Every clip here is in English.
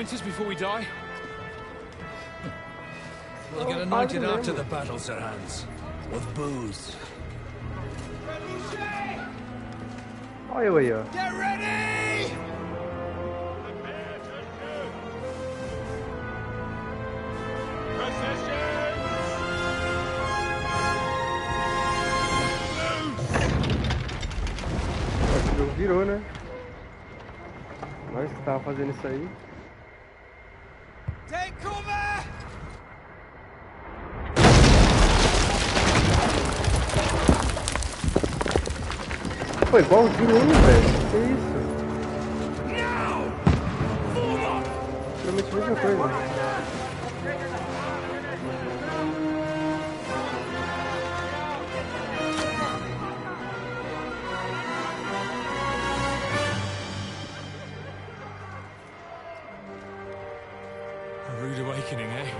Answers before we die? We'll get anointed after the battles are hands. With booze. Olha eu aí, ó. Get ready! O jogo virou, né? Nós que tava fazendo isso aí. Take cover! Pô, igualzinho ele, velho. Que isso? Realmente a mesma coisa. A rude awakening, eh?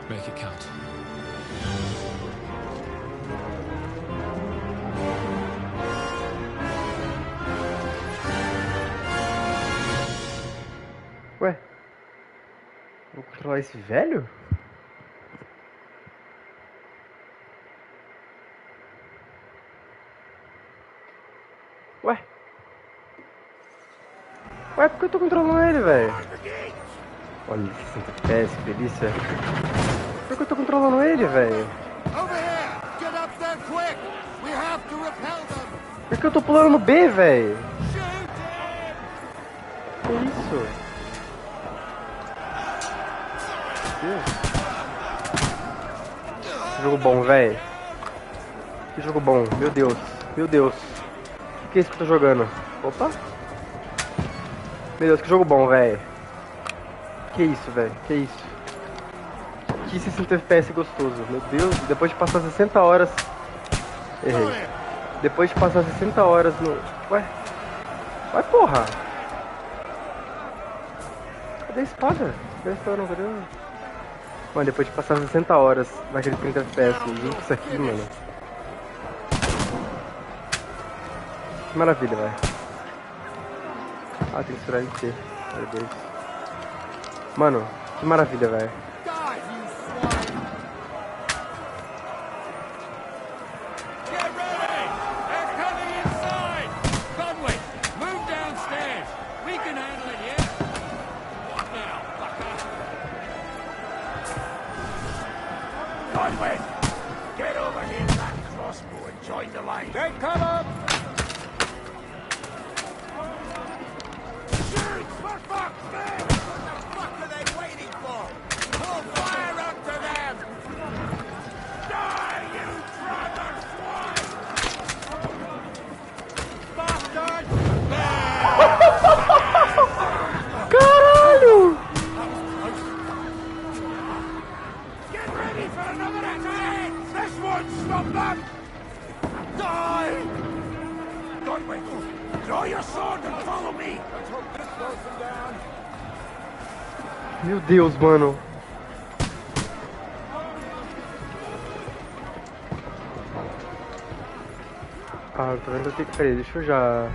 Make it count. Ué? Vou controlar esse velho? Ué? Ué, por que eu tô controlando ele, velho? Olha, 60 FPS, que delícia. Por que eu tô controlando ele, velho? Por que eu tô pulando no B, velho? Que isso? Que jogo bom, velho. Que jogo bom, meu Deus. Meu Deus. O que é isso que eu tô jogando? Opa. Meu Deus, que jogo bom, velho. Que isso, velho. Que isso. Que 60 FPS gostoso. Meu Deus, depois de passar 60 horas... Errei. Depois de passar 60 horas no... Ué? Ué, porra. Cadê a espada? Cadê a espada? Não, cadê? Mano, depois de passar 60 horas naquele 30 FPS, junto isso aqui, mano. Que maravilha, velho. Ah, tem que segurar em T. Meu Deus. Mano, que maravilha, velho. Get over here to that crossbow and join the line. Take cover! Shoot! For fuck's sake! What the fuck are they waiting for? Pull fire onto them! Die, you brother swine! Bastard! Caralho! Get ready for another attack! This won't stop them! Die! Don't wait. Draw your sword and follow me! Let's hope this slows them down. Meu Deus, mano. Ah, eu tô vendo que eu tenho que... Peraí, deixa eu já...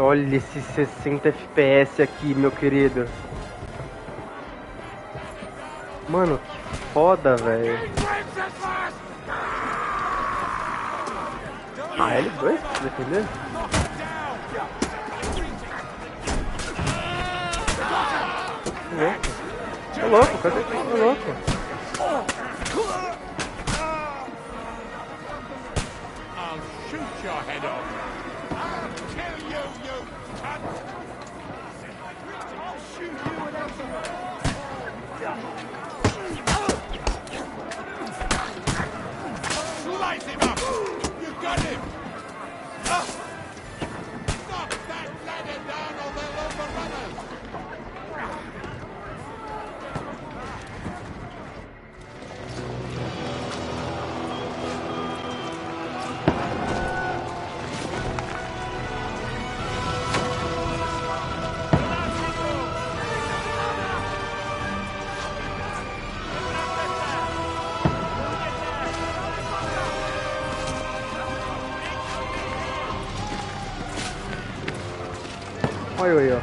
Olha esse 60 FPS aqui, meu querido. Mano, que foda, velho. Ah, L2 pra defender? Tô louco, cadê? Tô louco. I'll shoot your head off. I'll kill you, you cunt! I'll shoot you and everyone! Slice him up! You got him! Knock that ladder down or they'll overrun us! Olha eu aí, ó.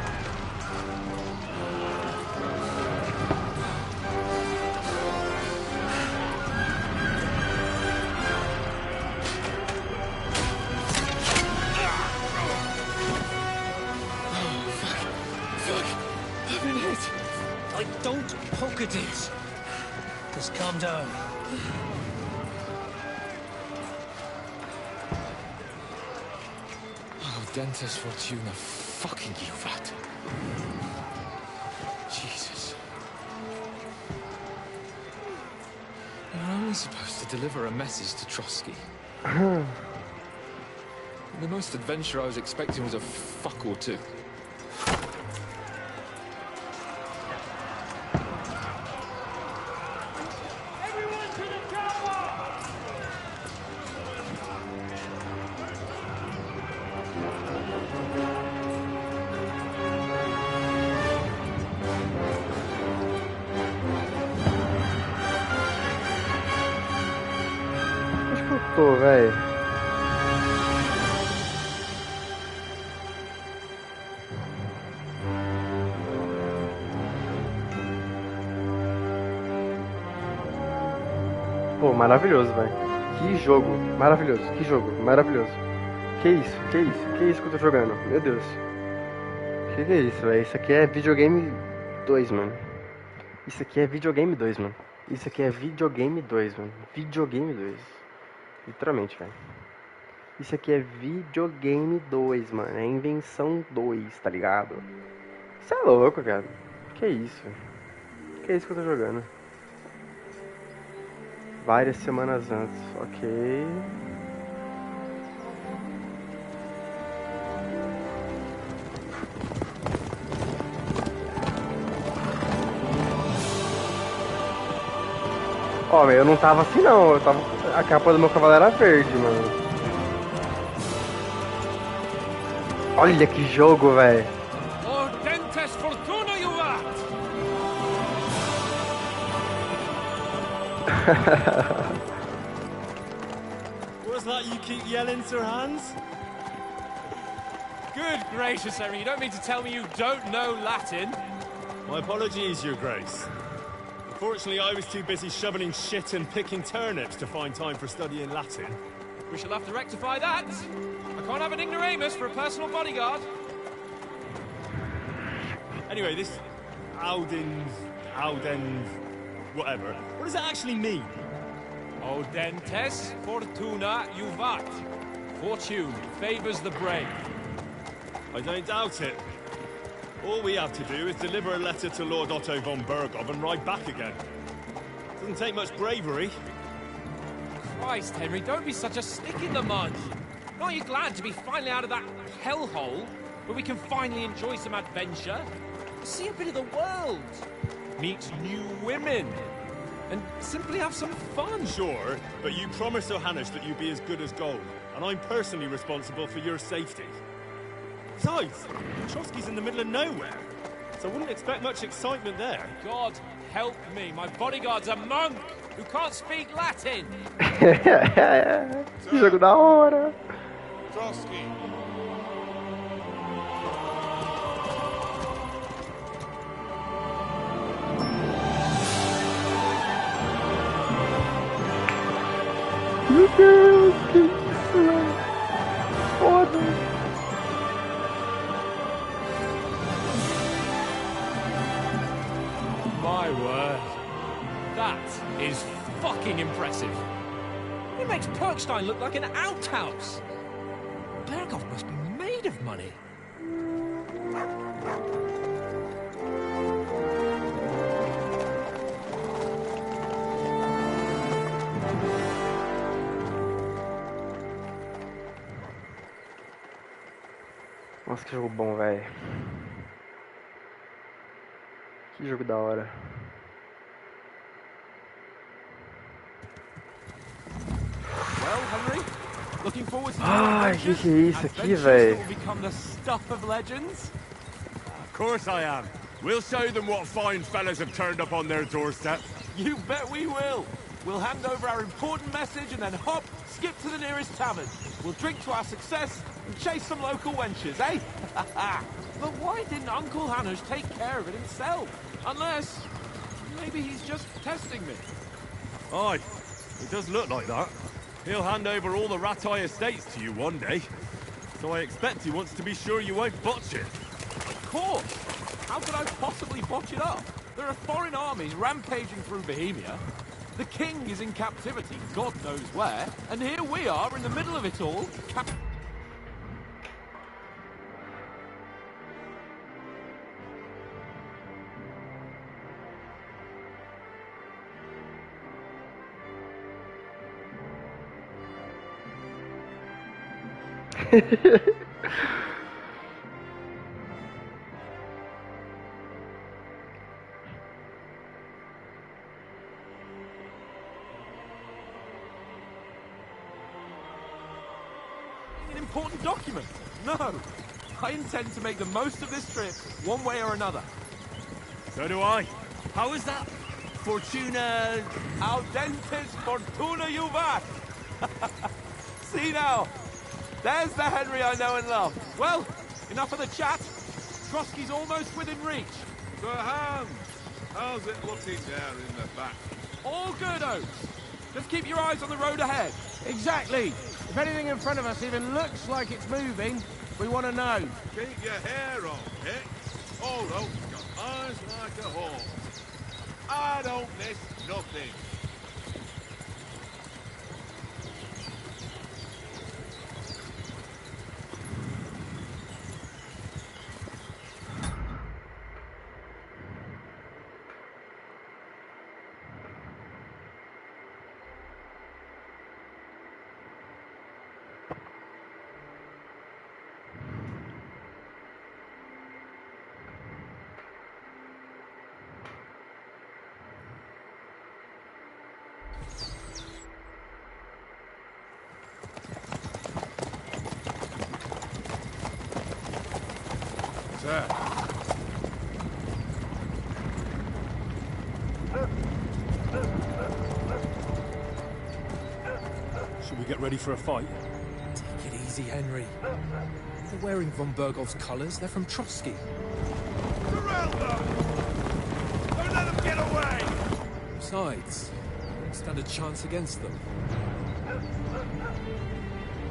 Don't poke at it. Just calm down. Oh, Dentes Fortuna, fucking you, vat. Jesus. You're only supposed to deliver a message to Trotsky. The most adventure I was expecting was a fuck or two. Tô, velho. Pô, maravilhoso, velho. Que jogo maravilhoso, que jogo maravilhoso. Que isso, que isso, que isso que eu tô jogando? Meu Deus. Que é isso, velho? Isso aqui é videogame 2, mano. Isso aqui é videogame 2, mano. Isso aqui é videogame 2, mano. Videogame 2. Literalmente, velho. Isso aqui é videogame 2, mano. É invenção 2, tá ligado? Isso é louco, cara. Que isso? Que é isso que eu tô jogando? Várias semanas antes. Ok. Ó, eu não tava assim não. Eu tava... A capa do meu cavalo era verde, mano. Olha que jogo, velho. Oh, Dentes Fortuna, you vat! What's that you keep yelling, Sir Hans? Good gracious, Henry, you don't mean to tell me you don't know Latin? My apologies, Your Grace. Unfortunately, I was too busy shoveling shit and picking turnips to find time for studying Latin. We shall have to rectify that. I can't have an ignoramus for a personal bodyguard. Anyway, this Auden, whatever. What does that actually mean? O Dentes Fortuna Juvat. Fortune favors the brave. I don't doubt it. All we have to do is deliver a letter to Lord Otto von Bergov and ride back again. Doesn't take much bravery. Christ, Henry, don't be such a stick in the mud. Aren't you glad to be finally out of that hellhole where we can finally enjoy some adventure? See a bit of the world. Meet new women. And simply have some fun. Sure, but you promised Johannes that you'd be as good as gold, and I'm personally responsible for your safety. Besides, Trotsky's in the middle of nowhere, so I wouldn't expect much excitement there. God help me, my bodyguard's a monk who can't speak Latin. Que jogo da hora. Trotsky. Meu Deus, que isso, mano. Foda. My word. That is fucking impressive. It makes Perkstein look like an outhouse. Bergov must be made of money. Nossa, que jogo bom, velho. Que jogo da hora. Well, Henry, looking forward to Ai, que é isso aqui, velho? become the stuff of legends. Of course I am. We'll show them what fine fellas have turned up on their doorstep. You bet we will. We'll hand over our important message and then hop, skip to the nearest tavern. We'll drink to our success and chase some local wenches, eh? But why didn't Uncle Hanush take care of it himself? Unless, maybe he's just testing me. Aye, it does look like that. He'll hand over all the Ratai estates to you one day. So I expect he wants to be sure you won't botch it. Of course! How could I possibly botch it up? There are foreign armies rampaging through Bohemia. The king is in captivity, God knows where, and here we are in the middle of it all, an important document. No, I intend to make the most of this trip, one way or another. So do I. How is that? Fortuna... Audentes fortuna juvat! See now, there's the Henry I know and love. Well, enough of the chat. Trotsky's almost within reach. Sir Hans, how's it looking there in the back? All good, Oates. Just keep your eyes on the road ahead. Exactly. If anything in front of us even looks like it's moving, we want to know. Keep your hair on, eh? Although you've got eyes like a hawk. I don't miss nothing. Sir. Should we get ready for a fight? Take it easy, Henry. They're wearing von Bergov's colours. They're from Trotsky. Corral them! Don't let them get away! Besides, we don't stand a chance against them.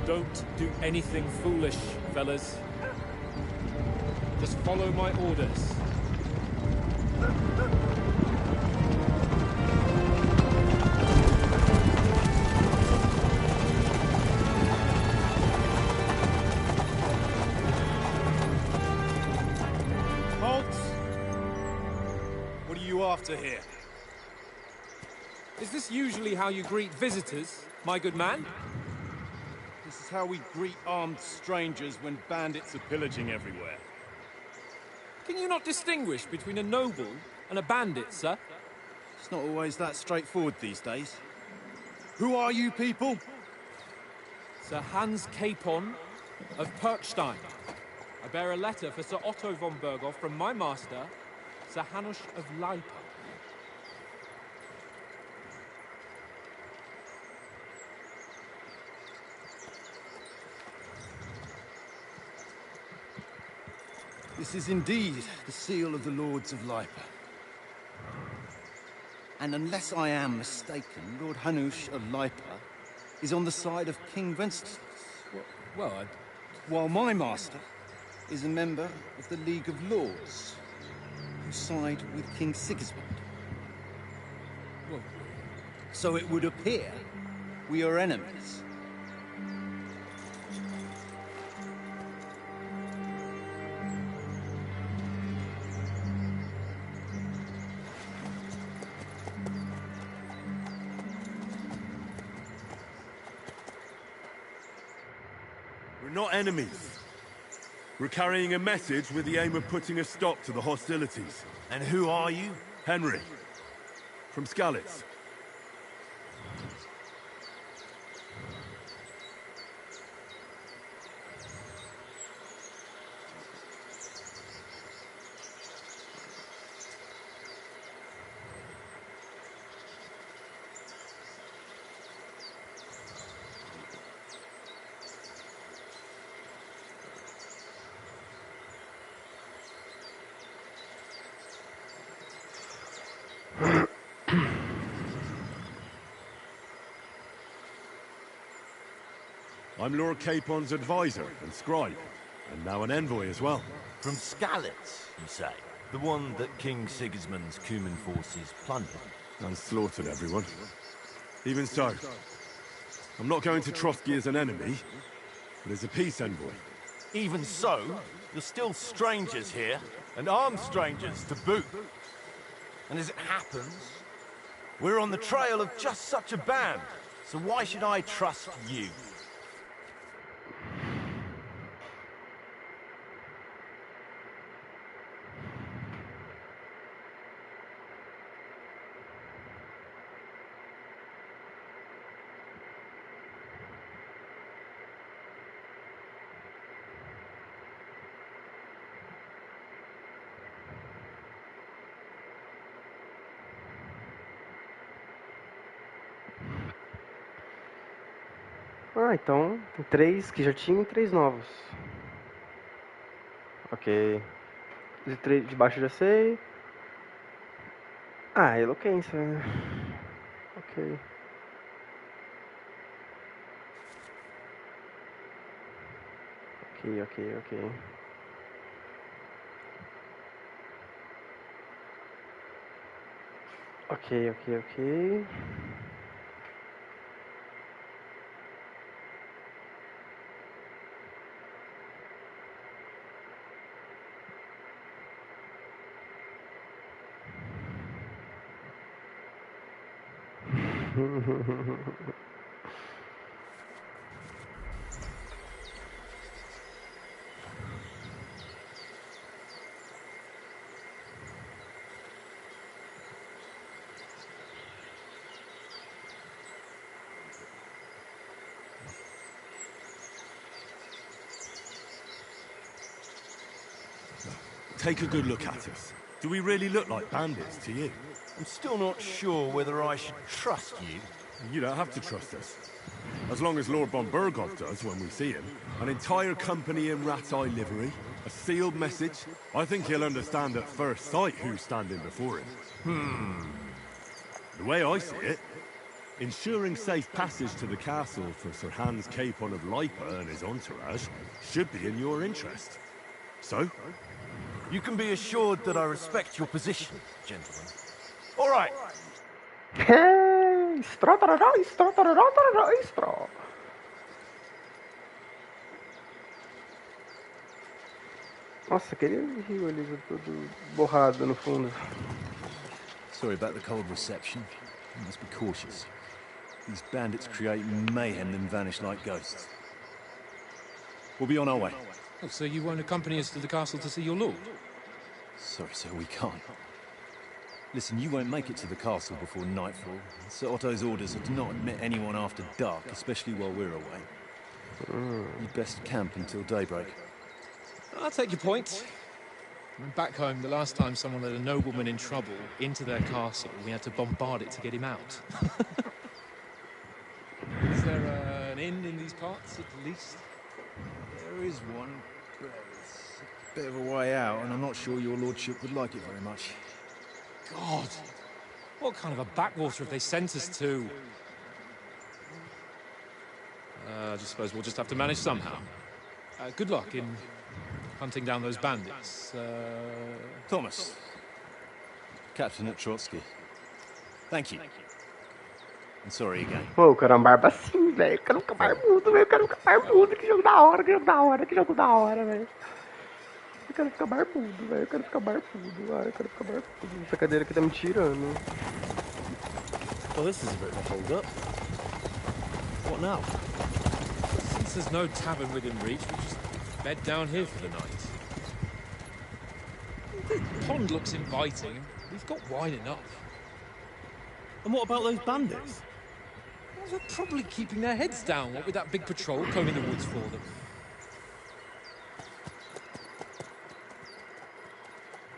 Don't do anything foolish, fellas. Just follow my orders. Halt! What are you after here? Is this usually how you greet visitors, my good man? This is how we greet armed strangers when bandits are pillaging everywhere. Can you not distinguish between a noble and a bandit, sir? It's not always that straightforward these days. Who are you people? Sir Hans Capon of Perkstein. I bear a letter for Sir Otto von Berghoff from my master, Sir Hanush of Lipa. This is indeed the seal of the Lords of Lipa. And unless I am mistaken, Lord Hanush of Lipa is on the side of King Wenceslas. Well, While my master is a member of the League of Lords, who side with King Sigismund. well, So it would appear we are enemies. We're not enemies. We're carrying a message with the aim of putting a stop to the hostilities. And who are you? Henry. From Skalitz. I'm Lord Capon's advisor and scribe, and now an envoy as well. From Skalitz, you say? The one that King Sigismund's Cuman forces plundered? And slaughtered everyone. Even so, I'm not going to Trotsky as an enemy, but as a peace envoy. Even so, you're still strangers here, and armed strangers to boot. And as it happens, we're on the trail of just such a band, so why should I trust you? Ah, então tem 3 que já tinham e 3 novos. Ok. Os 3 de baixo eu já sei. Ah, eloquência, né? Ok. Ok. Ok. Take a good look at us. Do we really look like bandits to you? I'm still not sure whether I should trust you. You don't have to trust us. As long as Lord von Burgov does when we see him. An entire company in rat-eye livery, a sealed message. I think he'll understand at first sight who's standing before him. The way I see it, ensuring safe passage to the castle for Sir Hans Capon of Lipa and his entourage should be in your interest. So? You can be assured that I respect your position, gentlemen. All right. Nossa, aquele rio ali todo borrado no fundo. Sorry about the cold reception. You must be cautious. These bandits create mayhem and vanish like ghosts. We'll be on our way. Oh, so you won't accompany us to the castle to see your lord? Sorry, sir, we can't. Listen, you won't make it to the castle before nightfall. Sir Otto's orders are to not admit anyone after dark, especially while we're away. You'd best camp until daybreak. I'll take your point. Back home, the last time someone let a nobleman in trouble into their castle, we had to bombard it to get him out. Is there an inn in these parts, at least? There is one, but it's a bit of a way out, and I'm not sure your lordship would like it very much. God! What kind of a backwater have they sent us to? I just suppose we'll just have to manage somehow. Good luck in hunting down those bandits. Thomas. Captain at Trotsky. Thank you. I'm sorry again. Pô, eu quero uma barba assim, velho. Eu quero ficar barbudo, velho. Eu quero ficar barbudo. Que jogo da hora, que jogo da hora, velho. Eu quero ficar barbudo, velho. Eu quero ficar barbudo. Essa cadeira aqui tá me tirando. Well, this is a bit of a hold-up. What now? Since there's no tavern within reach, we'll just bed down here for the night. The pond looks inviting. We've got wine enough. And what about those bandits? Well, they're probably keeping their heads down, what with that big patrol combing the woods for them.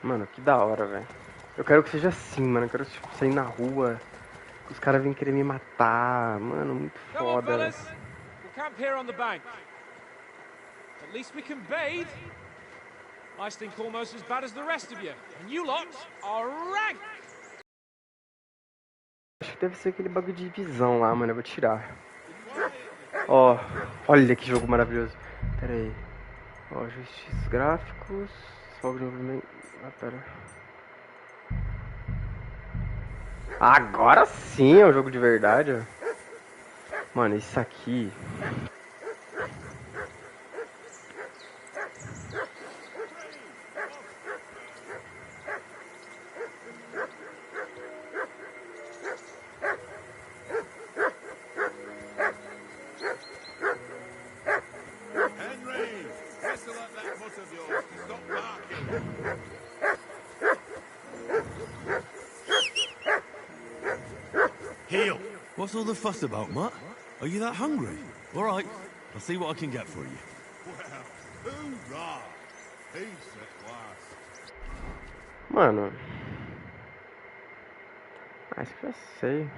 Mano, que da hora, velho. Eu quero que seja assim, mano. Eu quero tipo, sair na rua, os caras vêm querer me matar. Mano, muito foda. We'll camp here on the bank. At least we can bathe. I stink almost as bad as the rest of you. And you lot are rank. Acho que deve ser aquele bagulho de visão lá, mano. Eu vou tirar. Ó, olha que jogo maravilhoso. Pera aí. Ó, ajustes gráficos. Fogo de movimento. Ah, pera. Agora sim é um jogo de verdade, ó. Mano, isso aqui. Henry! Whistle at that mutt of yours to stop barking. Heel! What's all the fuss about, Mutt? Are you that hungry? All right, I'll see what I can get for you. Well, hoorah! Peace at last. Mano. Acho que já sei.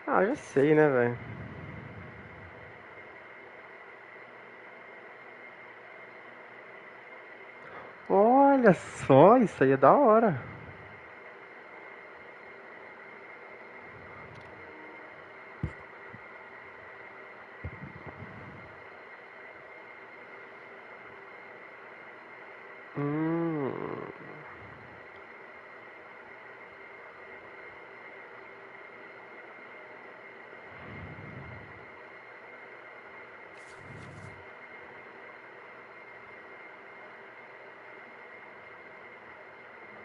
Ah, já sei, né, velho? Olha só, isso aí é da hora. Hum.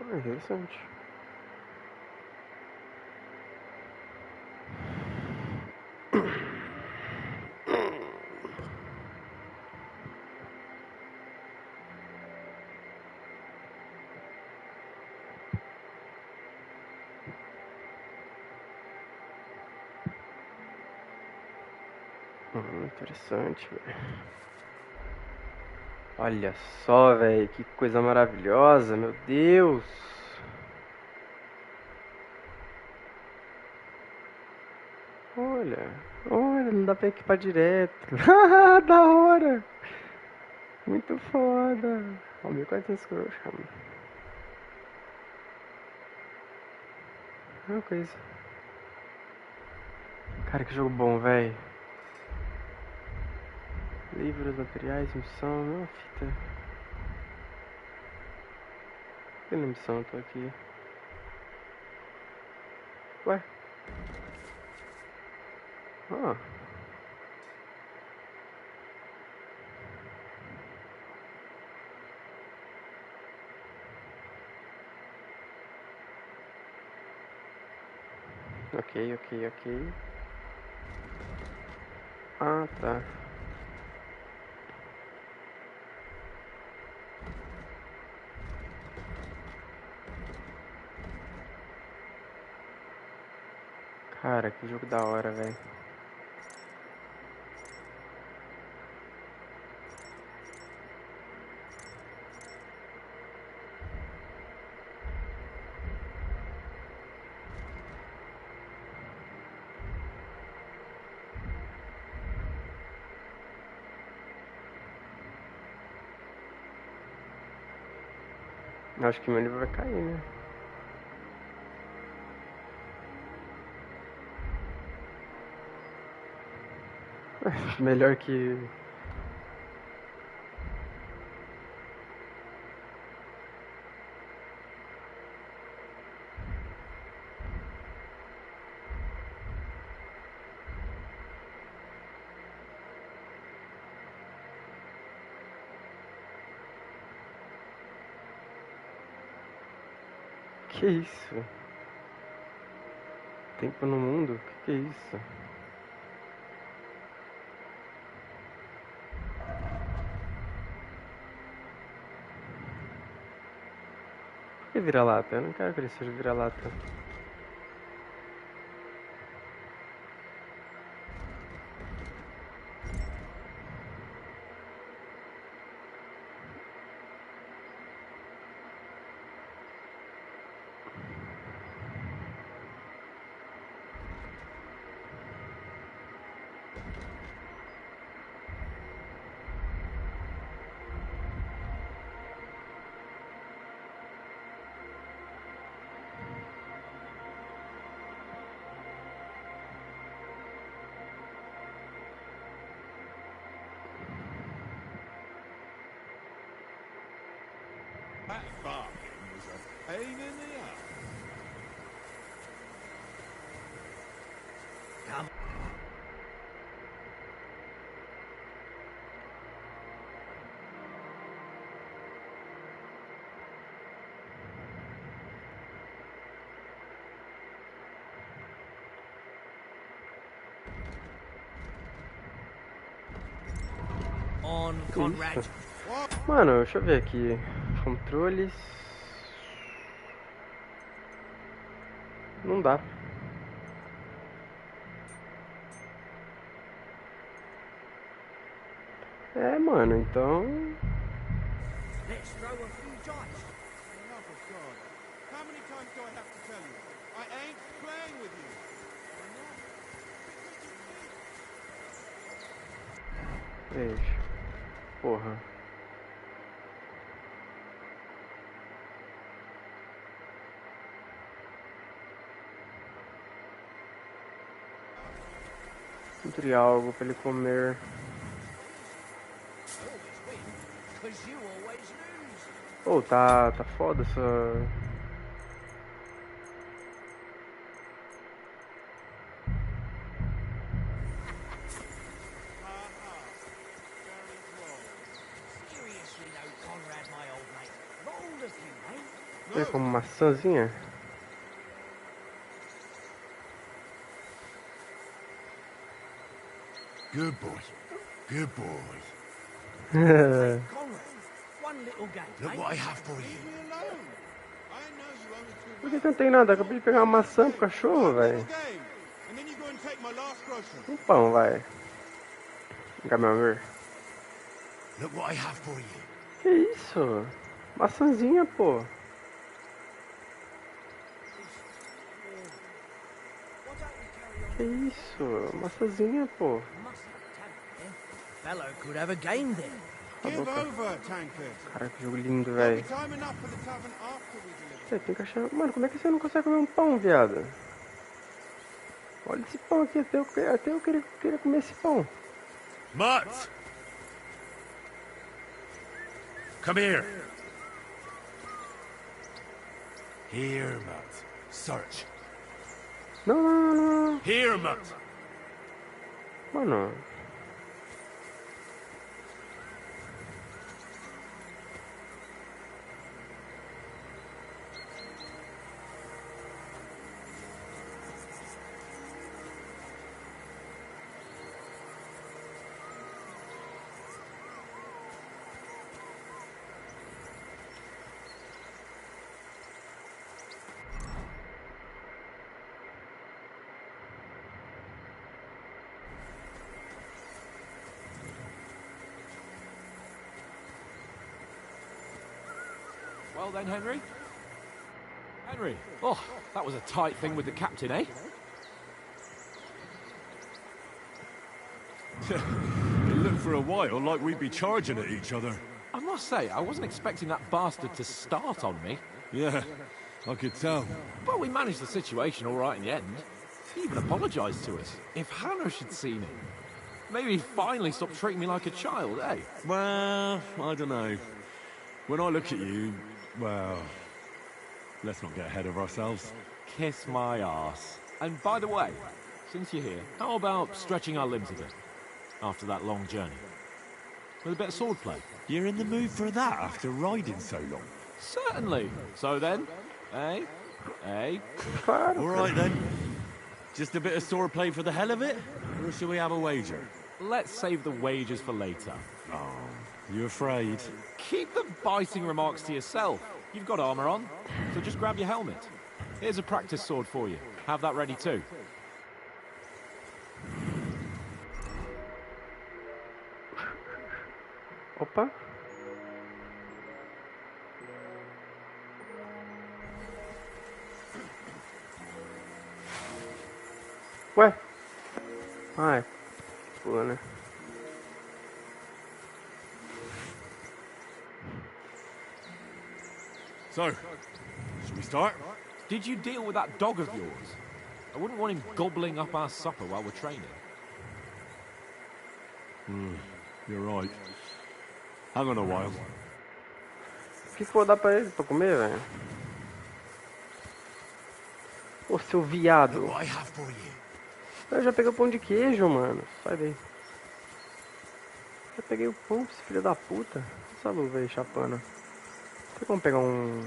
Ah, interessante. Interessante, velho. Olha só, velho, que coisa maravilhosa, meu Deus. Olha, olha, não dá pra equipar direto. Da hora. Muito foda. Ó, 1400 coroas, chama. É uma coisa. Cara, que jogo bom, velho. Livros, materiais, missão, não, fita. Cadê minha missão? Eu tô aqui. Ué? Ah. Ok, ok, ok. Ah, tá. Cara, que jogo da hora, velho. Acho que meu livro vai cair, né? Melhor que... Que isso? Tempo no mundo? Que é isso? Que vira-lata? Eu não quero que ele seja vira-lata. That bargain was a pain in the ass. On, Conrad. Mano, deixa eu ver aqui. Controles. Não dá. É, mano, então. Let's throw a few dice. Enough of God. How many times do I have to tell you? I ain't playing with you. Veja. Porra. Entre algo pra ele comer. Because you always lose. Pô, tá foda essa. Seriously though, Conrad, my old mate. Rolled a few, eh? É como maçãzinha? Good boy. Good boy. Conrad, one little game, Look eh? what I have for you. Leave me alone. I know you only too Por que não tem nada? Acabei de pegar uma maçã pro cachorro, velho. game. And then you go and take my last grocery. Um pão, vai. Vem meu ver. Look what I have for you. Que isso? Maçãzinha, pô. Que isso? Maçãzinha, pô. Fellow could have a game there. Give over, tankard. Cara, que jogo lindo, There'll velho. be time enough for the tavern after we deliver. Você tem que achar. Mano, como é que você não consegue comer um pão, viado? Olha esse pão aqui, até eu queria comer esse pão. Mutt! Come here. Here, Mutt. Search. Não. Here, Mutt. Mano. Well then, Henry? Henry, oh, that was a tight thing with the captain, eh? It looked for a while like we'd be charging at each other. I must say, I wasn't expecting that bastard to start on me. Yeah, I could tell. But we managed the situation all right in the end. He even apologised to us. If Hanosh had seen him, maybe he'd finally stop treating me like a child, eh? Well, I don't know. When I look at you, well, let's not get ahead of ourselves. Kiss my arse. And by the way, since you're here, how about stretching our limbs a bit after that long journey? With a bit of swordplay? You're in the mood for that after riding so long? Certainly. So then, eh? Claro. All right then. Just a bit of swordplay for the hell of it? Or shall we have a wager? Let's save the wagers for later. Oh, you afraid? Keep the biting remarks to yourself. You've got armor on, so just grab your helmet. Here's a practice sword for you. Have that ready too. Opa. Ué? Ai. Pula, né? So, should we start? Did you deal with that dog of yours? I wouldn't want him gobbling up our supper while we're training. You're right. Hang on a while. Ok, que for dar pra ele pra comer, velho? Ô, seu viado. What I have for you. Eu já peguei o pão de queijo, mano. Sai daí. Já peguei o pão, esse filho da puta. Essa luva aí, chapana. Tem como pegar um...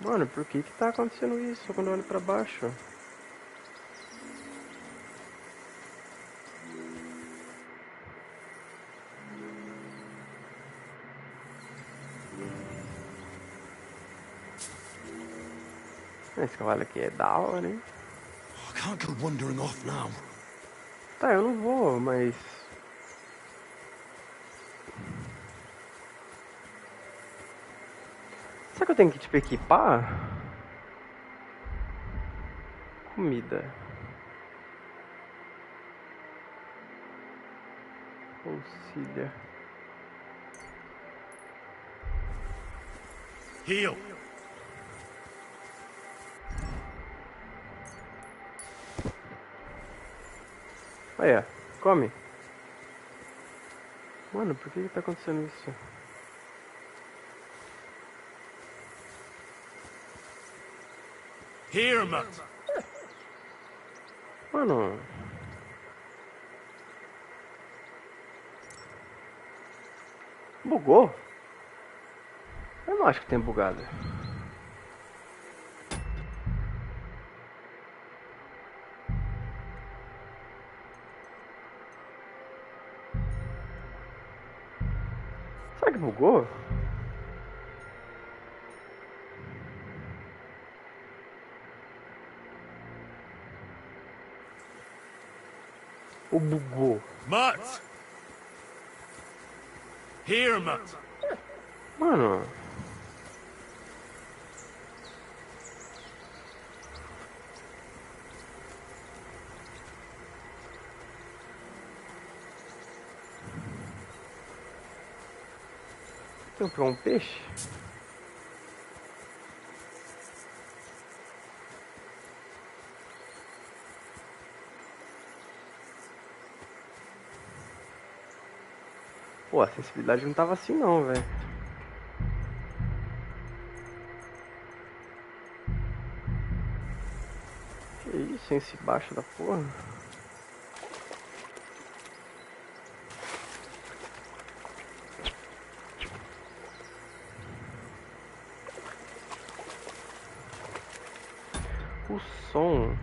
Mano, por que que tá acontecendo isso quando eu olho pra baixo? Esse cavalo aqui é da hora, hein? I can't go wandering off now. Tá, eu não vou, mas... Será que eu tenho que, tipo, equipar? Comida. Auxília. Heal. Aí, ó. Come. Mano, por que que tá acontecendo isso? Here, Mutt. Mano... Bugou? Eu não acho que tenha bugado. Será que bugou? Ou bugou? Mutt. Here, Mutt. Mano... Tem que pegar um peixe? Pô, a sensibilidade não tava assim não, velho. Que isso, hein, esse baixo da porra? O som...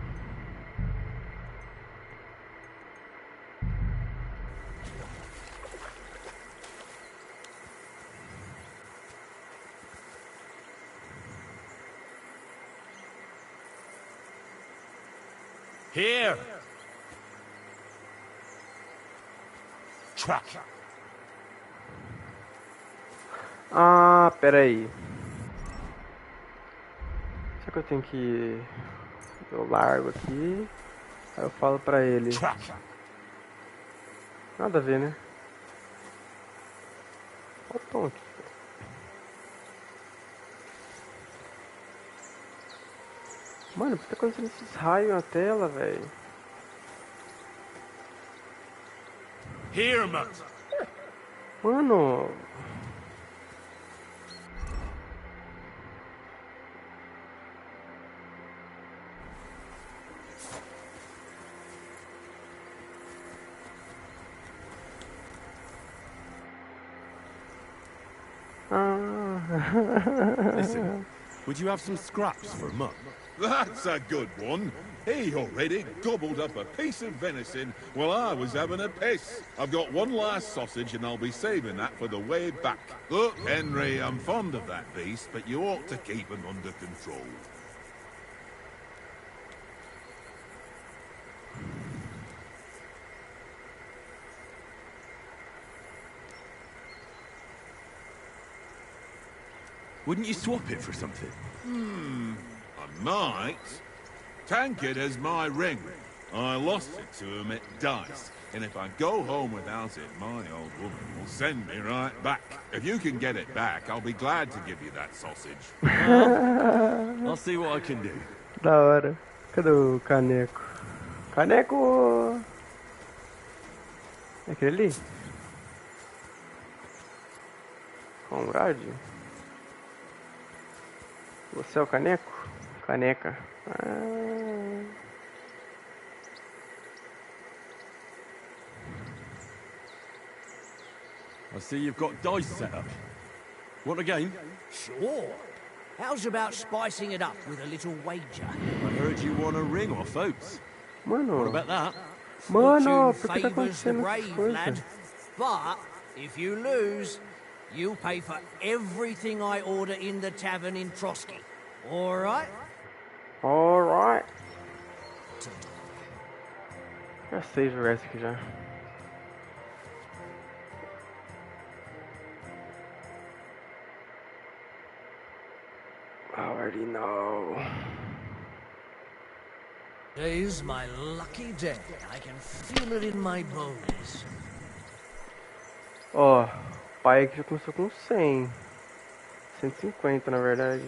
Here. Track. Ah, pera aí. Será que eu tenho que... Eu largo aqui... Aí eu falo pra ele... Track. Nada a ver, né? Olha o tom aqui. Mano, por que tá acontecendo esses raios na tela, velho? Here, Mutt. Mano... Listen, would you have some scraps for Mutt? That's a good one. He already gobbled up a piece of venison while I was having a piss. I've got one last sausage and I'll be saving that for the way back. Look, Henry, I'm fond of that beast, but you ought to keep him under control. Wouldn't you swap it for something? I might. Tankard has my ring. I lost it to him at dice, and if I go home without it, my old woman will send me right back. If you can get it back, I'll be glad to give you that sausage. I'll see what I can do. Da hora. Cadê o caneco? Caneco! É aquele ali? Conrad? Você é o caneco? Caneca. Ah. I see you've got dice set up. Want a game? Sure. How's about spicing it up with a little wager? I heard you want a ring off Oates. Mano. What about that? Mano, Fortune por que tá favours the acontecendo essas brave, coisas? lad. But if you lose, you'll pay for everything I order in the tavern in Trotsky. All right? Alright. Já sei jogar esse aqui já. I already know. Today's my lucky day. I can feel it in my bones. Ó, o pai aqui já começou com 100. 150 na verdade.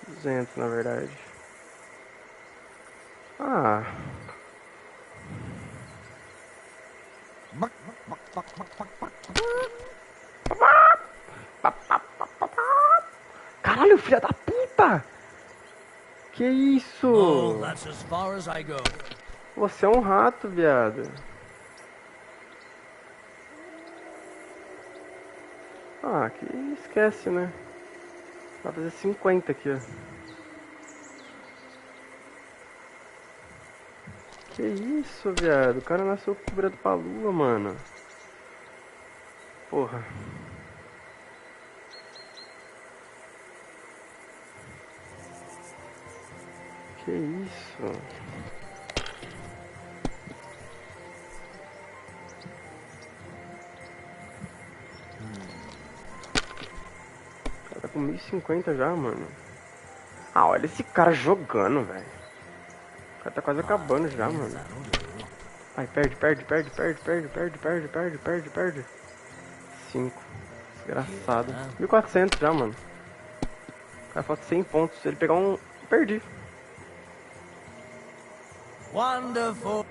200 na verdade. Ah. Caralho, filha da puta! Que isso? Oh, that's as far as I go. Você é um rato, viado. Ah, que esquece, né? Vai fazer 50 aqui, ó. Que isso, viado? O cara nasceu virado pra lua, mano. Porra. Que isso? O cara tá com 1050 já, mano. Ah, olha esse cara jogando, velho. O cara tá quase acabando já, mano. Ai, perde. 5. Desgraçado. 1400 já, mano. Cara, falta 100 pontos. Se ele pegar um... Perdi. Wonderful.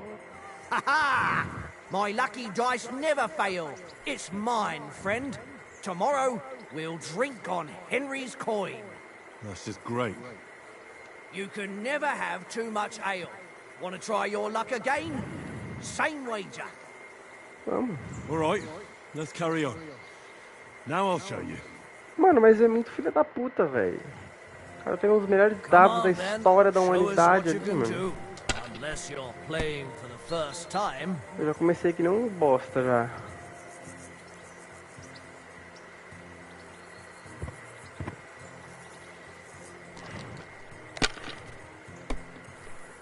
Ha ha! My lucky dice never fail. It's mine, friend. Tomorrow, we'll drink on Henry's coin. That's just great. You can never have too much ale. Want to try your luck again? Same wager. Vamos. All right, let's carry on. Now I'll show you. Mano, mas é muito filha da puta, velho. O cara tem um dos melhores dados da história da humanidade ali, mano. Unless you're playing for the first time. Eu já comecei que nem um bosta já.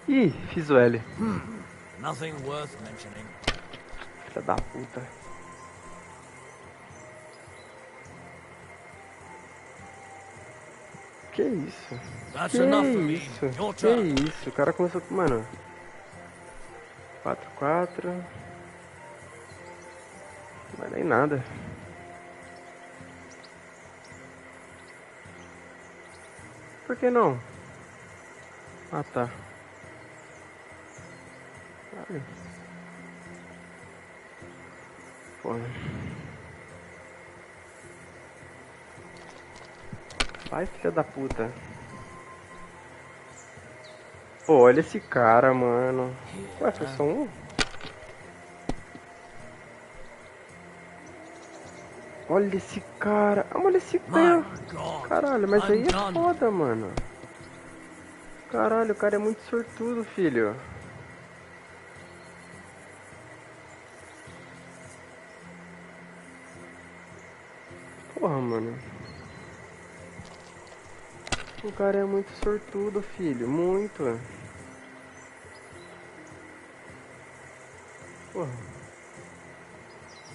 Ih, fiz o L. Nothing worth mentioning. Filha da puta. Que isso? That's Que enough for me. isso? Your Que turn. isso? O cara começou com... Mano... 4-4... Não vai nem nada. Por que não? Ah, tá. Vale. Porra. Vai, filha da puta. Pô, olha esse cara, mano. Ué, foi só um? Olha esse cara. Ah, olha esse cara. Caralho, mas aí é foda, mano. Caralho, o cara é muito sortudo, filho. Porra, mano. O cara é muito sortudo, filho. Muito. Porra.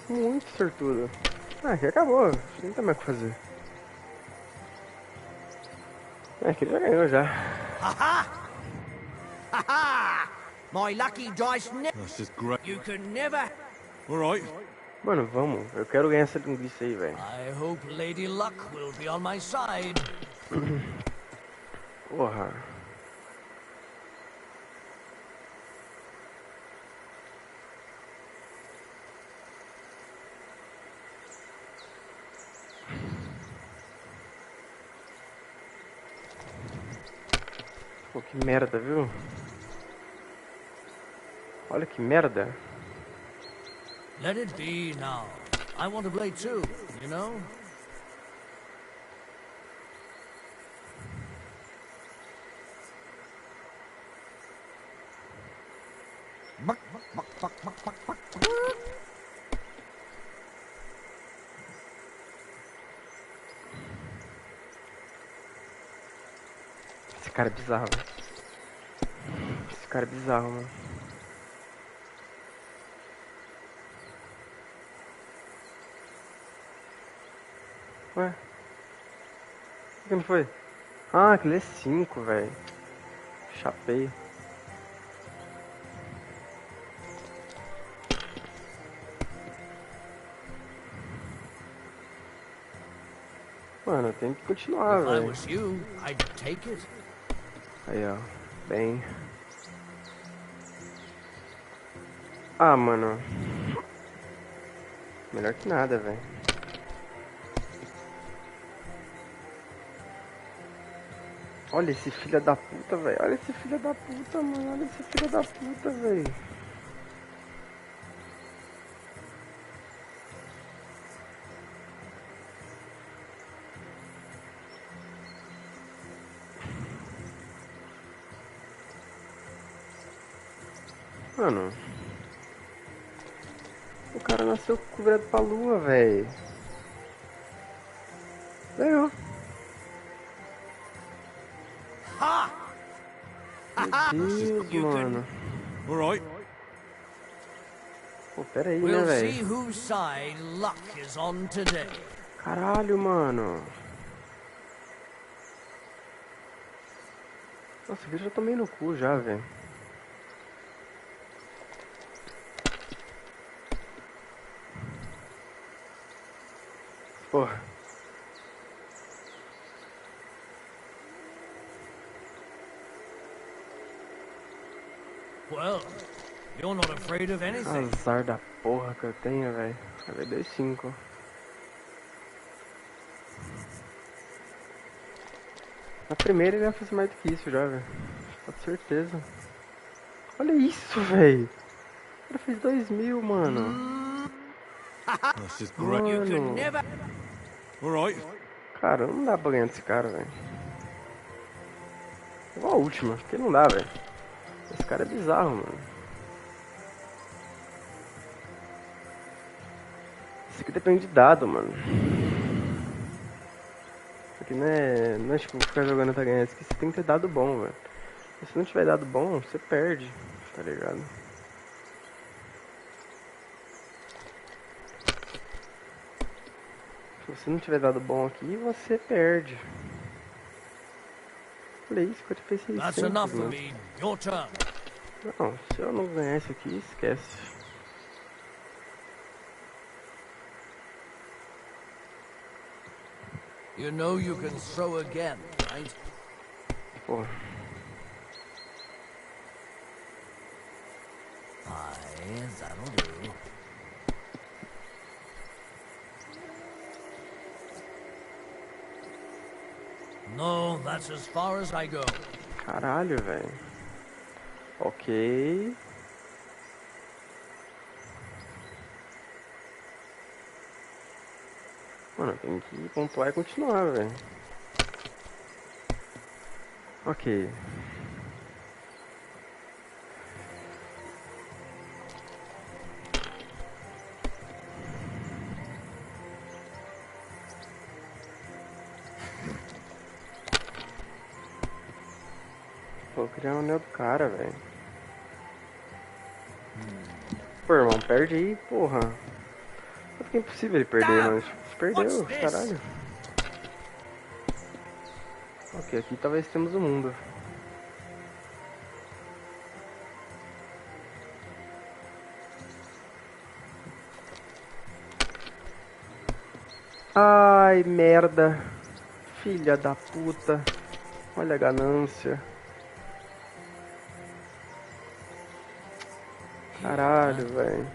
Muito sortudo. Ah, aqui acabou. Não tem mais o que fazer. É, aqui ele já ganhou já. Ha ha! My lucky dice That's just great. You can never. All right. Mano, vamos. Eu quero ganhar essa linguiça aí, velho. I hope Lady Luck will be on my side. Porra. Pô, que merda, viu? Olha que merda. Let it be now. I want to play too, you know? Esse cara é bizarro, velho. Esse cara é bizarro, mano. Ué? O que não foi? Ah, aquele é 5, velho. Chapei. Mano, eu tenho que continuar, If I velho. was you, I'd take it. Aí, ó. Bem. Ah, mano. Melhor que nada, velho. Olha esse filho da puta, velho. Olha esse filho da puta, mano. Olha esse filho da puta, velho. Mano. O cara nasceu virado pra lua, velho. Ganhou. Ha! Meu Deus, mano. All right. Pô, pera aí, né, We'll velho? see whose side luck is on today. Caralho, mano. Nossa, eu já tomei no cu já, velho. Porra. Well, you're not afraid of anything. Azar da porra que eu tenho, velho. Vai 2-5. Na primeira ele ia fazer mais do que isso já, velho. Com certeza. Olha isso, velho. O cara fez 2.000, mano. That's just great. You can Mano. never... All right. Cara, não dá pra ganhar desse cara, velho. Igual a última, porque não dá, velho. Esse cara é bizarro, mano. Isso aqui depende de dado, mano. Isso aqui não é tipo ficar jogando pra ganhar. Isso aqui você tem que ter dado bom, velho. Se não tiver dado bom, você perde, tá ligado? Se você não tiver dado bom aqui, você perde. Olha isso, que eu te fez 600, That's enough for mano. me. Your turn. Não, se eu não ganhar isso aqui, esquece. You know you can throw again, right? Pô, Aye, that'll do. No, that's as far as I go. caralho, velho. Ok. Mano, tem que pontuar e continuar, velho. Ok. Pô, eu queria o anel do cara, velho. Pô, irmão, perde aí, porra. É impossível ele perder, mano. Se perdeu, caralho. Ok, aqui talvez temos o mundo. Ai, merda. Filha da puta. Olha a ganância. Caralho, velho.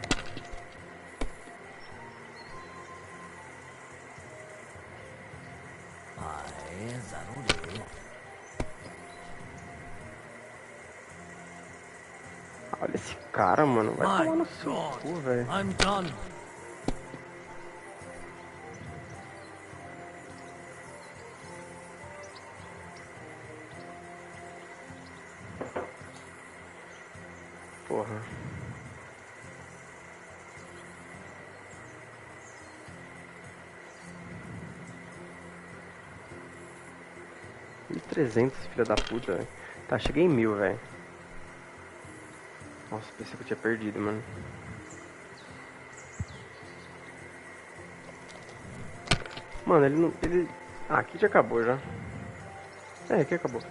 Aye, that'll do. cara, mano. Vai tomar My no seu God, cu, velho. I'm done. Porra. R$1.300, filha da puta, velho. Tá, cheguei em 1.000, velho. Nossa, pensei que eu tinha perdido, mano. Mano, ele não... Ele... Ah, aqui já acabou, já. É, aqui acabou.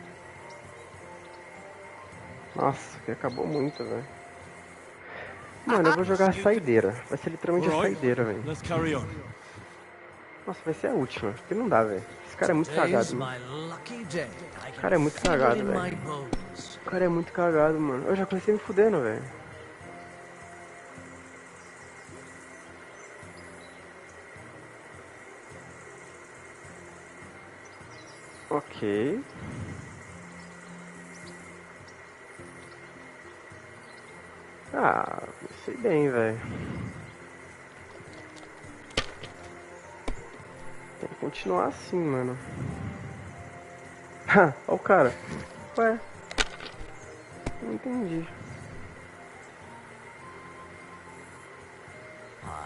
Nossa, aqui acabou muito, velho. Mano, eu vou jogar a saideira. Vai ser literalmente a saideira, velho. Let's carry on. Nossa, vai ser a última. Porque não dá, velho. Esse cara é muito Today's cagado, mano. my lucky day. I O cara é can muito feel it cagado, in velho. my bones. O cara é muito cagado, mano. Eu já comecei me fudendo, velho. Ok. Ah, sei bem, velho. Tem que continuar assim, mano. Olha o cara. Ué. Não entendi.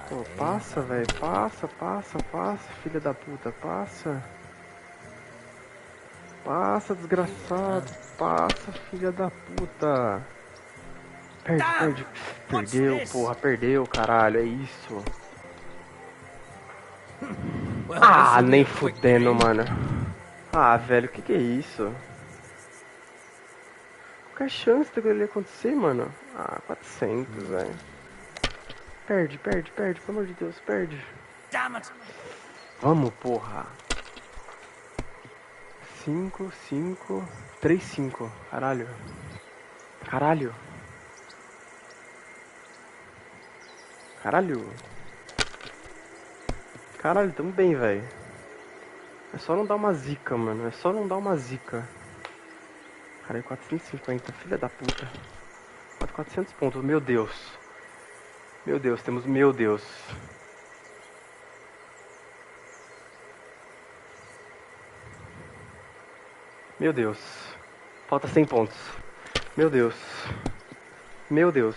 Pô, passa, velho. Passa, passa, passa, filha da puta. Passa. Passa, desgraçado. Passa, filha da puta. Perde, perde. Perdeu, porra. Perdeu, caralho. É isso. Well, Ah, this'll be nem a quick fudendo, game. mano. Ah, velho, que é isso? Qual é a chance daquilo acontecer, mano? Ah, 400, velho. Perde, perde, perde. Pelo amor de Deus, perde. Damn it! Vamos, porra. 5, 5, 3, 5. Caralho. Caralho. Caralho. Caralho, tamo bem, velho. É só não dar uma zica, mano. É só não dar uma zica. Caralho, 450. Filha da puta. 400 pontos. Meu Deus. Meu Deus, temos... Meu Deus. Meu Deus. Falta 100 pontos. Meu Deus. Meu Deus.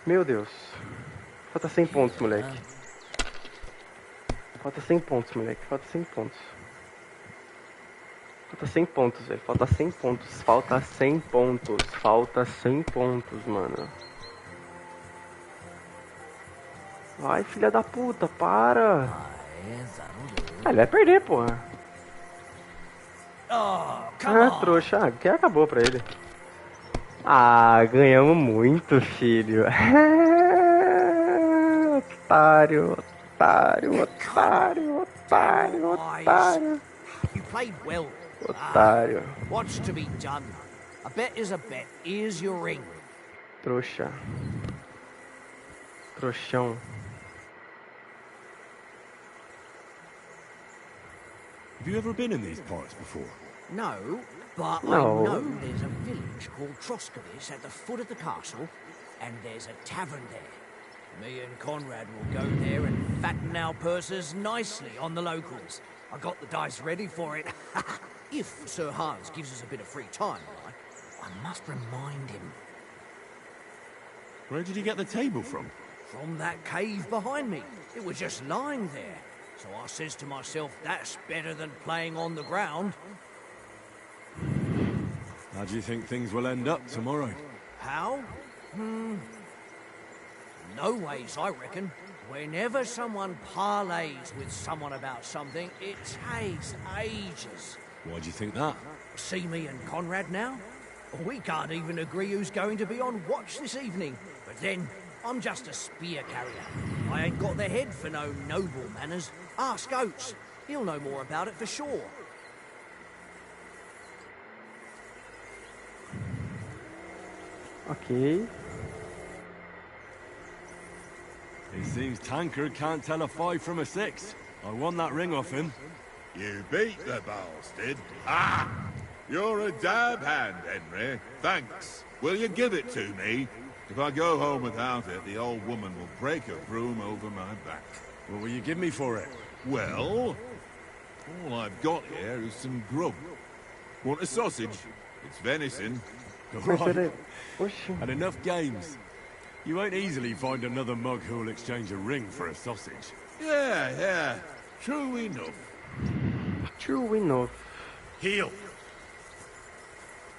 Meu Deus. Falta 100 pontos, moleque. Falta 100 pontos, moleque. Falta 100 pontos. Falta 100 pontos, velho. Falta 100 pontos. Falta 100 pontos. Falta 100 pontos, mano. Vai, filha da puta, para. Ah, ele vai perder, porra. Oh, come Ah, on! trouxa. Ah, que acabou pra ele. Ah, ganhamos muito, filho. Otário, otário, otário, otário, otário. You played well. Otário. What's to be done? A bet is a bet. Here's your ring. Trouxa. Trouxão. Have you ever been in these parts before? No, but No. I know there's a village called Troskovitz at the foot of the castle, and there's a tavern there. Me and Conrad will go there and fatten our purses nicely on the locals. I got the dice ready for it. If Sir Hans gives us a bit of free time, like, I must remind him. Where did you get the table from? From that cave behind me. It was just lying there. So I says to myself, that's better than playing on the ground. How do you think things will end up tomorrow? How? No ways, I reckon. Whenever someone parleys with someone about something, it takes ages. Why do you think that? See me and Conrad now? We can't even agree who's going to be on watch this evening. But then, I'm just a spear carrier. I ain't got the head for no noble manners. Ask Oates. He'll know more about it for sure. Ok. It seems Tankard can't tell a 5 from a 6. I won that ring off him. You beat the bastard. Ah! You're a dab hand, Henry. Thanks. Will you give it to me? If I go home without it, the old woman will break a broom over my back. What will you give me for it? Well, all I've got here is some grub. Want a sausage? It's venison. Right. And enough games. You won't easily find another mug who'll exchange a ring for a sausage. Yeah. True enough. True enough. Heel!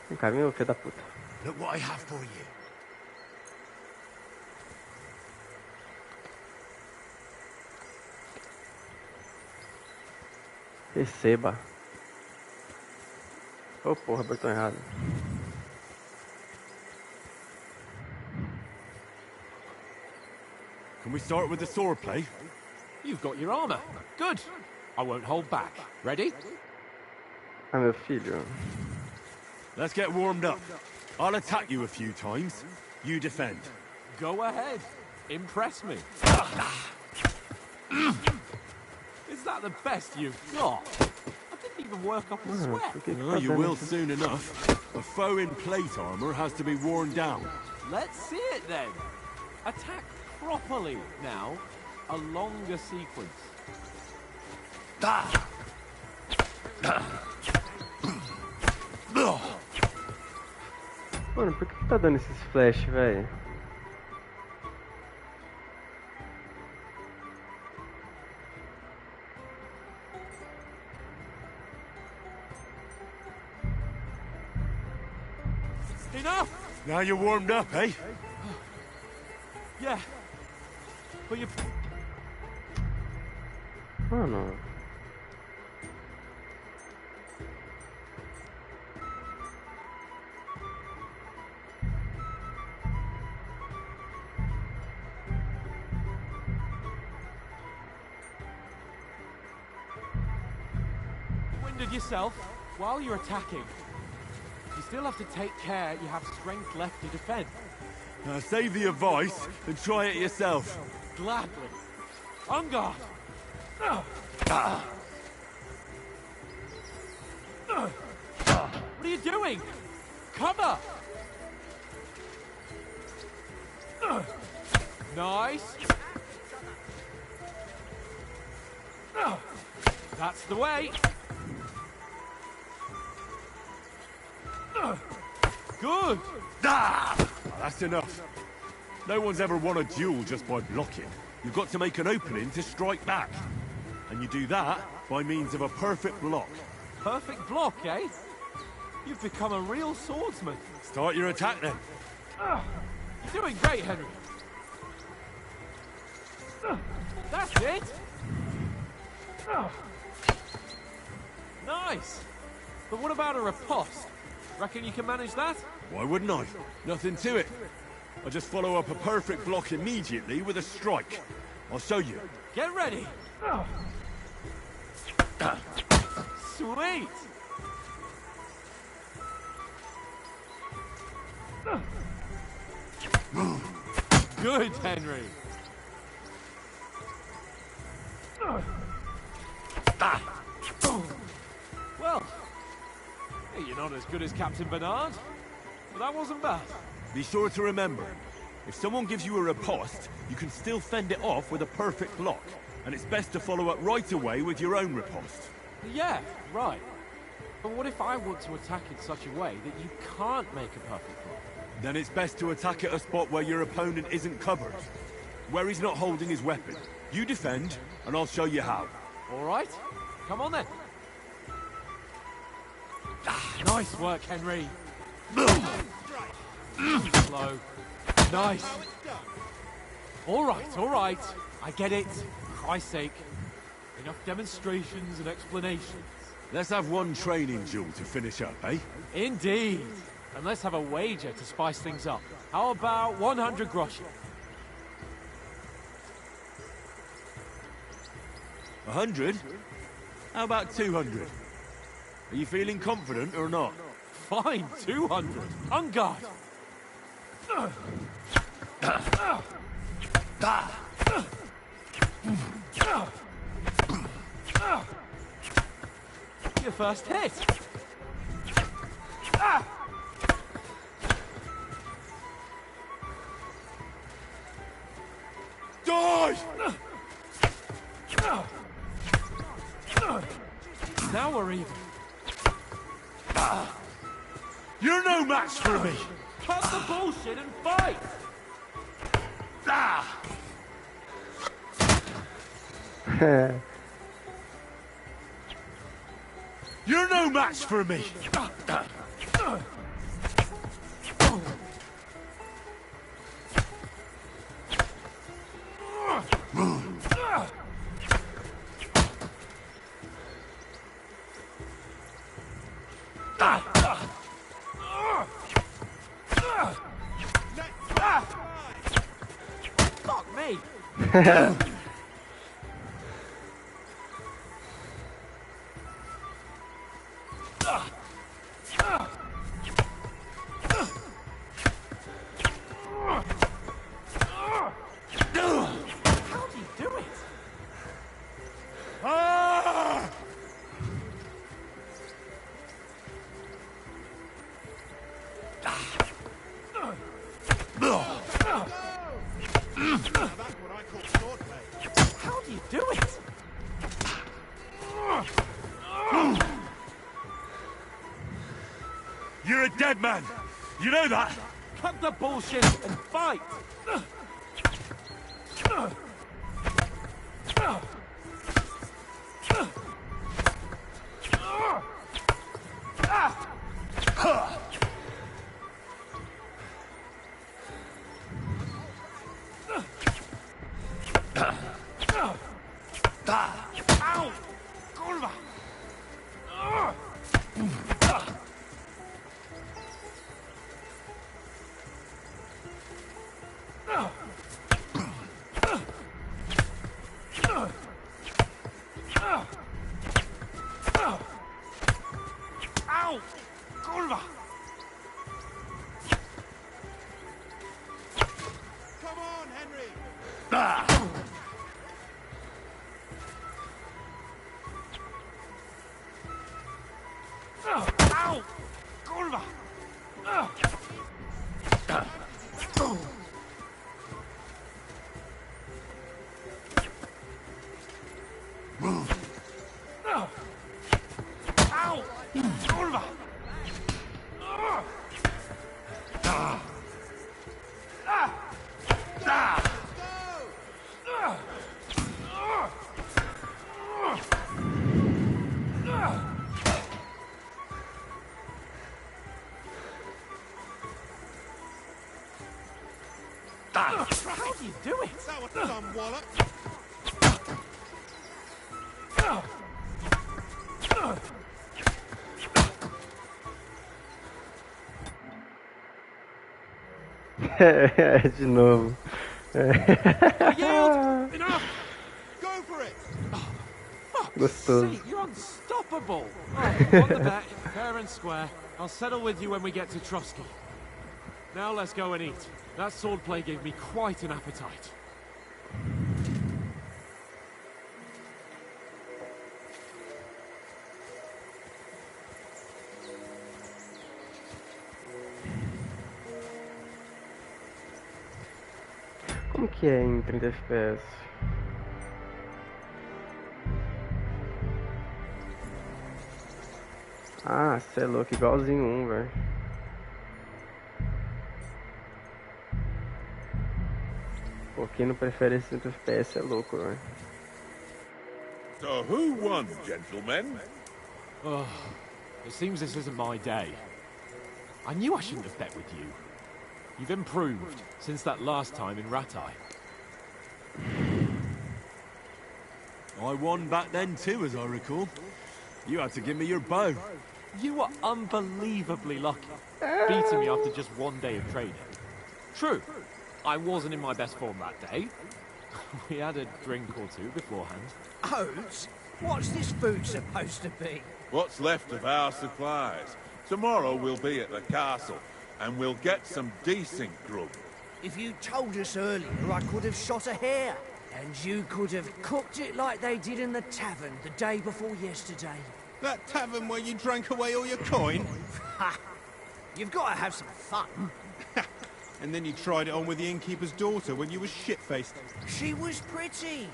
Vem cá, meu filho da puta. Look what I have for you. Receba. Oh, porra, apertou errado. Can we start with the sword play? You've got your armor. Good. I won't hold back. Ready? Ah, meu filho. Let's get warmed up. I'll attack you a few times. You defend. Go ahead. Impress me. Is that the best you've got? I didn't even work up a sweat. Oh, you will soon enough. A foe in plate armor has to be worn down. Let's see it then. Attack properly now. A longer sequence. Mano, por que tá dando esses flash, velho? Enough! Now you're warmed up, eh? Yeah. But you... Mano. Winded yourself while you're attacking. You still have to take care you have strength left to defend. Now save the advice and try it yourself. Gladly. On guard. What are you doing? Cover! Nice. That's the way. Good. That's enough. No one's ever won a duel just by blocking. You've got to make an opening to strike back. And you do that by means of a perfect block. Perfect block, eh? You've become a real swordsman. Start your attack then. You're doing great, Henry. That's it. Nice. But what about a riposte? Reckon you can manage that? Why wouldn't I? Nothing to it. I just follow up a perfect block immediately with a strike. I'll show you. Get ready. Sweet. Good, Henry. Well, hey, you're not as good as Captain Bernard, but that wasn't bad. Be sure to remember, if someone gives you a riposte, you can still fend it off with a perfect block. And it's best to follow up right away with your own riposte. Yeah, right. But what if I want to attack in such a way that you can't make a perfect block? Then it's best to attack at a spot where your opponent isn't covered. Where he's not holding his weapon. You defend, and I'll show you how. All right. Come on then. Nice work, Henry. Slow. Nice. All right. I get it. For Christ's sake. Enough demonstrations and explanations. Let's have one training duel to finish up, eh? Indeed. And let's have a wager to spice things up. How about 100 groschen? 100? How about 200? Are you feeling confident or not? Fine, 200. On guard. Your first hit. Die! Now we're even. You're no match for me! Cut the bullshit and fight! You're no match for me! Fuck me! How do you do it? Ah! How do you do it? You're a dead man! You know that? Cut the bullshit and fight! Ow! Kurwa! Ow! Kurwa! Come on, Henry! Ow! Kurwa! Ow! Kurwa! How do you do it? That was some wallop. De novo. Yield! Enough! Go for it! Gostoso. See, you're unstoppable! Oh, on the bet, fair and square. I'll settle with you when we get to Trotsky. Now let's go and eat. That swordplay gave me quite an appetite. Como que é em 30 FPS? Ah, cê é louco, igualzinho um, velho. Pô, quem não prefere esse 30 FPS é louco, velho. So who won, gentlemen? Oh, it seems this isn't my day. I knew I shouldn't have bet with you. You've improved since that last time in Ratai. I won back then too, as I recall. You had to give me your bow. You were unbelievably lucky, beating me after just one day of training. True, I wasn't in my best form that day. We had a drink or two beforehand. Oats? What's this food supposed to be? What's left of our supplies. Tomorrow we'll be at the castle, and we'll get some decent grub. If you told us earlier, I could have shot a hare. And you could have cooked it like they did in the tavern the day before yesterday. That tavern where you drank away all your coin? Ha! You've got to have some fun. And then you tried it on with the innkeeper's daughter when you was shit-faced. She was pretty.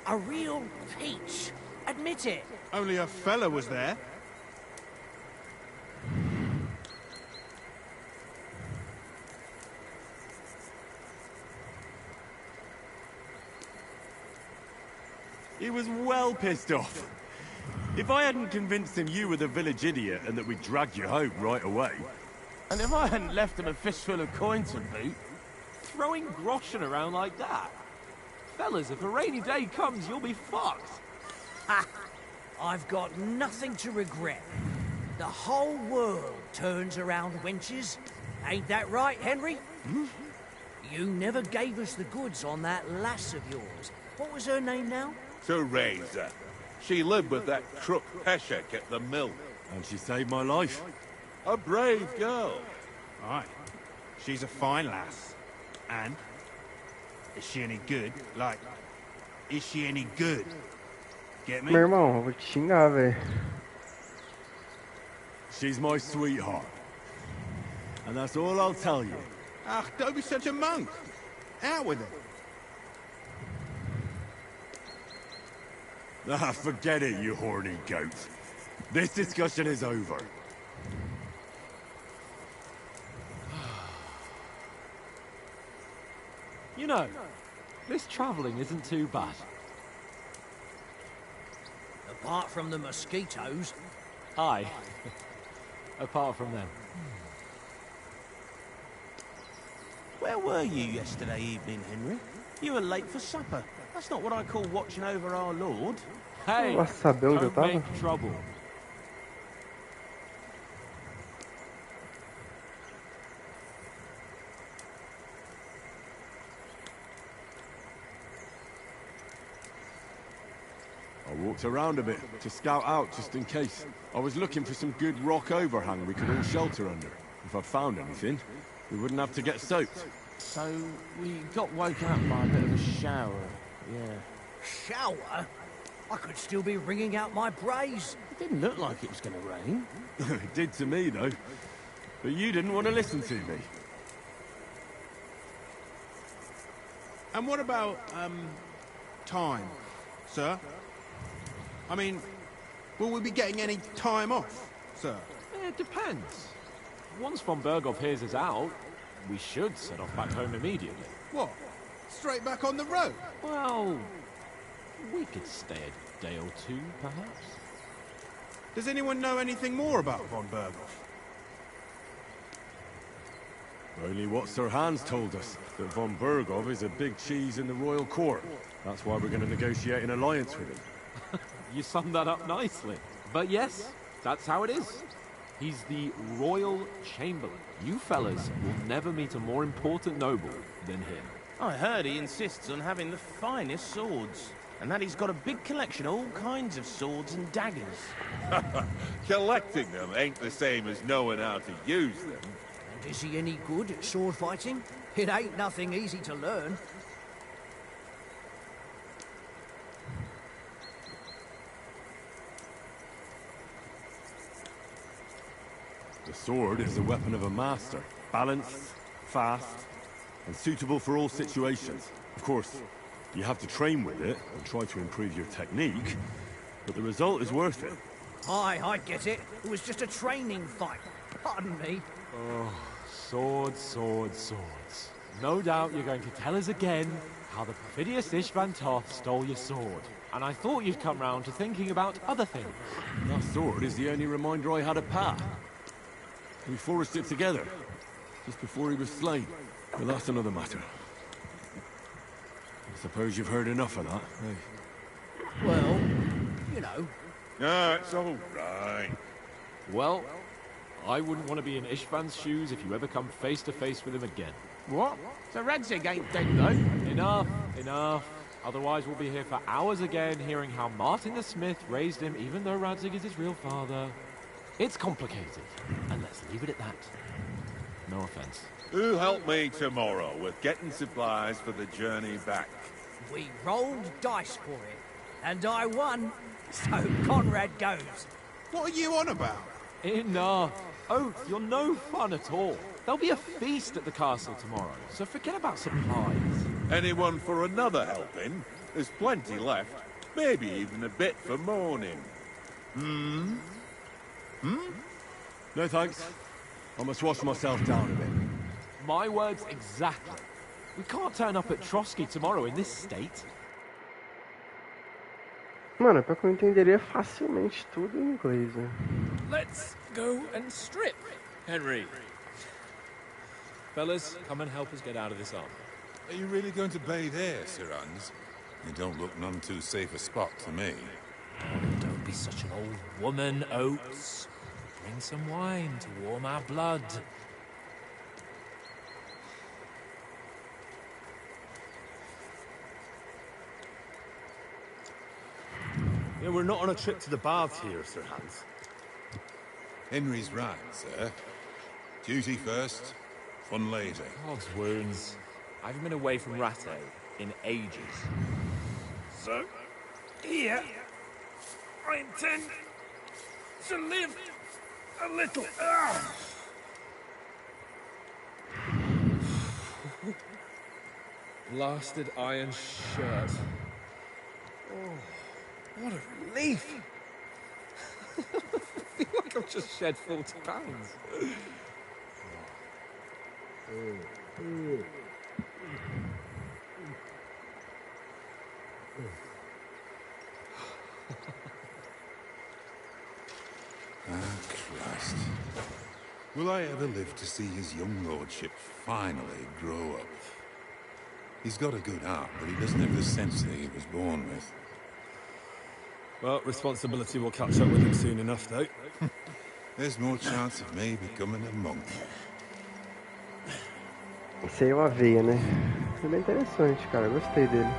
A real peach. Admit it. Only a fella was there. He was well pissed off. If I hadn't convinced him you were the village idiot and that we'd drag you home right away... And if I hadn't left him a fistful of coin to boot, throwing groschen around like that. Fellas, if a rainy day comes, you'll be fucked. Ha! I've got nothing to regret. The whole world turns around wenches. Ain't that right, Henry? You never gave us the goods on that lass of yours. What was her name now? Teresa. She lived with that crook Peshek at the mill. And she saved my life. A brave girl. Aye. She's a fine lass. And? Is she any good? Like, is she any good? Get me? Meu irmão, eu vou te xingar, velho. She's my sweetheart. And that's all I'll tell you. Ah, don't be such a monk. Out with it. Ah, forget it, you horny goat. This discussion is over. You know, this travelling isn't too bad. Apart from the mosquitoes. Aye. Apart from them. Where were you yesterday evening, Henry? You were late for supper. That's not what I call watching over our Lord. Hey, Posso saber onde eu don't tava? make trouble. I walked around a bit to scout out just in case. I was looking for some good rock overhang we could all shelter under. If I'd found anything, we wouldn't have to get soaked. So, we got woken up by a bit of a shower, yeah. Shower? I could still be wringing out my brays. It didn't look like it was going to rain. It did to me, though. But you didn't want to listen to me. And what about, time, sir? I mean, will we be getting any time off, sir? It depends. Once von Berghoff hears us out, we should set off back home immediately. What? Straight back on the road? Well, we could stay a day or two, perhaps. Does anyone know anything more about von Berghoff? Only what Sir Hans told us, that von Berghoff is a big cheese in the royal court. That's why we're going to negotiate an alliance with him. You summed that up nicely. But yes, that's how it is. He's the Royal Chamberlain. You fellas will never meet a more important noble than him. I heard he insists on having the finest swords. And that he's got a big collection of all kinds of swords and daggers. Collecting them ain't the same as knowing how to use them. And is he any good at sword fighting? It ain't nothing easy to learn. The sword is the weapon of a master. Balanced, fast, and suitable for all situations. Of course, you have to train with it and try to improve your technique, but the result is worth it. Aye, I get it. It was just a training fight. Pardon me. Oh, swords, swords, swords. No doubt you're going to tell us again how the perfidious Ishvan Toth stole your sword. And I thought you'd come round to thinking about other things. That sword is the only reminder I had of Pa. We forged it together, just before he was slain. But that's another matter. I suppose you've heard enough of that, eh? Well, you know. No, it's all right. Well, I wouldn't want to be in Ishvan's shoes if you ever come face to face with him again. What? So Radzig ain't dead, though? Enough, enough. Otherwise we'll be here for hours again hearing how Martin the Smith raised him even though Radzig is his real father. It's complicated, and let's leave it at that. No offense. Who'll help me tomorrow with getting supplies for the journey back? We rolled dice for it, and I won. So Conrad goes. What are you on about? Enough. Oath, you're no fun at all. There'll be a feast at the castle tomorrow, so forget about supplies. Anyone for another helping? There's plenty left. Maybe even a bit for morning. No thanks. I must wash myself down a bit. My words exactly. We can't turn up at Trotsky tomorrow in this state. Mano, é pra que eu entenderia facilmente tudo em inglês, né? Let's go and strip, Henry. Fellas, come and help us get out of this armor. Are you really going to bathe here, Sir Hans? You don't look none too safe a spot to me. Don't be such an old woman, Oates. Bring some wine to warm our blood. Yeah, we're not on a trip to the baths here, Sir Hans. Henry's right, sir. Duty first, fun later. God's wounds. I haven't been away from Ratte in ages. So, here, I intend to live a little. Blasted iron shirt. Oh, what a relief! I feel like I've just shed 40 pounds. Christ. Will I ever live to see his young lordship finally grow up? He's got a good heart, but he doesn't have the sense that he was born with. Well, responsibility will catch up with him soon enough, though. There's more chance of me becoming a monk. Esse aí é o Aveia, né? É bem interessante, cara. Gostei dele.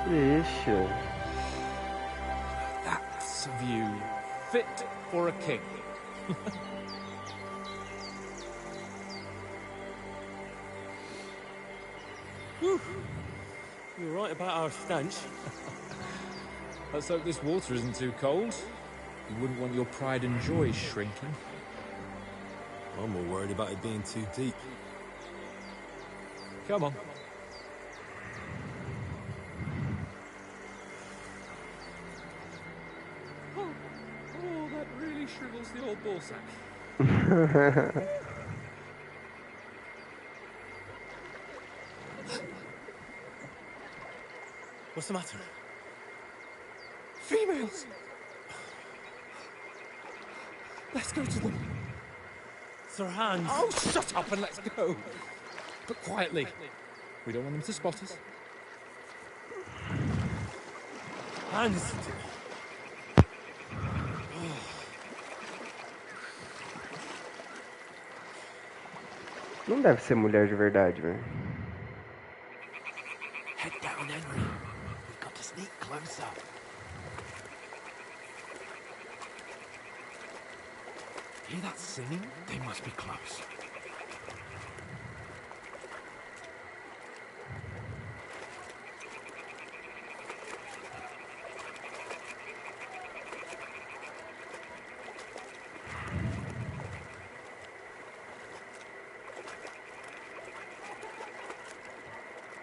Ixi. That's a view fit for a king. Whew. You're right about our stench. Let's hope this water isn't too cold. You wouldn't want your pride and joy shrinking. I'm more worried about it being too deep. Come on. Oh, that really shrivels the old ball sack. What's the matter? Females! Let's go to them. Sir Hans! Oh, shut up and let's go. But quietly. We don't want them to spot us. Hans! Não deve ser mulher de verdade, velho. Head down, Henry. We've got to sneak closer. Hear that singing? They must be close.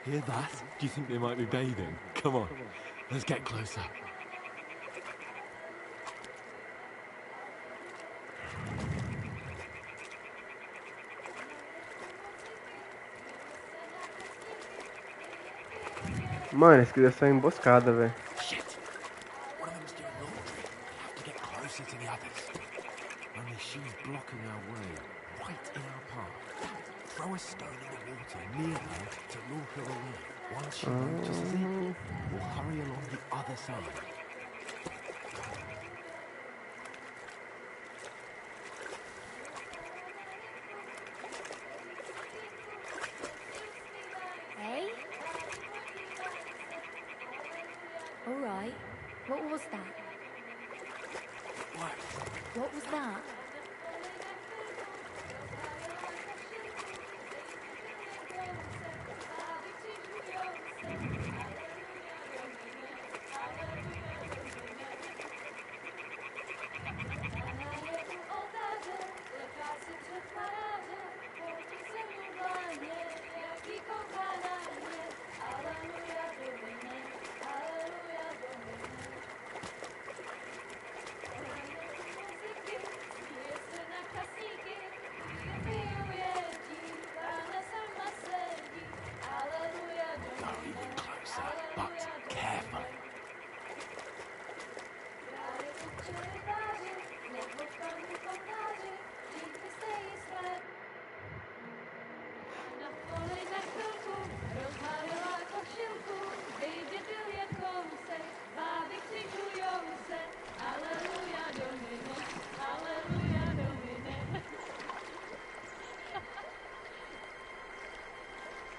Hear that? Do you think they might be bathing? Come on, let's get closer. Mano, esse aqui deve ser uma emboscada, velho. Shit! One of them's doing laundry. We have to get closer to the others. Only she's blocking our way, right in our path. Throw a stone in the water near her to lure her away. Once she notices it, we'll hurry along the other side. Hey? All right. What was that? What? What was that?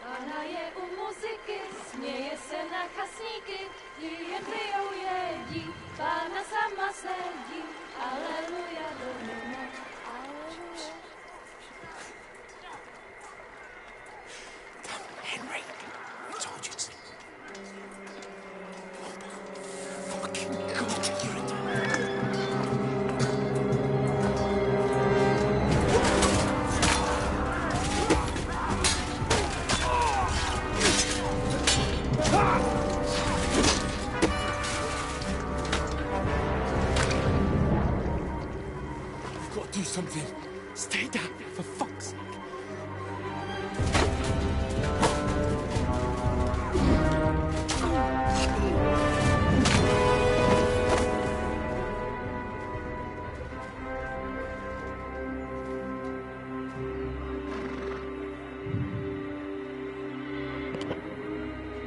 Ona je u muzyky, śmieje se na kasníky, i jen kryjou jedí, Pána sama sedí, aleluja do nebe, aleluja. Henry, I told you to. Fucking God, you're a... We've got to do something. Stay down, for fuck's sake.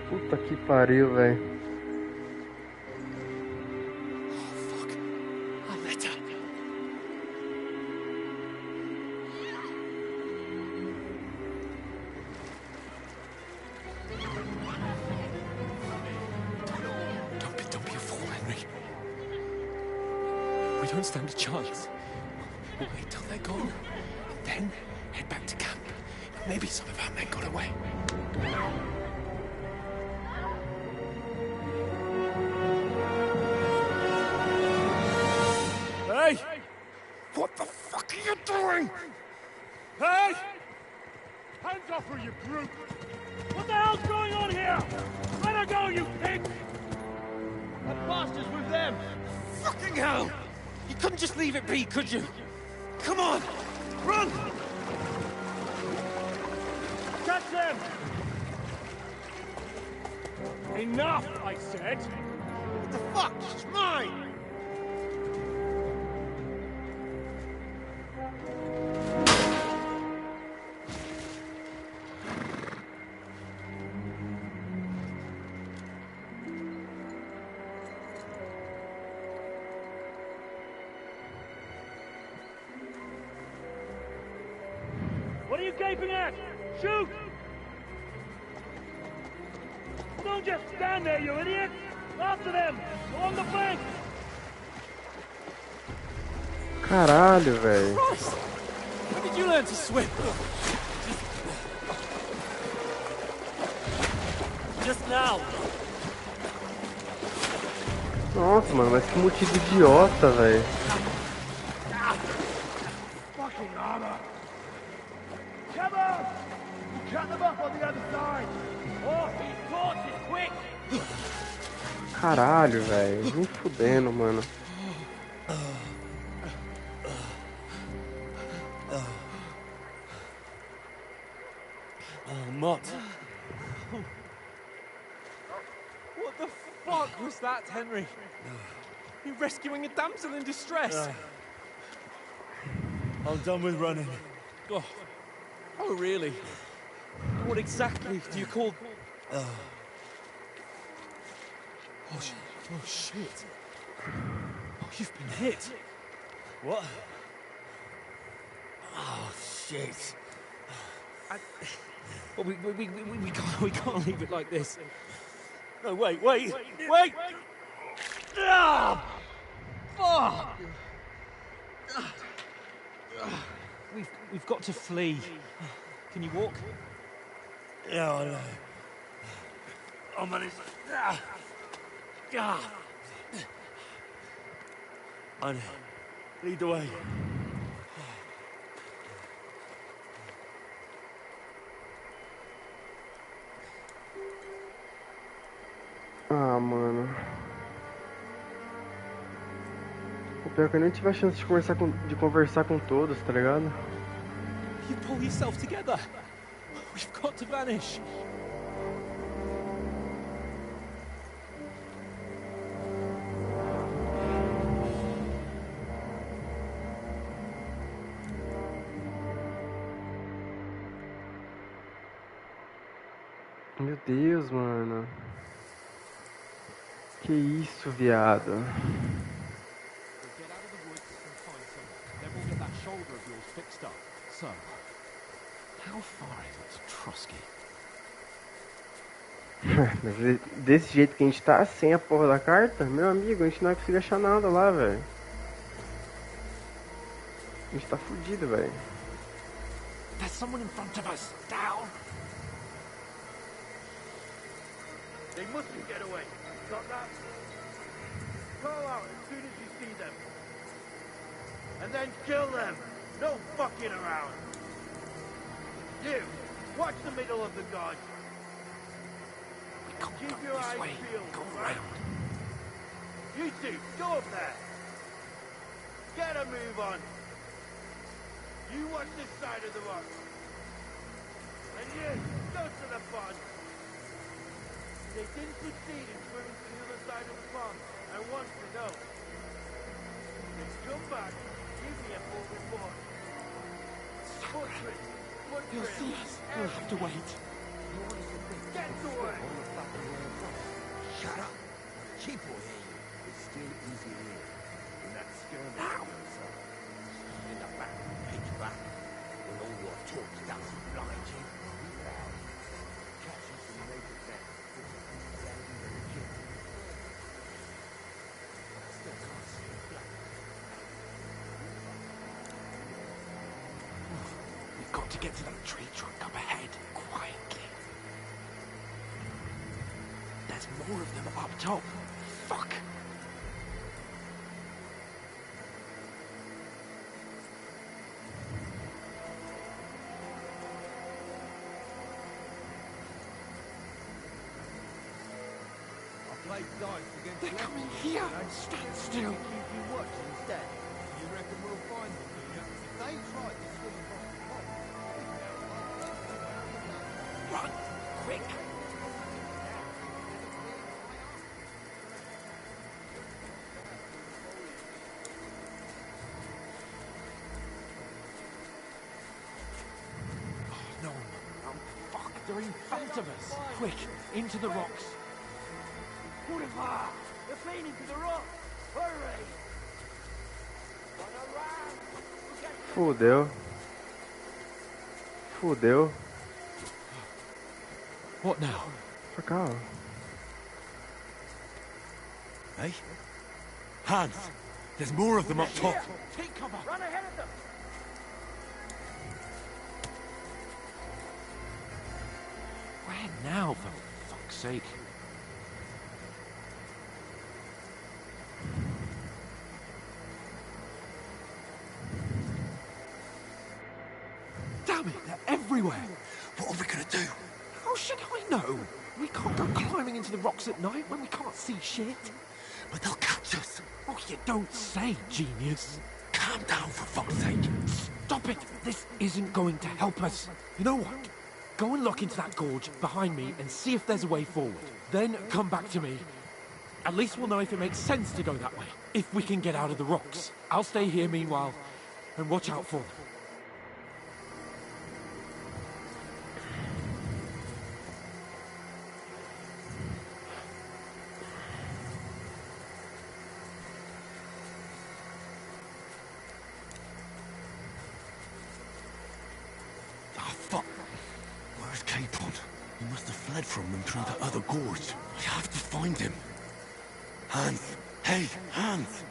Puta que pariu, velho. Oh, fuck. A letter. Don't be a fool, Henry. We don't stand a chance. We'll wait till they're gone, and then head back to camp. Maybe some of our men got away. Hey! What the fuck are you doing? Hey! Hands off her, you brute! What the hell's going on here? Let her go, you pig! That bastard's with them! Fucking hell! You couldn't just leave it be, could you? Come on! Run! Catch them! Enough, I said! What the fuck? She's mine! What are you gaping at? Shoot! Don't just stand there, you idiot! After them! Along the flank! Caralho, velho. Christ! When did you learn to swim? Just now! Nossa, mano, mas que motivo idiota, velho. Fucking armor! Come on! Cut them up on the other side! Oh, he's caught it! Quick! Caralho, velho. Me fudendo, mano. Oh, Mott. What the fuck was that, Henry? You're rescuing a damsel in distress. I'm done with running. Oh, really? What exactly do you call... Oh, shit. Oh, you've been hit. What? Oh, shit. Well, we can't leave it like this. No, wait! Ah! Fuck! We've got to flee. Can you walk? Yeah, I know. I'm on his... Ah! Ah! I know. Lead the way. Ah, mano. O pior é que eu nem tive a chance de conversar com todos, tá ligado? You pull yourself together. We've got to vanish. Meu Deus, mano. Que isso, viado? We'll get out of the woods and find someone. Then we'll get that shoulder of yours fixed up. So, how far is it to Trotsky? Mas desse jeito que a gente tá, sem a porra da carta, meu amigo, a gente não vai conseguir achar nada lá, velho. A gente tá fudido, velho. There's someone in front of us. Down. They mustn't get away. Got that? Call out as soon as you see them. And then kill them. No fucking around. You, watch the middle of the guard. Keep your eyes peeled. Go around. You two, go up there. Get a move on. You watch this side of the rock. And you, go to the pond. They didn't succeed in swimming to the other side of the pond. I want to know. Then come back, give me a full report. Footprint. He'll see us. We'll have to wait. Get to work. Shut up. Cheap will hear you. It's still easy here. When that skirmish goes up. In the back, pitch back. When all your talk doesn't blind you. Catch you some naked men. Still can't see a black. We've got to get to that tree trunk up ahead, quietly. There's more of them up top. Fuck! They're coming here! Stand still! Keep you watch instead. You reckon we'll find them, do you? If they try to swim across the pond, Run! Quick! Oh, no. Oh, fuck! They're in front of us! Quick! Into the rocks! Boulevard! They're fleeing into the rock! Hurry! Fudeu. Fudeu. What now? Pra cá, ó. Hey? Hans! There's more of them up top! Take cover! Run ahead of them! Where now, for fuck's sake? Damn it, they're everywhere! What are we gonna do? How should I know? We can't go climbing into the rocks at night when we can't see shit. But they'll catch us! Oh, you don't say, genius. Calm down, for fuck's sake! Stop it! This isn't going to help us. You know what? Go and look into that gorge behind me and see if there's a way forward. Then come back to me. At least we'll know if it makes sense to go that way. If we can get out of the rocks. I'll stay here meanwhile and watch out for them. He must have fled from them through the other gorge. I have to find him. Hans! Hey, Hans!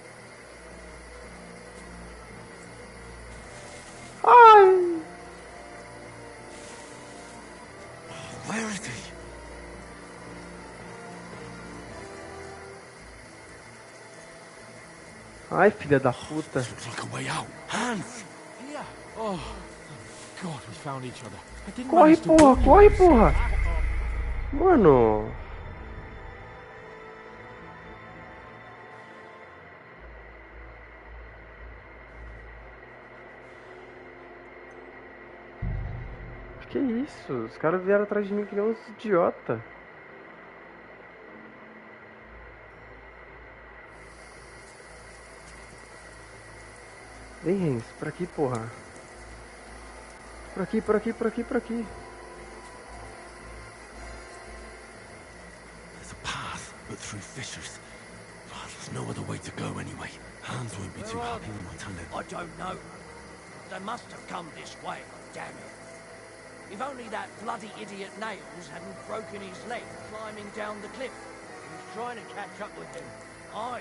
Ai! Where is he? Ai, filha da puta. Looks like a way out. Hans! Yeah. Oh, God, we found each other. I didn't Corre, manage to porra, warn you. corre, porra. Mano. Que isso? Os caras vieram atrás de mim que nem uns idiota. Vem, Renz, por aqui, porra. Por aqui, por aqui, por aqui, por aqui. There's a path, but through fissures. Oh, there's no other way to go anyway. Hans won't be too happy with my telling. I don't know. They must have come this way, damn it. If only that bloody idiot Nails hadn't broken his leg climbing down the cliff. He was trying to catch up with him. Aye.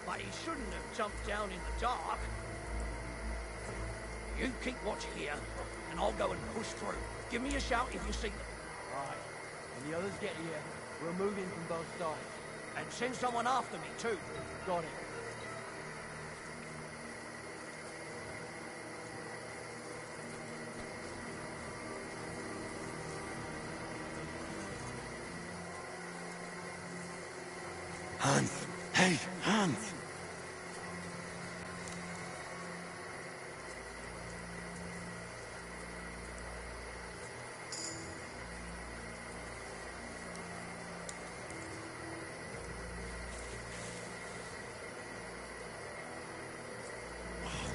But he shouldn't have jumped down in the dark. You keep watch here, and I'll go and push through. Give me a shout if you see them. Right. When the others get here, we'll move in from both sides. And send someone after me, too. Got it. Hans! Hey, Hans!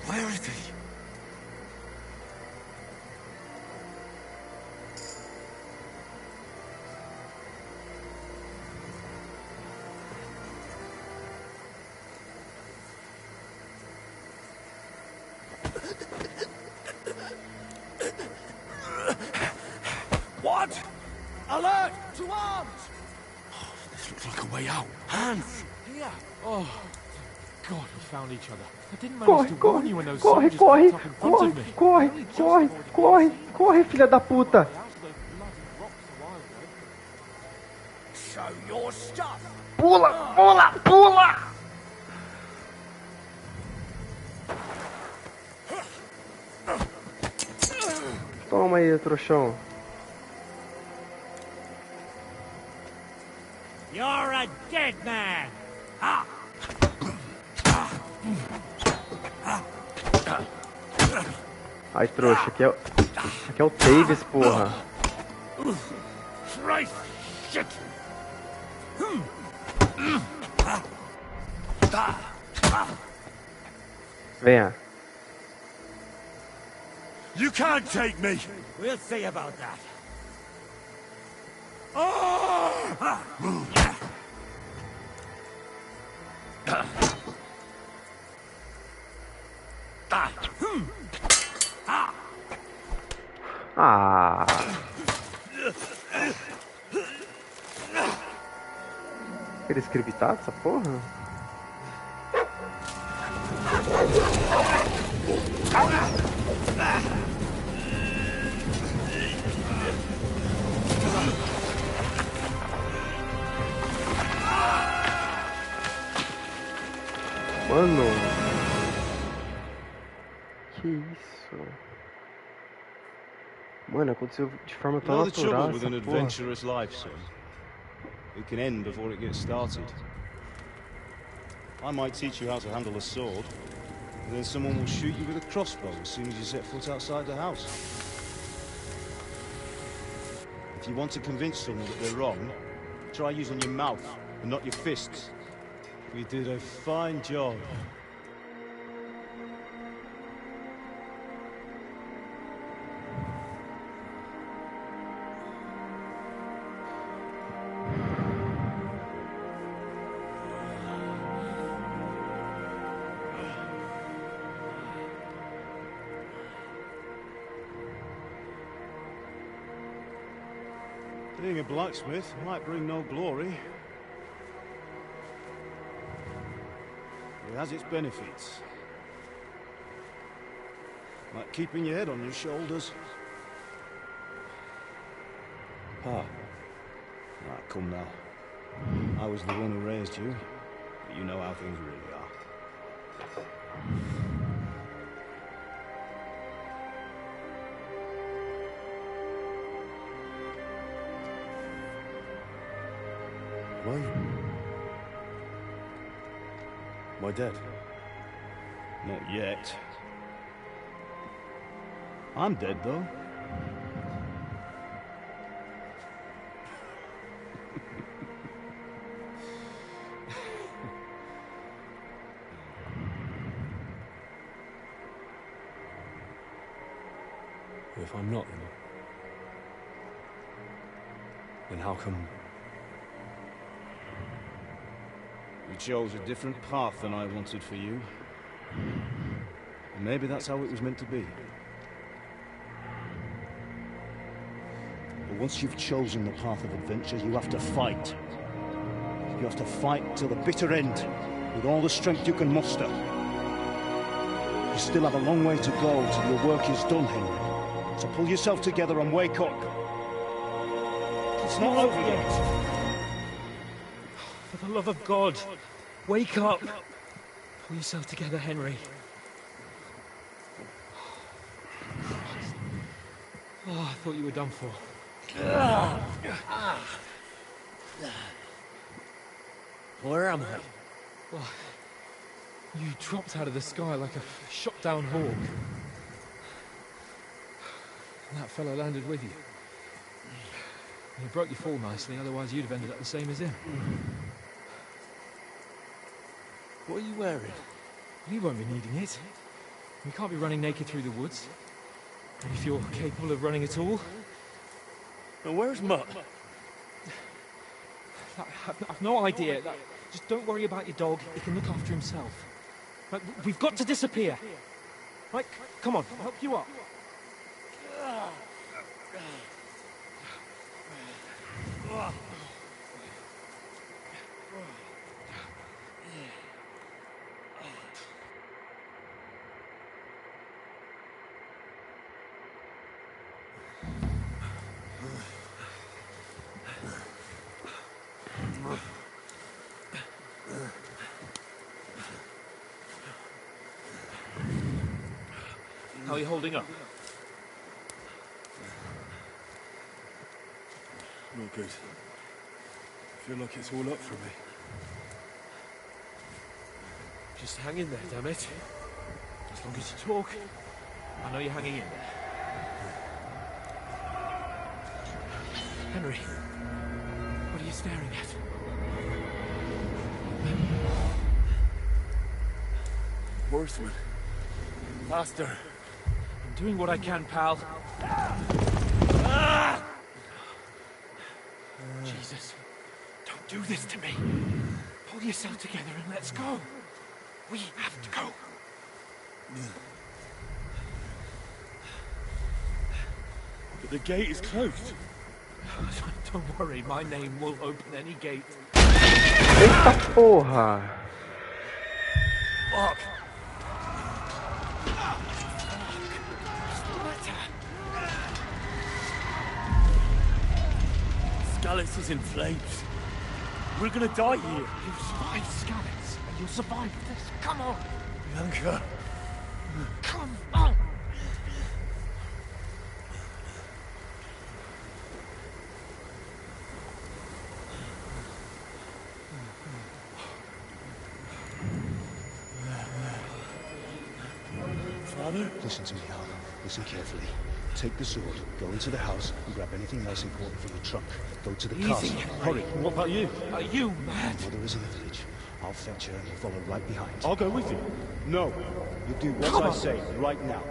Where is he? What? Alert! To arms! This looks like a way out. Hans! Here. Oh, God, we found each other. I didn't Corre, manage to corre, warn you when those corre, soldiers corre, popped up in front corre, of me. corre, corre, corre, corre, filha da puta. Show your stuff! Pula, pula, pula! Toma aí, trouxão. You're a dead man! Ah! Ai, trouxa, aqui é o Davis, porra. Christ! Shit! Venha. You can't take me! We'll see about that. Ah. Ele scriptado essa porra? Mano, que isso? Mano, aconteceu de forma tão Know the natural trouble with essa an porra. adventurous life, son? It can end before it gets started. I might teach you how to handle a sword, and then someone will shoot you with a crossbow as soon as you set foot outside the house. If you want to convince someone that they're wrong, try using your mouth and not your fists. We did a fine job. Being a blacksmith might bring no glory. It has its benefits. Like keeping your head on your shoulders. Pa. Right, come now. I was the one who raised you, but you know how things really are. Why? Am I dead? Not yet. I'm dead, though. If I'm not, then how come... You chose a different path than I wanted for you. And maybe that's how it was meant to be. But once you've chosen the path of adventure, you have to fight. You have to fight till the bitter end, with all the strength you can muster. You still have a long way to go till your work is done, Henry. So pull yourself together and wake up. It's not over yet. For the love of God, wake up. Pull yourself together, Henry. Oh, I thought you were done for. Where am I? Well, you dropped out of the sky like a shot-down hawk. And that fellow landed with you. He broke your fall nicely, otherwise you'd have ended up the same as him. What are you wearing? You won't be needing it. You can't be running naked through the woods. And if you're capable of running at all... And where's Mutt? I've no idea. Just don't worry about your dog. He can look after himself. Right, we've got to disappear. Right, come on, I'll help you up. How are you holding up? Not good. I feel like it's all up for me. Just hang in there, damn it. As long as you talk, I know you're hanging in there. Henry, what are you staring at? Horseman. Faster. I'm doing what I can, pal. Jesus, don't do this to me. Pull yourself together and let's go. We have to go. But the gate is closed. Don't worry, my name will open any gate. Eita porra! Fuck. Scallis is in flames. We're gonna die here. You'll survive, Scallis. You'll survive this. Come on. Bianca. Come on. Father? Listen to me, Al. Listen carefully. Take the sword, go into the house, and grab anything else important from the trunk. Go to the castle. Hurry. What about you? Are you mad? Mother is in the village. I'll fetch her and you'll follow right behind. I'll go with you. No. You do what I say right now.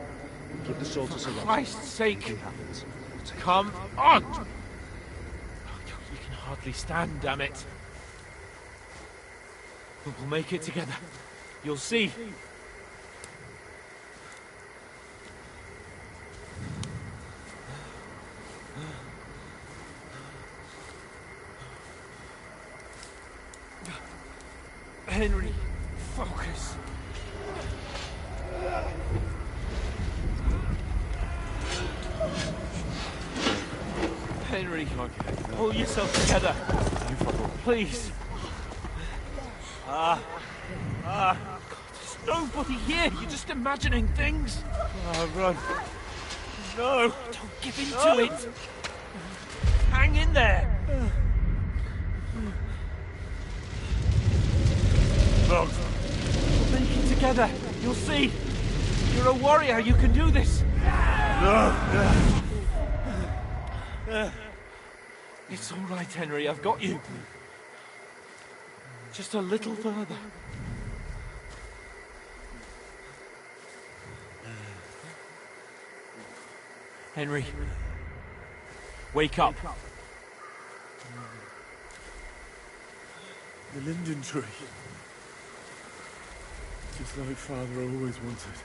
Give the sword to Sir For Christ's sake. Anything happens, we'll take Come on! You can hardly stand, damn it. But we'll make it together. You'll see. Henry, focus. Henry, pull yourself together. Please. God, there's nobody here. You're just imagining things. Run. No. Don't give in to it. Hang in there. Wrong. We'll make it together. You'll see. You're a warrior. You can do this. No. It's all right, Henry. I've got you. Just a little further. Henry, wake up. The linden tree. Just like Father always wanted.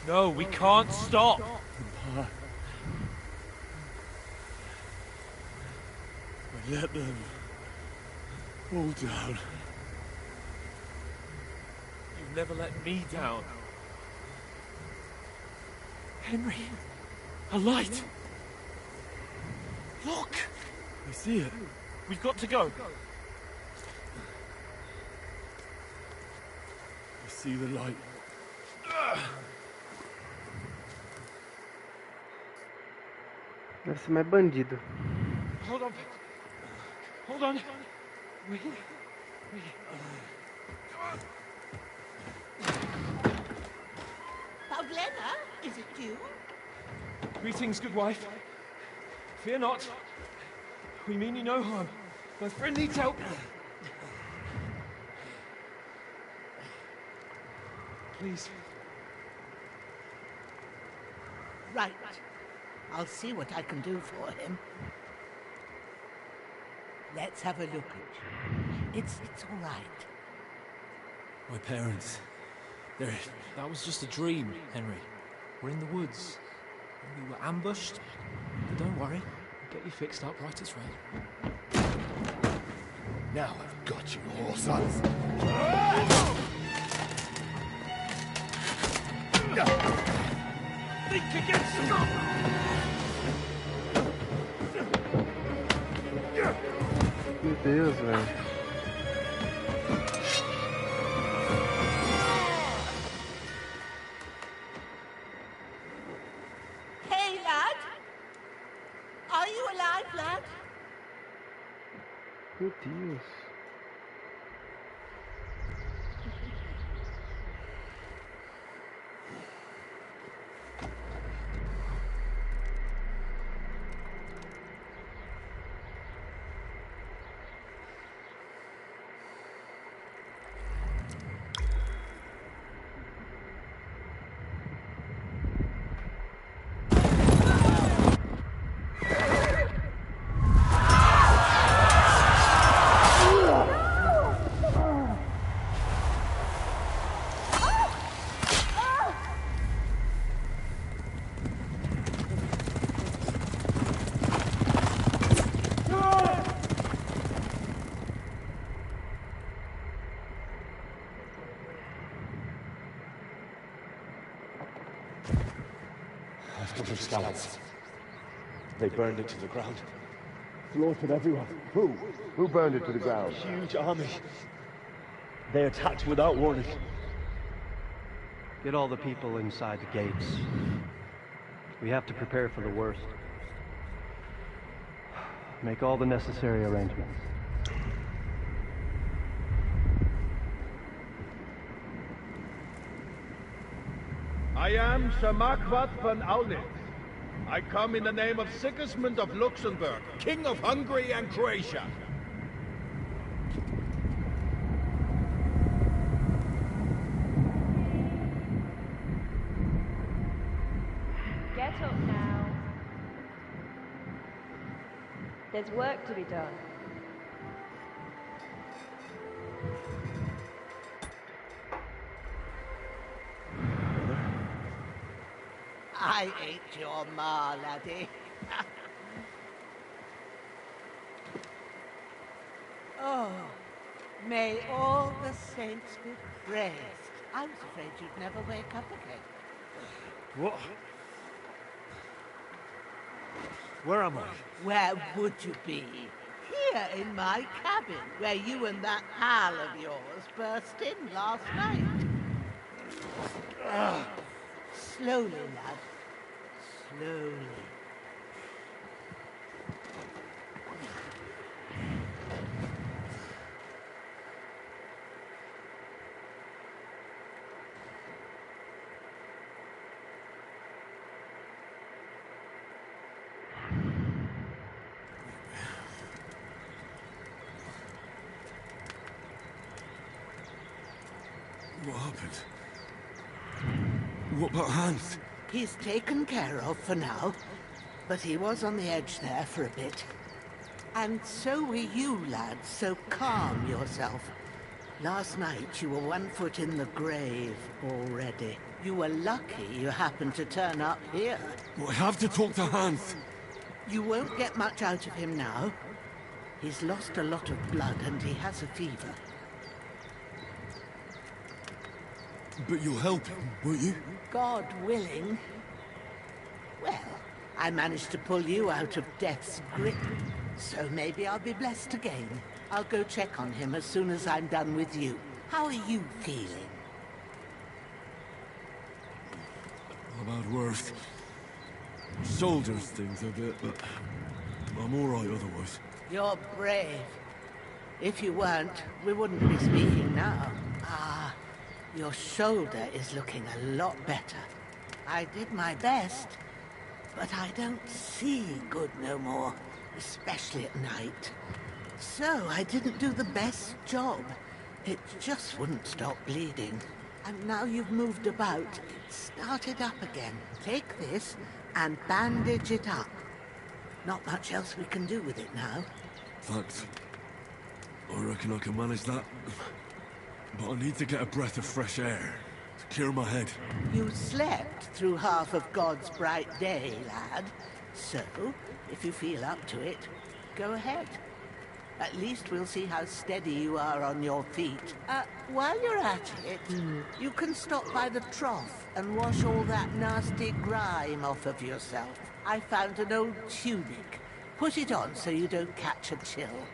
No, we can't stop. The path. Let them all down. You've never let me down. Henry, a light. Look! I see it. We've got to go. I see the light. Deve ser mais bandido. Hold on. Hold on. Wait. Paulina, is it you? Greetings, good wife. Fear not. We mean you no harm. My friend needs help. Please. Right. I'll see what I can do for him. Let's have a look at you. It's all right. My parents, they're... That was just a dream, Henry. We're in the woods. We were ambushed. But don't worry. We'll get you fixed up right as rain. Now I've got you, horse-eyes. Think against Meu Deus, velho. Hey, lad! Are you alive, lad? Meu Deus. A couple of scallops. They burned it to the ground. Slaughtered everyone. Who? Who burned it to the ground? Huge army. They attacked without warning. Get all the people inside the gates. We have to prepare for the worst. Make all the necessary arrangements. I am Sir Marquardt von Aulitz. I come in the name of Sigismund of Luxembourg, King of Hungary and Croatia. Get up now. There's work to be done. I ain't your ma, laddie. Oh, may all the saints be praised. I was afraid you'd never wake up again. What? Where am I? Where would you be? Here in my cabin, where you and that pal of yours burst in last night. Slowly, lad. Slowly. What happened? What about Hans? He's taken care of for now, but he was on the edge there for a bit. And so were you, lads, so calm yourself. Last night you were 1 foot in the grave already. You were lucky you happened to turn up here. Well, I have to talk to Hans. You won't get much out of him now. He's lost a lot of blood and he has a fever. But you'll help him, won't you? God willing. Well, I managed to pull you out of death's grip, so maybe I'll be blessed again. I'll go check on him as soon as I'm done with you. How are you feeling? I've had worse. Shoulders stings a bit, but I'm alright otherwise. You're brave. If you weren't, we wouldn't be speaking now. Ah, your shoulder is looking a lot better. I did my best, but I don't see good no more, especially at night. So I didn't do the best job. It just wouldn't stop bleeding. And now you've moved about, start it up again. Take this and bandage it up. Not much else we can do with it now. Thanks. I reckon I can manage that. But I need to get a breath of fresh air to clear my head. You slept through half of God's bright day, lad. So, if you feel up to it, go ahead. At least we'll see how steady you are on your feet. While you're at it, you can stop by the trough and wash all that nasty grime off of yourself. I found an old tunic. Put it on so you don't catch a chill.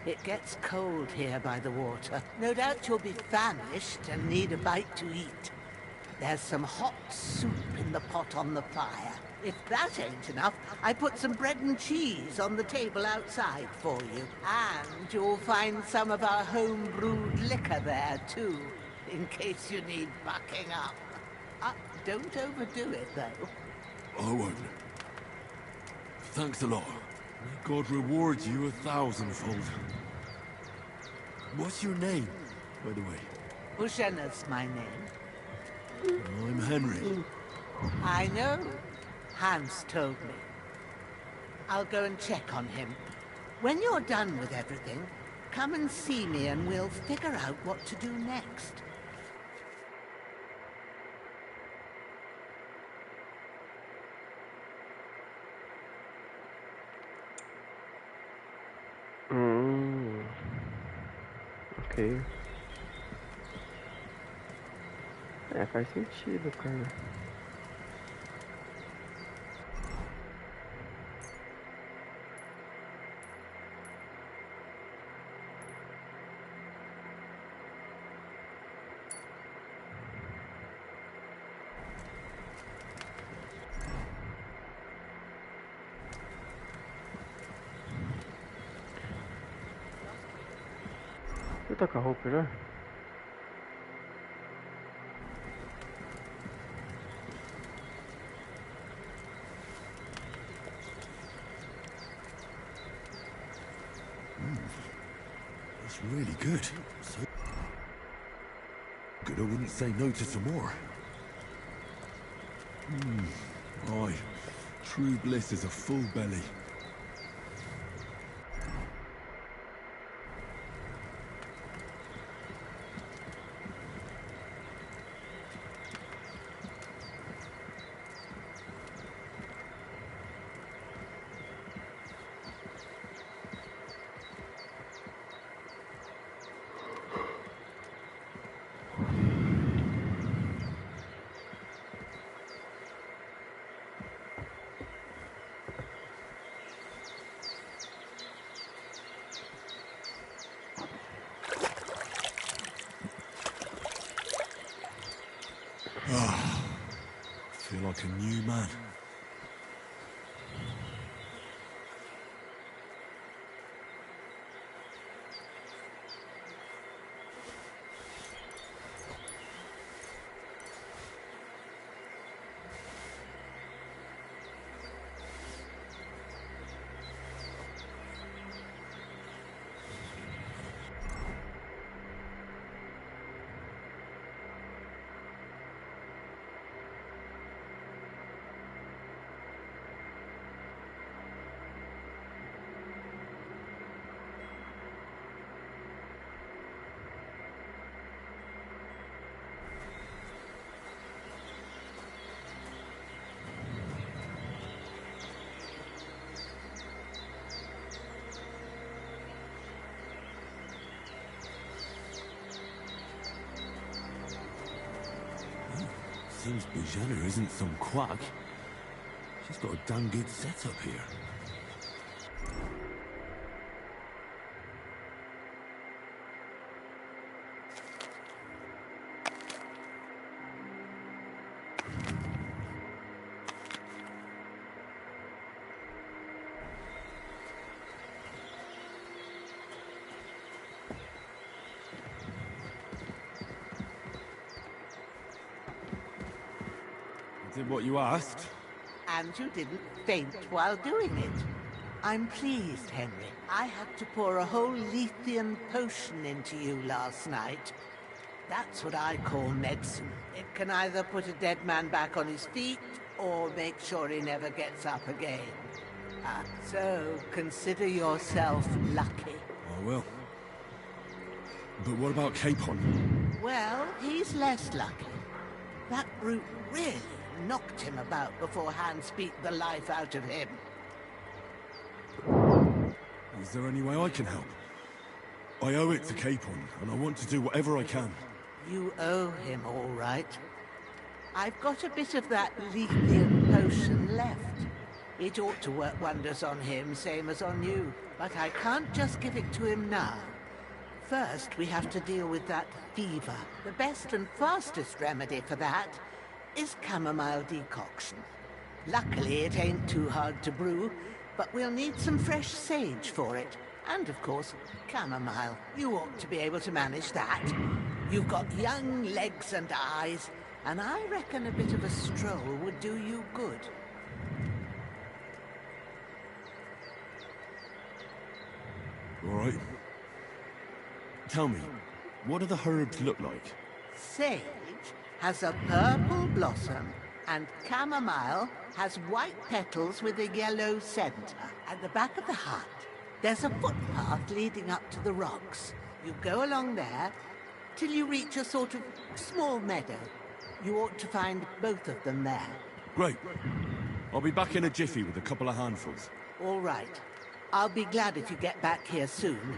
It gets cold here by the water. No doubt you'll be famished and need a bite to eat. There's some hot soup in the pot on the fire. If that ain't enough, I put some bread and cheese on the table outside for you. And you'll find some of our home-brewed liquor there, too, in case you need bucking up. Don't overdo it, though. I won't. Thanks a lot. May God reward you 1,000-fold. What's your name, by the way? Ushena's my name. I'm Henry. I know. Hans told me. I'll go and check on him. When you're done with everything, come and see me and we'll figure out what to do next. Ok. É, faz sentido, cara. Eu tô com a roupa já? That's really good. So good I wouldn't say no to some more. Aye. True bliss is a full belly. Feel like a new man. Seems Bujana isn't some quack. She's got a damn good setup here. Did what you asked. And you didn't faint while doing it. I'm pleased, Henry. I had to pour a whole Lethean potion into you last night. That's what I call medicine. It can either put a dead man back on his feet, or make sure he never gets up again. So, consider yourself lucky. I will. But what about Capon? Well, he's less lucky. That brute really knocked him about before Hans beat the life out of him. Is there any way I can help? I owe it to Capon, and I want to do whatever I can. You owe him, all right. I've got a bit of that Lethean potion left. It ought to work wonders on him, same as on you. But I can't just give it to him now. First, we have to deal with that fever. The best and fastest remedy for that is chamomile decoction. Luckily, it ain't too hard to brew, but we'll need some fresh sage for it. And, of course, chamomile. You ought to be able to manage that. You've got young legs and eyes, and I reckon a bit of a stroll would do you good. All right. Tell me, what do the herbs look like? Sage has a purple blossom, and chamomile has white petals with a yellow center. At the back of the hut, there's a footpath leading up to the rocks. You go along there till you reach a sort of small meadow. You ought to find both of them there. Great. I'll be back in a jiffy with a couple of handfuls. All right. I'll be glad if you get back here soon.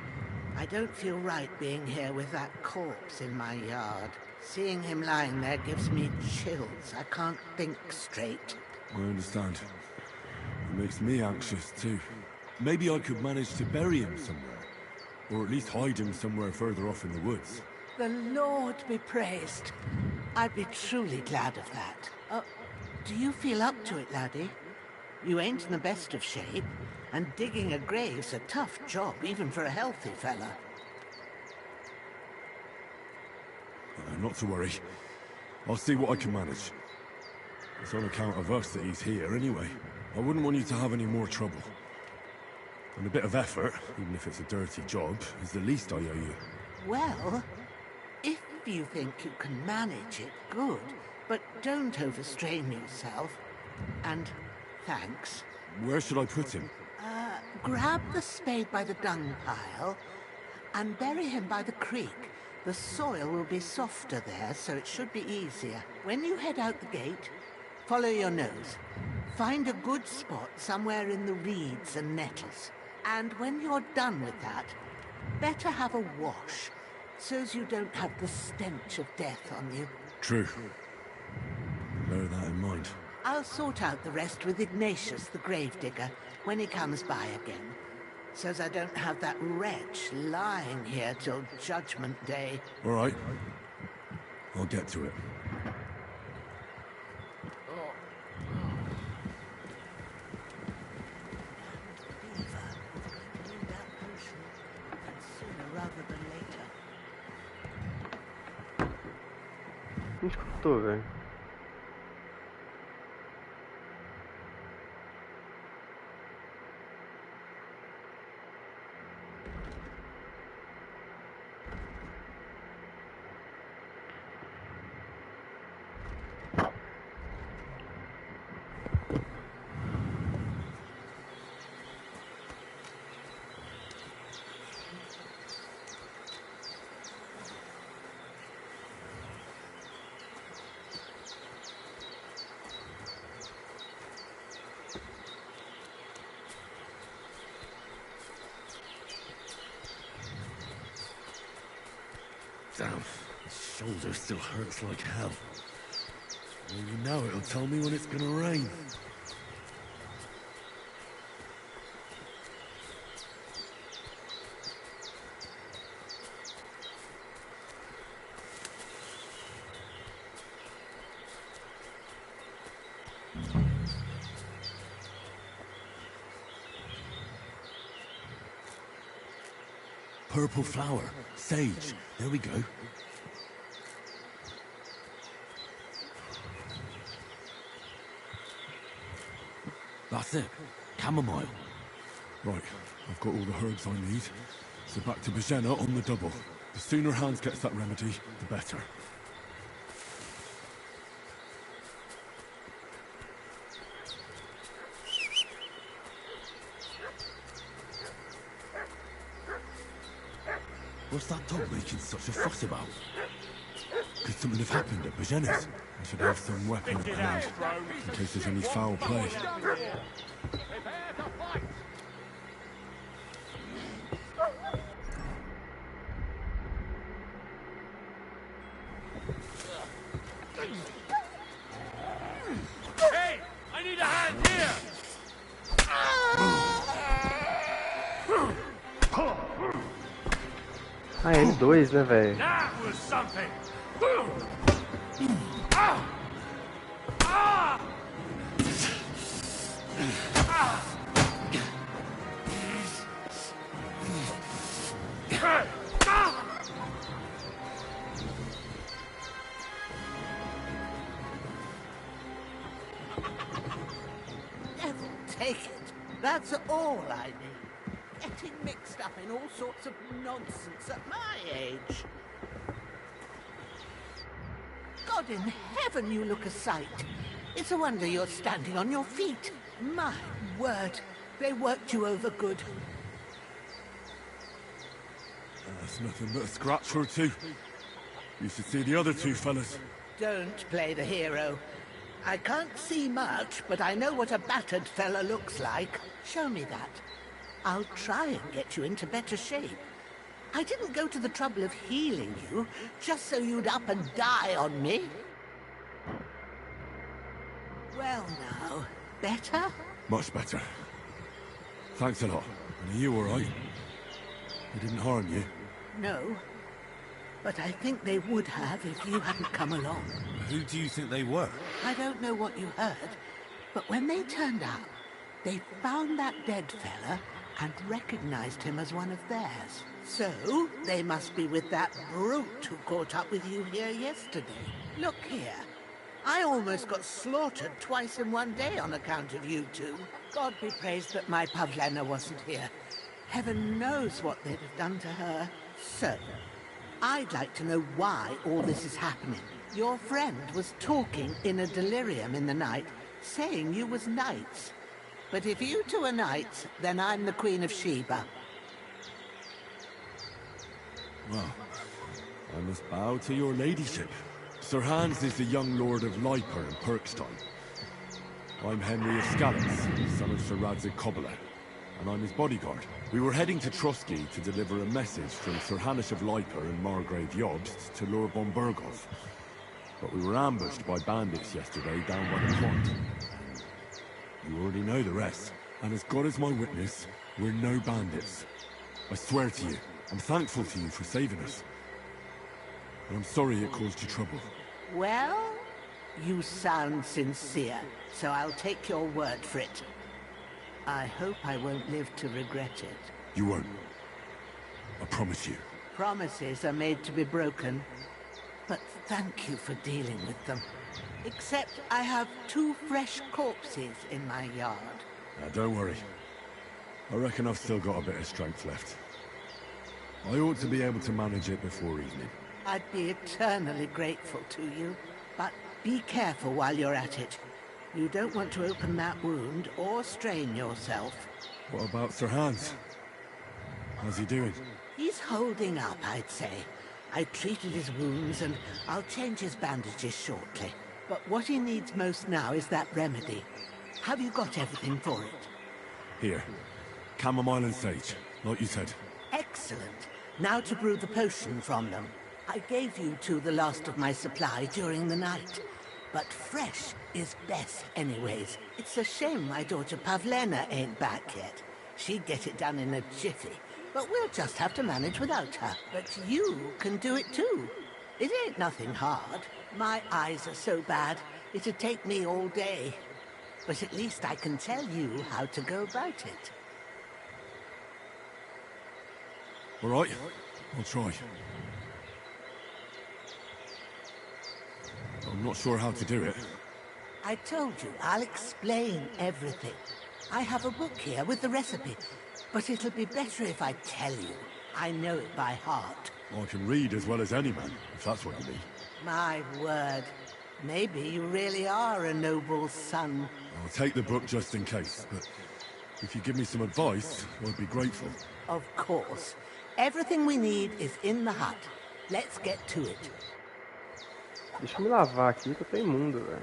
I don't feel right being here with that corpse in my yard. Seeing him lying there gives me chills. I can't think straight. I understand. It makes me anxious too. Maybe I could manage to bury him somewhere. Or at least hide him somewhere further off in the woods. The Lord be praised. I'd be truly glad of that. Do you feel up to it, laddie? You ain't in the best of shape, and digging a grave's a tough job, even for a healthy fella. Not to worry. I'll see what I can manage. It's on account of us that he's here anyway. I wouldn't want you to have any more trouble. And a bit of effort, even if it's a dirty job, is the least I owe you. Well, if you think you can manage it, good. But don't overstrain yourself. And thanks. Where should I put him? Grab the spade by the dung pile and bury him by the creek. The soil will be softer there, so it should be easier. When you head out the gate, follow your nose. Find a good spot somewhere in the reeds and nettles. And when you're done with that, better have a wash, so's you don't have the stench of death on you. True. Bear that in mind. I'll sort out the rest with Ignatius, the gravedigger, when he comes by again, so's I don't have that wretch lying here till Judgment Day. All right. I'll get to it. Onde que eu tô, velho? Damn, his shoulder still hurts like hell. Maybe now it'll tell me when it's gonna rain. Purple flower. Sage. There we go. That's it. Chamomile. Right. I've got all the herbs I need. So back to Bajena on the double. The sooner Hans gets that remedy, the better. What's that dog making such a fuss about? Could something have happened at Bajena's? I should have some weapon at hand, in case there's any foul play. Hey! I need a hand here! Ah, N2, né, velho? That was something! Devil take it. That's all I need. Getting mixed up in all sorts of nonsense at my age. God in heaven, you look a sight. It's a wonder you're standing on your feet. My word, they worked you over good. That's nothing but a scratch or two. You should see the other two fellas. Don't play the hero. I can't see much, but I know what a battered fella looks like. Show me that. I'll try and get you into better shape. I didn't go to the trouble of healing you, just so you'd up and die on me. Well now, better? Much better. Thanks a lot. And are you alright? They didn't harm you? No. But I think they would have if you hadn't come along. Who do you think they were? I don't know what you heard, but when they turned up, they found that dead fella and recognized him as one of theirs. So, they must be with that brute who caught up with you here yesterday. Look here. I almost got slaughtered twice in one day on account of you two. God be praised that my Pavlena wasn't here. Heaven knows what they'd have done to her. So, I'd like to know why all this is happening. Your friend was talking in a delirium in the night, saying you was knights. But if you two are knights, then I'm the Queen of Sheba. Well, I must bow to your ladyship. Sir Hans is the young lord of Leiper and Perkstein. I'm Henry of Scallops, son of Sir Radzig Kobyla, and I'm his bodyguard. We were heading to Trusky to deliver a message from Sir Hanush of Leiper and Margrave Jobst to Lord von Burgos. But we were ambushed by bandits yesterday down by the pond. You already know the rest. And as God is my witness, we're no bandits. I swear to you, I'm thankful to you for saving us. And I'm sorry it caused you trouble. Well, you sound sincere, so I'll take your word for it. I hope I won't live to regret it. You won't. I promise you. Promises are made to be broken, but thank you for dealing with them. Except I have 2 fresh corpses in my yard. Now, don't worry. I reckon I've still got a bit of strength left. I ought to be able to manage it before evening. I'd be eternally grateful to you, but be careful while you're at it. You don't want to open that wound or strain yourself. What about Sir Hans? How's he doing? He's holding up, I'd say. I treated his wounds and I'll change his bandages shortly. But what he needs most now is that remedy. Have you got everything for it? Here. Chamomile and sage, like you said. Excellent. Now to brew the potion from them. I gave you two the last of my supply during the night. but fresh is best anyways. It's a shame my daughter Pavlena ain't back yet. She'd get it done in a jiffy, but we'll just have to manage without her. But you can do it too. It ain't nothing hard. My eyes are so bad, it'd take me all day. But at least I can tell you how to go about it. All right, I'll try. I'm not sure how to do it. I told you, I'll explain everything. I have a book here with the recipe, but it'll be better if I tell you. I know it by heart. I can read as well as any man, if that's what you mean. My word. Maybe you really are a noble son. I'll take the book just in case, but if you give me some advice, I'd be grateful. Of course. Everything we need is in the hut. Let's get to it. Deixa eu me lavar aqui que eu tô imundo, velho.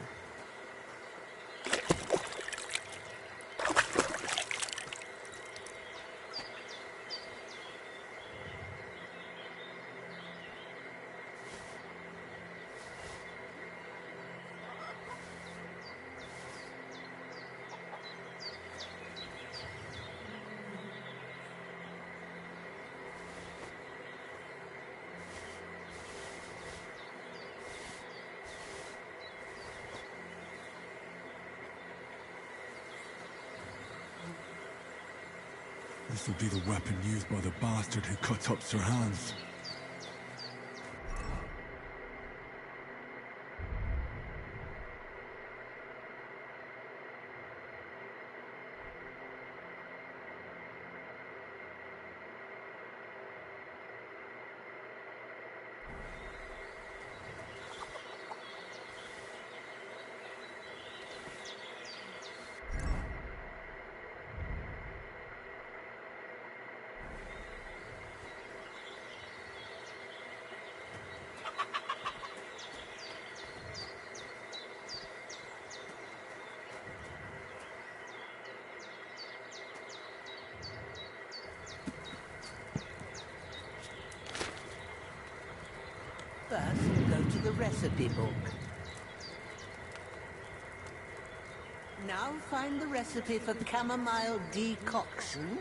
This will be the weapon used by the bastard who cut up Sir Hans. First, go to the recipe book. Now find the recipe for chamomile decoction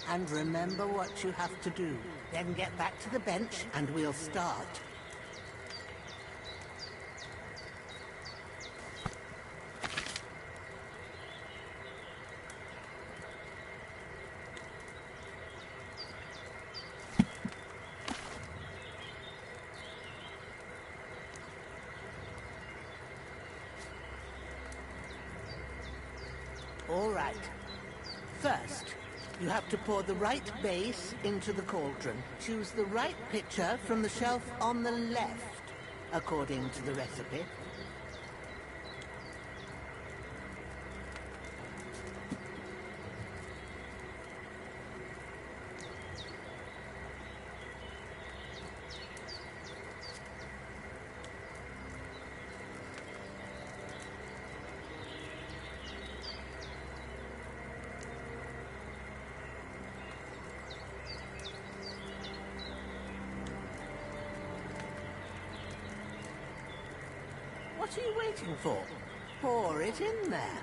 and remember what you have to do. Then get back to the bench and we'll start. All right. First, you have to pour the right base into the cauldron. Choose the right pitcher from the shelf on the left, according to the recipe. What are you waiting for? Pour it in there.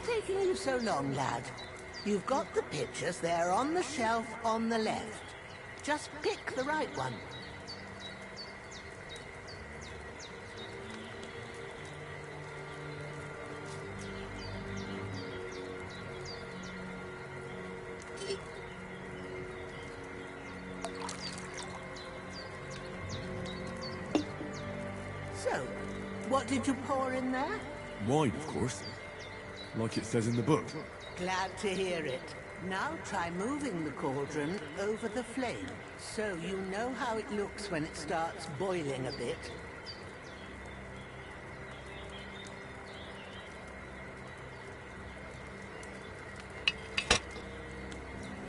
Taking you so long, lad? You've got the pitchers there on the shelf on the left. Just pick the right one. So, what did you pour in there? Wine, of course. Like it says in the book. Glad to hear it. Now try moving the cauldron over the flame, so you know how it looks when it starts boiling a bit.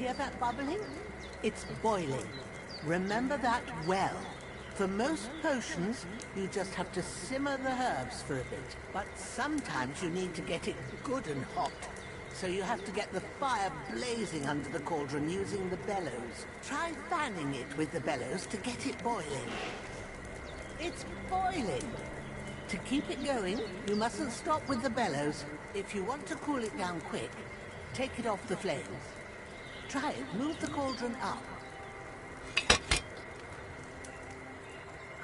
Hear that bubbling? It's boiling. Remember that well. For most potions, you just have to simmer the herbs for a bit. But sometimes you need to get it good and hot. So you have to get the fire blazing under the cauldron using the bellows. Try fanning it with the bellows to get it boiling. It's boiling! To keep it going, you mustn't stop with the bellows. If you want to cool it down quick, take it off the flames. Try it. Move the cauldron up.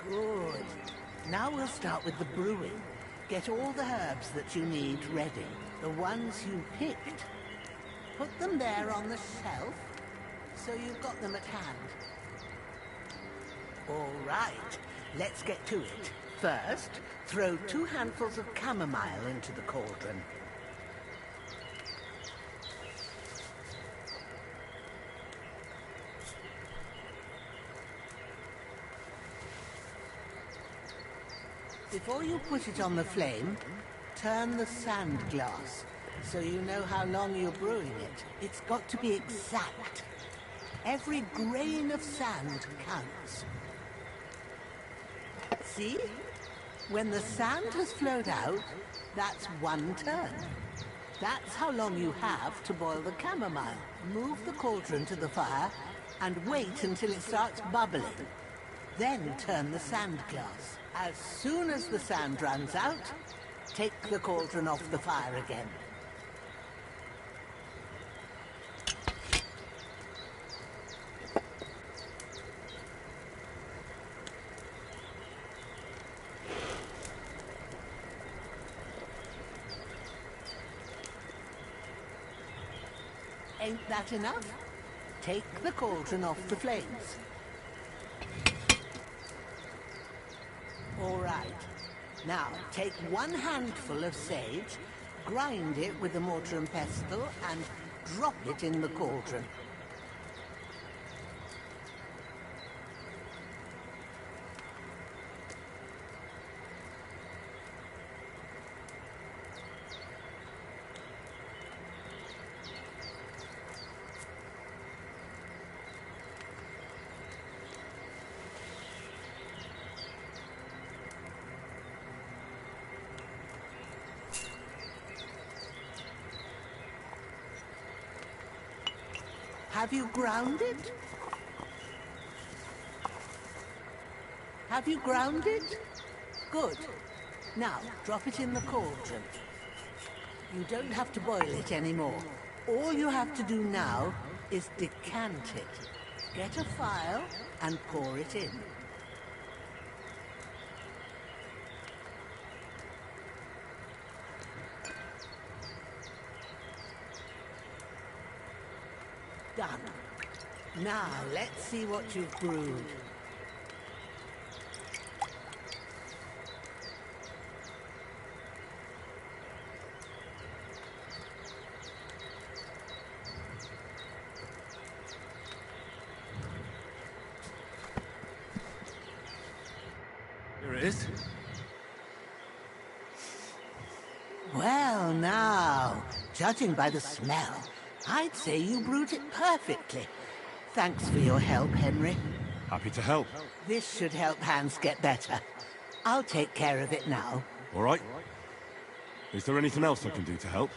Good. Now we'll start with the brewing. Get all the herbs that you need ready. The ones you picked. Put them there on the shelf, so you've got them at hand. All right, let's get to it. First, throw 2 handfuls of chamomile into the cauldron. Before you put it on the flame, turn the sand glass, so you know how long you're brewing it. It's got to be exact. Every grain of sand counts. See? When the sand has flowed out, that's 1 turn. That's how long you have to boil the chamomile. Move the cauldron to the fire and wait until it starts bubbling. Then turn the sand glass. As soon as the sand runs out, take the cauldron off the fire again. Ain't that enough? Take the cauldron off the flames. All right. Now, take 1 handful of sage, grind it with a mortar and pestle, and drop it in the cauldron. Have you ground it? Have you ground it? Good. Now, drop it in the cauldron. You don't have to boil it anymore. All you have to do now is decant it. Get a phial and pour it in. Done. Now, let's see what you've brewed. Here it is. Well, now, judging by the smell, I'd say you brewed it perfectly. Thanks for your help, Henry. Happy to help. This should help Hans get better. I'll take care of it now. All right. Is there anything else I can do to help?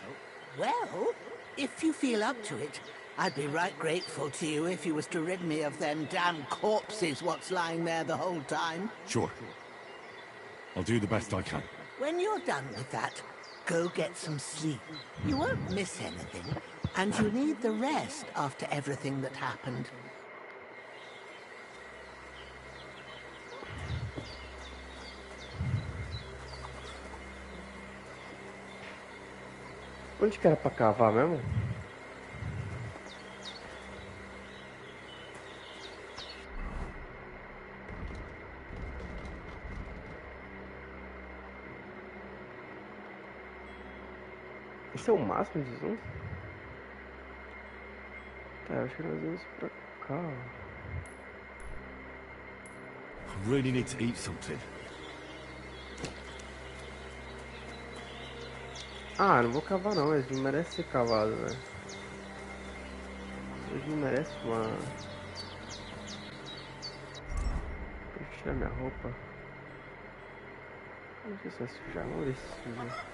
Well, if you feel up to it, I'd be right grateful to you if you was to rid me of them damn corpses what's lying there the whole time. Sure. I'll do the best I can. When you're done with that, go get some sleep. You won't miss anything, and you need the rest after everything that happened. Onde que era pra cavar mesmo? Esse é o máximo de zoom? Tá, eu acho que nós vamos pra cá. I really need to eat something. Ah, não vou cavar não, eles não merecem ser cavados, velho. não merece uma... Deixa eu tirar minha roupa. Não sei se vai sujar, vamos ver se suja.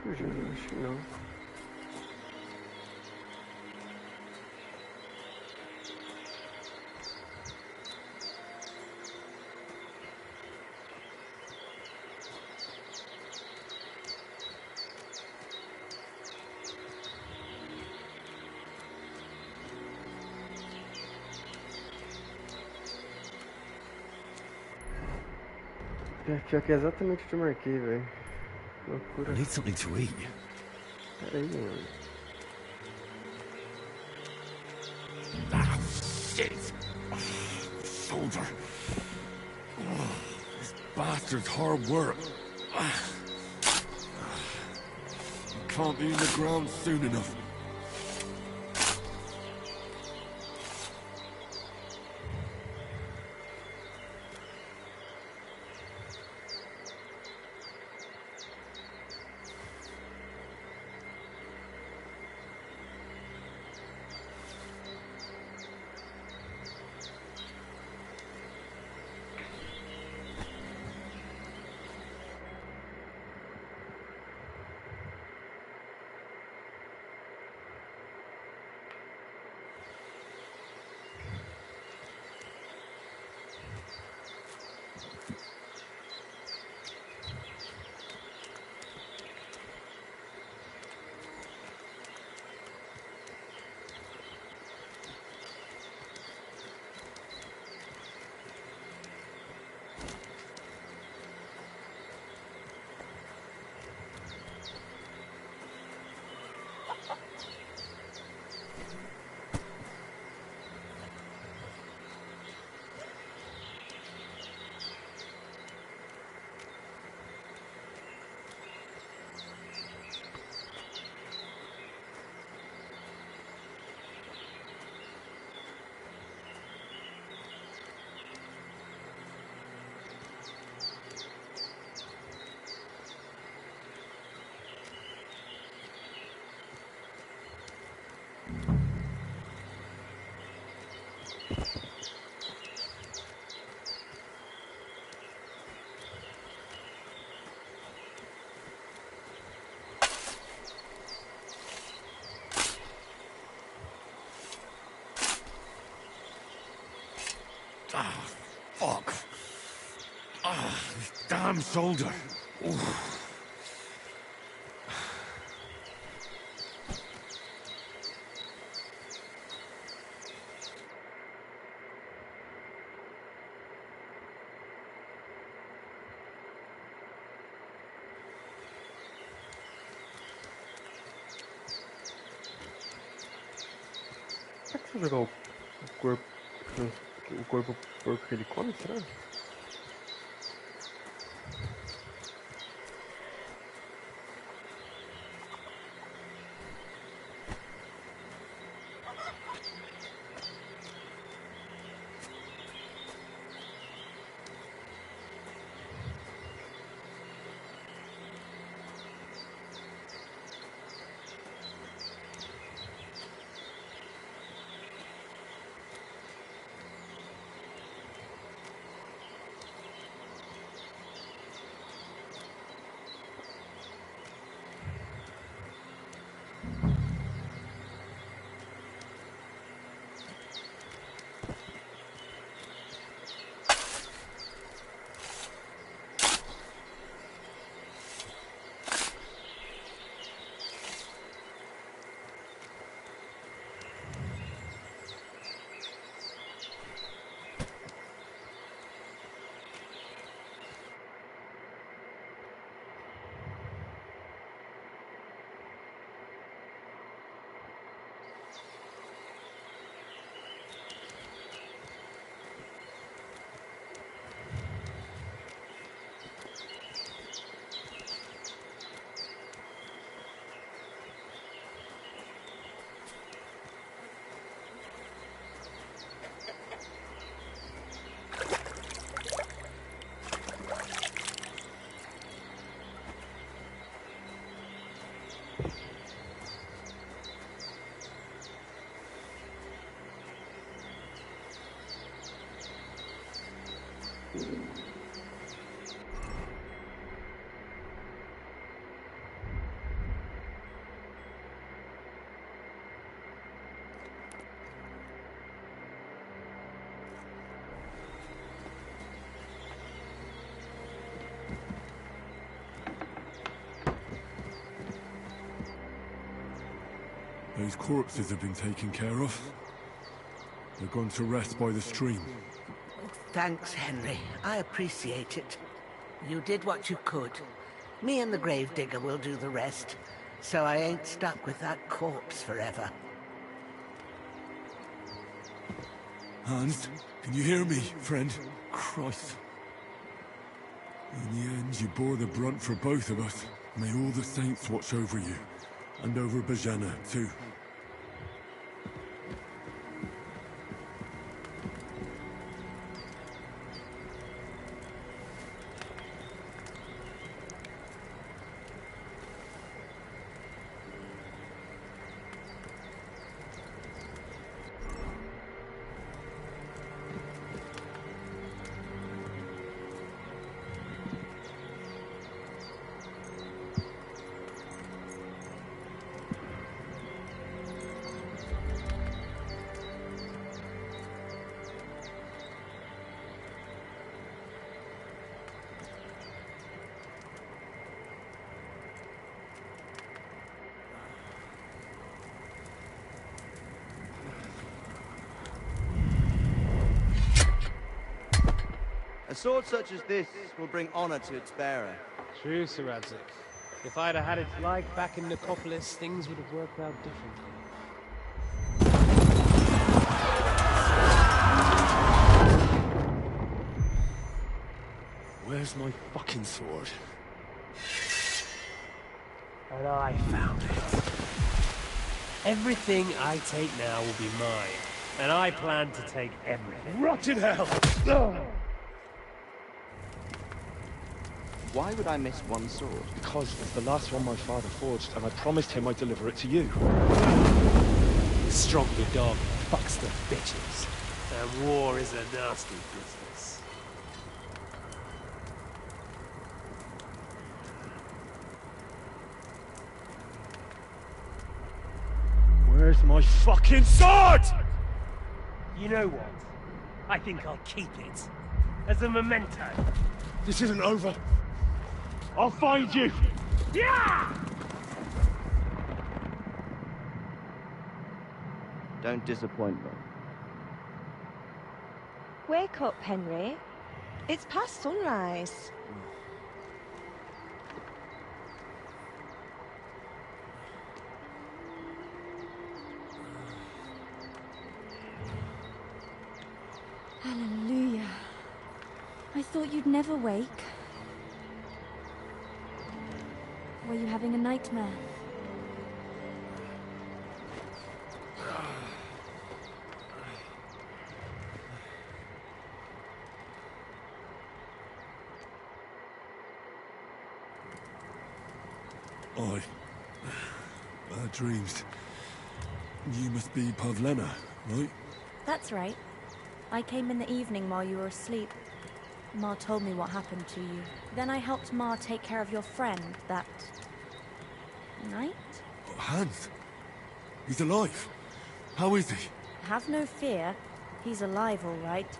Suja, não acho que não. Pior que é exatamente o que eu marquei, velho. Loucura. I need something to eat. Pera aí, mano. Ah, shit! Soldier. This bastard's hard work. Can't be in the ground soon enough. Ah, fuck. Ah, this damn soldier. Oof. Será que se eu jogar corpo, o corpo porco que ele come, será? Those corpses have been taken care of. They're gone to rest by the stream. Thanks, Henry. I appreciate it. You did what you could. Me and the gravedigger will do the rest, so I ain't stuck with that corpse forever. Hans, can you hear me, friend? Christ. In the end, you bore the brunt for both of us. May all the saints watch over you. And over Bajana, too. A sword such as this will bring honor to its bearer. True, Sir Radzik. If I'd have had its like back in Nicopolis, things would have worked out differently. Where's my fucking sword? And I found it. Everything I take now will be mine. And I plan to take everything. Rot in hell! Why would I miss one sword? Because it's the last one my father forged, and I promised him I'd deliver it to you. Stronger dog fucks the bitches. And war is a nasty business. Where's my fucking sword? You know what? I think I'll keep it. As a memento. This isn't over. I'll find you! Yeah! Don't disappoint me. Wake up, Henry. It's past sunrise. Hallelujah. I thought you'd never wake. Were you having a nightmare? Bad dreams. You must be Pavlena, right? That's right. I came in the evening while you were asleep. Ma told me what happened to you. Then I helped Ma take care of your friend that night? Hans? He's alive. How is he? Have no fear. He's alive, all right.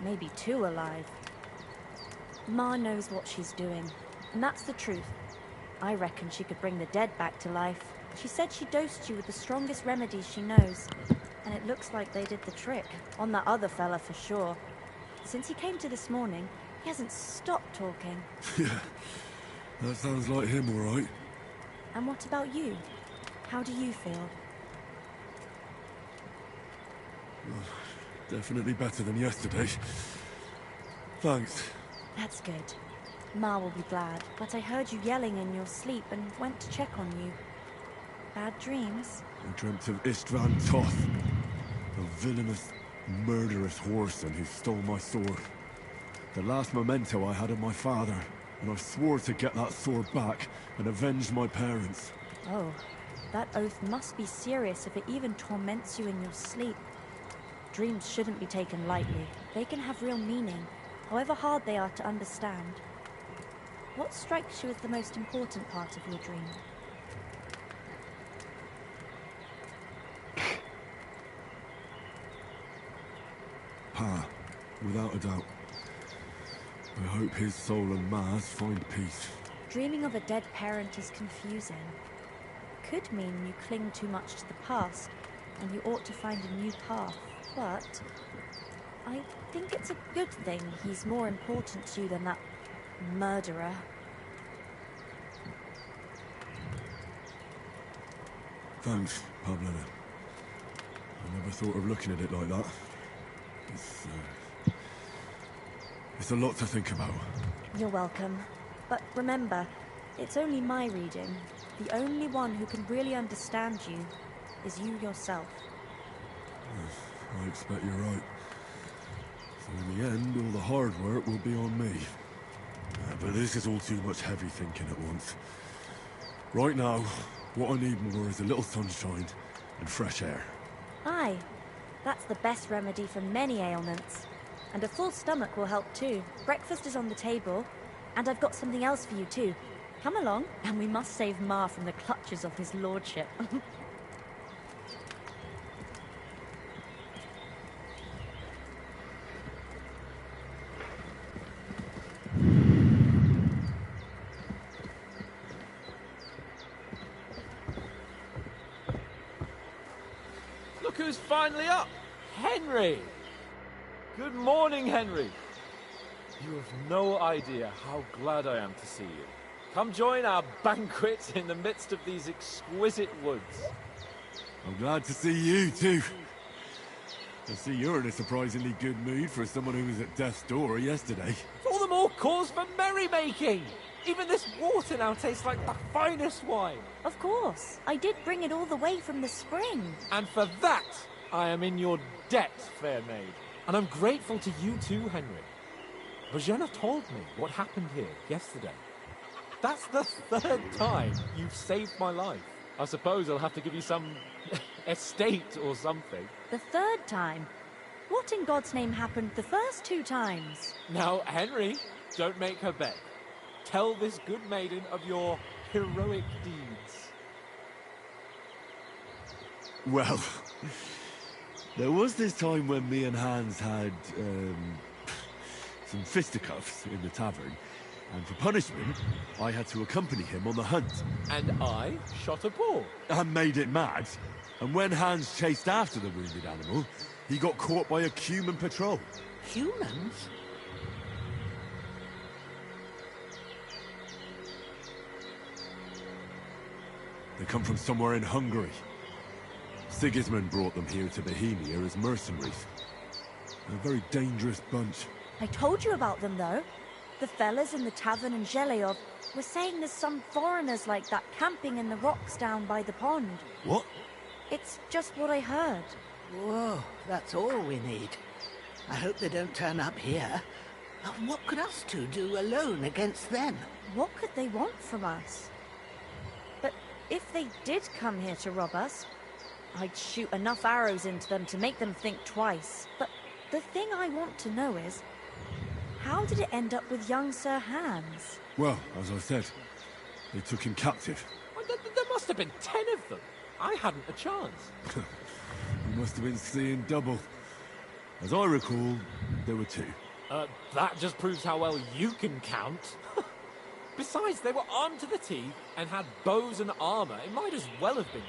Maybe too alive. Ma knows what she's doing, and that's the truth. I reckon she could bring the dead back to life. She said she dosed you with the strongest remedies she knows, and it looks like they did the trick. On that other fella for sure. Since he came to this morning, he hasn't stopped talking. Yeah, that sounds like him, all right. And what about you? How do you feel? Well, definitely better than yesterday. Thanks. That's good. Ma will be glad, but I heard you yelling in your sleep and went to check on you. Bad dreams? I dreamt of Istvan Toth, a villainous, murderous whoreson who stole my sword. The last memento I had of my father, and I swore to get that sword back and avenge my parents. Oh, that oath must be serious if it even torments you in your sleep. Dreams shouldn't be taken lightly. They can have real meaning, however hard they are to understand. What strikes you as the most important part of your dream? Pa, without a doubt. I hope his soul and Ma's find peace. Dreaming of a dead parent is confusing. Could mean you cling too much to the past, and you ought to find a new path. But I think it's a good thing he's more important to you than that murderer. Thanks, Pablo. I never thought of looking at it like that. It's a lot to think about. You're welcome. But remember, it's only my reading. The only one who can really understand you is you yourself. I expect you're right. So in the end, all the hard work will be on me. But this is all too much heavy thinking at once. Right now, what I need more is a little sunshine and fresh air. Aye, that's the best remedy for many ailments. And a full stomach will help too. Breakfast is on the table, and I've got something else for you too. Come along, and we must save Ma from the clutches of his lordship. Look who's finally up! Henry! Good morning, Henry! You have no idea how glad I am to see you. Come join our banquet in the midst of these exquisite woods. I'm glad to see you, too. I see you're in a surprisingly good mood for someone who was at death's door yesterday. All the more cause for merrymaking! Even this water now tastes like the finest wine. Of course. I did bring it all the way from the spring. And for that, I am in your debt, fair maid. And I'm grateful to you too, Henry. Bojana told me what happened here yesterday. That's the third time you've saved my life. I suppose I'll have to give you some estate or something. The third time? What in God's name happened the first 2 times? Now, Henry, don't make her beg. Tell this good maiden of your heroic deeds. Well, there was this time when me and Hans had, some fisticuffs in the tavern, and for punishment, I had to accompany him on the hunt. And I shot a boar. And made it mad. And when Hans chased after the wounded animal, he got caught by a human patrol. Humans? They come from somewhere in Hungary. Sigismund brought them here to Bohemia as mercenaries. They're a very dangerous bunch. I told you about them, though. The fellas in the tavern in Zheleyov were saying there's some foreigners like that camping in the rocks down by the pond. What? It's just what I heard. Whoa, that's all we need. I hope they don't turn up here. What could us two do alone against them? What could they want from us? But if they did come here to rob us, I'd shoot enough arrows into them to make them think twice. But the thing I want to know is, how did it end up with young Sir Hans? Well, as I said, they took him captive. Well, there must have been 10 of them. I hadn't a chance. You must have been seeing double. As I recall, there were 2. That just proves how well you can count. Besides, they were armed to the teeth and had bows and armor. It might as well have been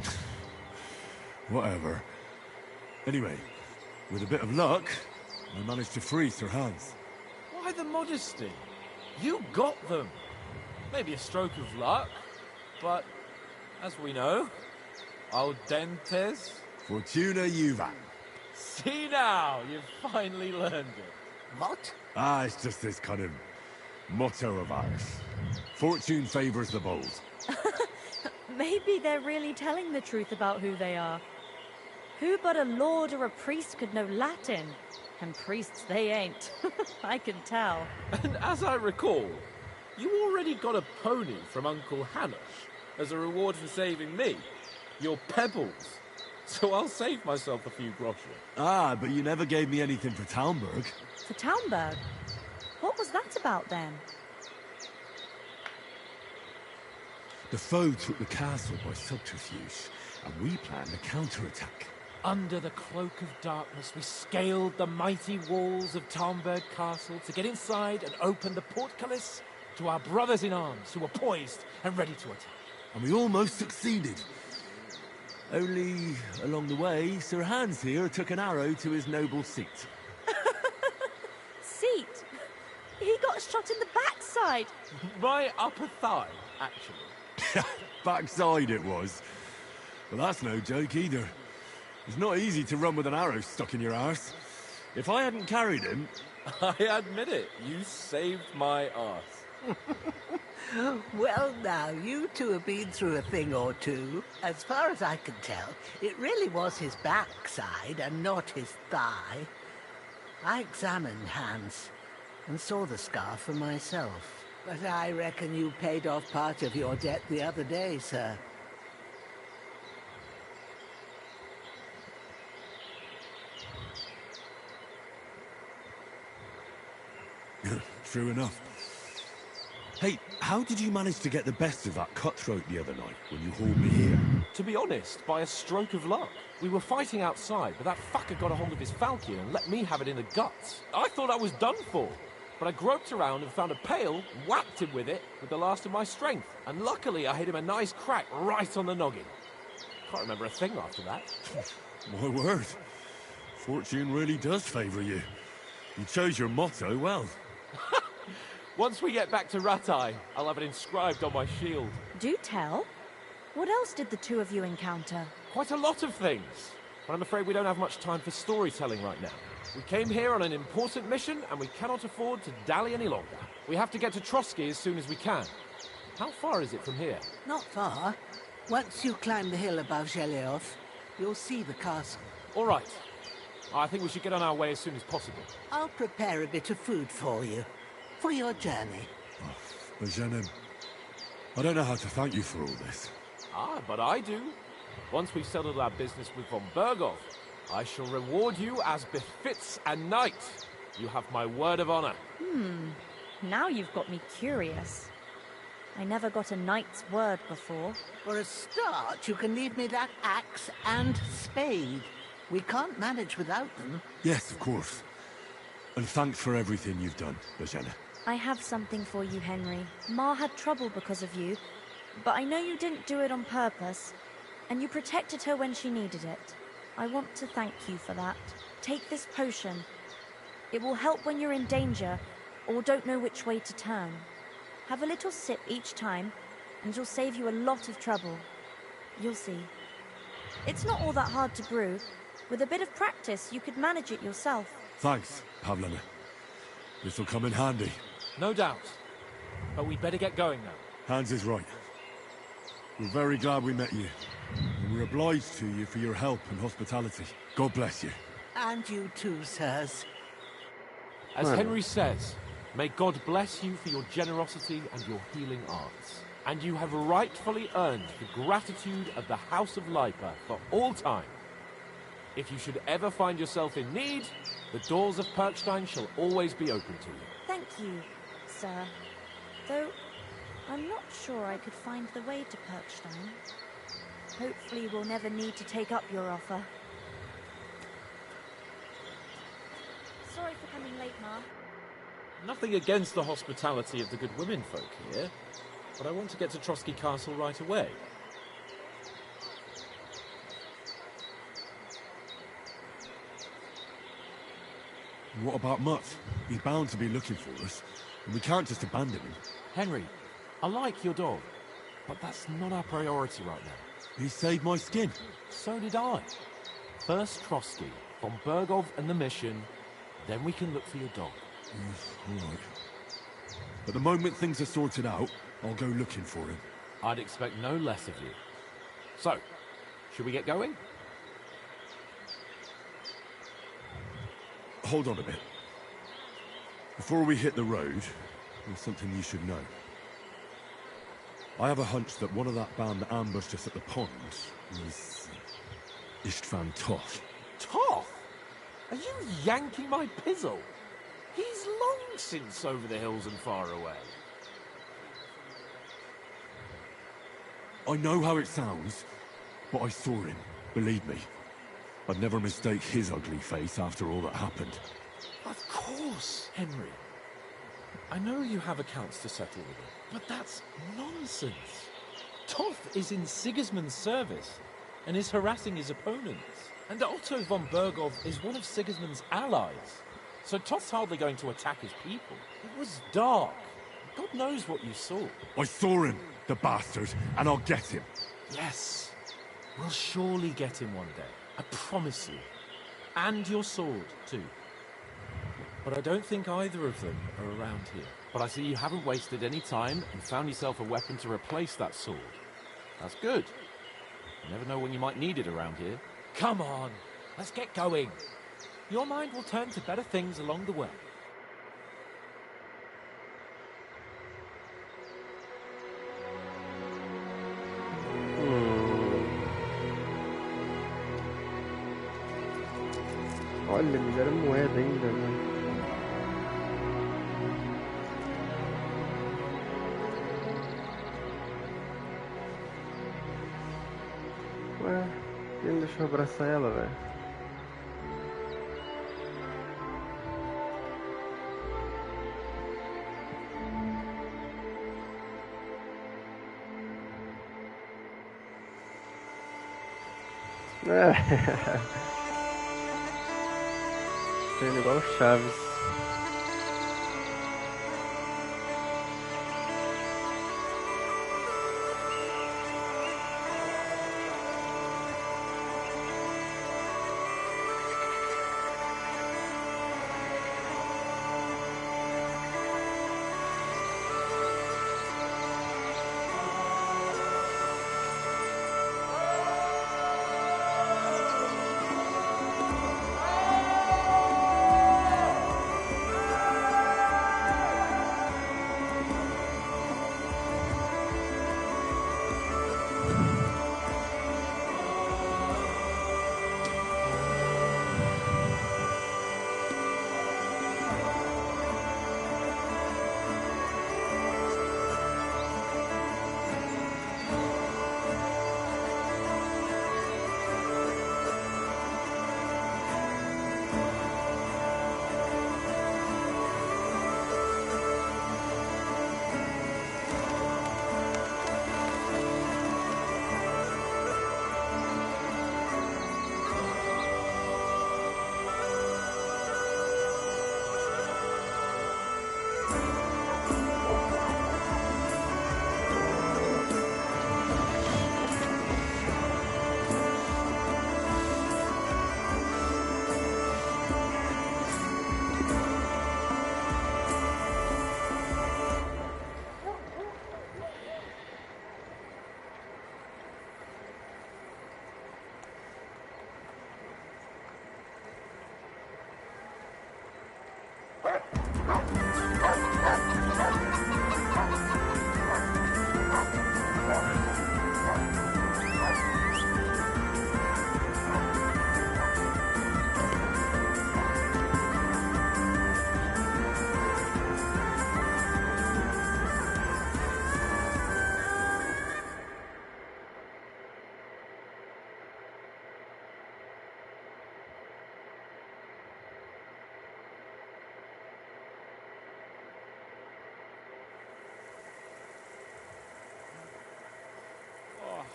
10. Whatever. Anyway, with a bit of luck, I managed to free Sir Hans. Why the modesty? You got them. Maybe a stroke of luck, but as we know, audentes Fortuna juvat. See now, you've finally learned it. What? It's just this kind of motto of ours. Fortune favors the bold. Maybe they're really telling the truth about who they are. Who but a lord or a priest could know Latin? And priests they ain't. I can tell. And as I recall, you already got a pony from Uncle Hanosh. as a reward for saving me. Your pebbles. So I'll save myself a few groschen. Ah, but you never gave me anything for Talmberg. For Talmberg? What was that about then? The foe took the castle by subterfuge, and we planned a counterattack. Under the cloak of darkness, we scaled the mighty walls of Talmberg Castle to get inside and open the portcullis to our brothers in arms who were poised and ready to attack. And we almost succeeded. Only, along the way, Sir Hans here took an arrow to his noble seat. Seat? He got shot in the backside. My upper thigh, actually. Backside it was. But that's no joke either. It's not easy to run with an arrow stuck in your arse. If I hadn't carried him... I admit it, you saved my arse. Well, now, you two have been through a thing or two. As far as I can tell, it really was his backside and not his thigh. I examined Hans and saw the scar for myself. But I reckon you paid off part of your debt the other day, sir. True enough. Hey, how did you manage to get the best of that cutthroat the other night when you hauled me here? To be honest, by a stroke of luck. We were fighting outside, but that fucker got a hold of his falchion and let me have it in the guts. I thought I was done for. But I groped around and found a pail, whacked him with it with the last of my strength. And luckily I hit him a nice crack right on the noggin. Can't remember a thing after that. My word. Fortune really does favour you. You chose your motto well. Once we get back to Ratai, I'll have it inscribed on my shield. Do tell. What else did the two of you encounter? Quite a lot of things. But I'm afraid we don't have much time for storytelling right now. We came here on an important mission, and we cannot afford to dally any longer. We have to get to Trotsky as soon as we can. How far is it from here? Not far. Once you climb the hill above Zheleov, you'll see the castle. All right. I think we should get on our way as soon as possible. I'll prepare a bit of food for you. For your journey. Bajenin, I don't know how to thank you for all this. Ah, but I do. Once we've settled our business with von Bergov, I shall reward you as befits a knight. You have my word of honor. Now you've got me curious. I never got a knight's word before. For a start, you can leave me that axe and spade. We can't manage without them. Yes, of course. And thanks for everything you've done, Bajena. I have something for you, Henry. Ma had trouble because of you, but I know you didn't do it on purpose, and you protected her when she needed it. I want to thank you for that. Take this potion. It will help when you're in danger or don't know which way to turn. Have a little sip each time, and it'll save you a lot of trouble. You'll see. It's not all that hard to brew. With a bit of practice, you could manage it yourself. Thanks, Pavlena. This'll come in handy. No doubt. But we'd better get going now. Hans is right. We're very glad we met you. And we're obliged to you for your help and hospitality. God bless you. And you too, sirs. As Henry says, may God bless you for your generosity and your healing arts. And you have rightfully earned the gratitude of the House of Leipa for all time. If you should ever find yourself in need, the doors of Perkstein shall always be open to you. Thank you, sir. Though, I'm not sure I could find the way to Perkstein. Hopefully we'll never need to take up your offer. Sorry for coming late, Ma. Nothing against the hospitality of the good women folk here, but I want to get to Trotsky Castle right away. What about Mutt? He's bound to be looking for us, and we can't just abandon him. Henry, I like your dog, but that's not our priority right now. He saved my skin. So did I. First Trotsky, von Bergov and the mission, then we can look for your dog. All right. But the moment things are sorted out, I'll go looking for him. I'd expect no less of you. So, should we get going? Hold on a bit. Before we hit the road, there's something you should know. I have a hunch that one of that band that ambushed us at the pond was Istvan Toth. Toth? Are you yanking my pizzle? He's long since over the hills and far away. I know how it sounds, but I saw him, believe me. I'd never mistake his ugly face after all that happened. Of course, Henry. I know you have accounts to settle with him, but that's nonsense. Toth is in Sigismund's service and is harassing his opponents. And Otto von Bergov is one of Sigismund's allies. So Toth's hardly going to attack his people. It was dark. God knows what you saw. I saw him, the bastard, and I'll get him. Yes. We'll surely get him one day. I promise you. And your sword, too. But I don't think either of them are around here. But I see you haven't wasted any time and found yourself a weapon to replace that sword. That's good. You never know when you might need it around here. Come on, let's get going. Your mind will turn to better things along the way. Olha, me deram moeda ainda, né? Ué, quem me deixou abraçar ela, velho? Treino igual o Chaves.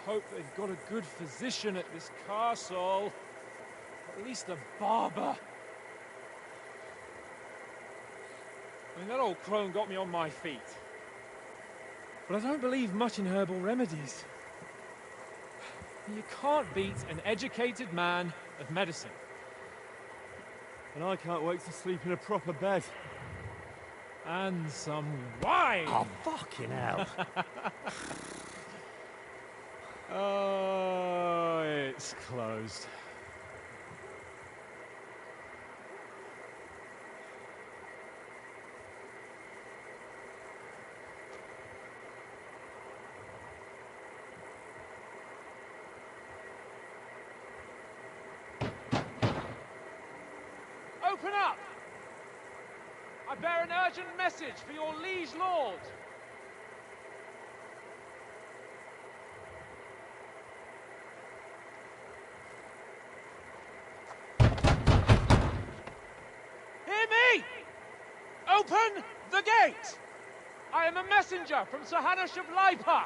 Hope they've got a good physician at this castle. Or at least a barber. I mean, that old crone got me on my feet. But I don't believe much in herbal remedies. You can't beat an educated man of medicine. And I can't wait to sleep in a proper bed. And some wine! Oh, fucking hell. Oh, it's closed. Open up! I bear an urgent message for your liege lord. Hear me! Open the gate! I am a messenger from Sir Hanush of Lipa.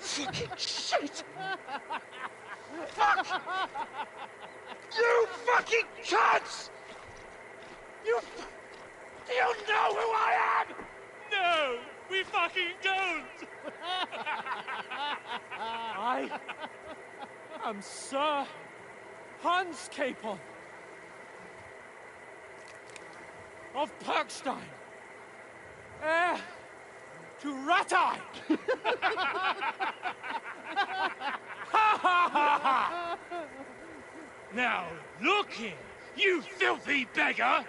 Fucking shit! Fuck! You fucking cunts! Do you know who I am? No, we fucking don't! I am Sir Hans Capon of Perkstein, heir to Ratai! Now, look here, you filthy beggar!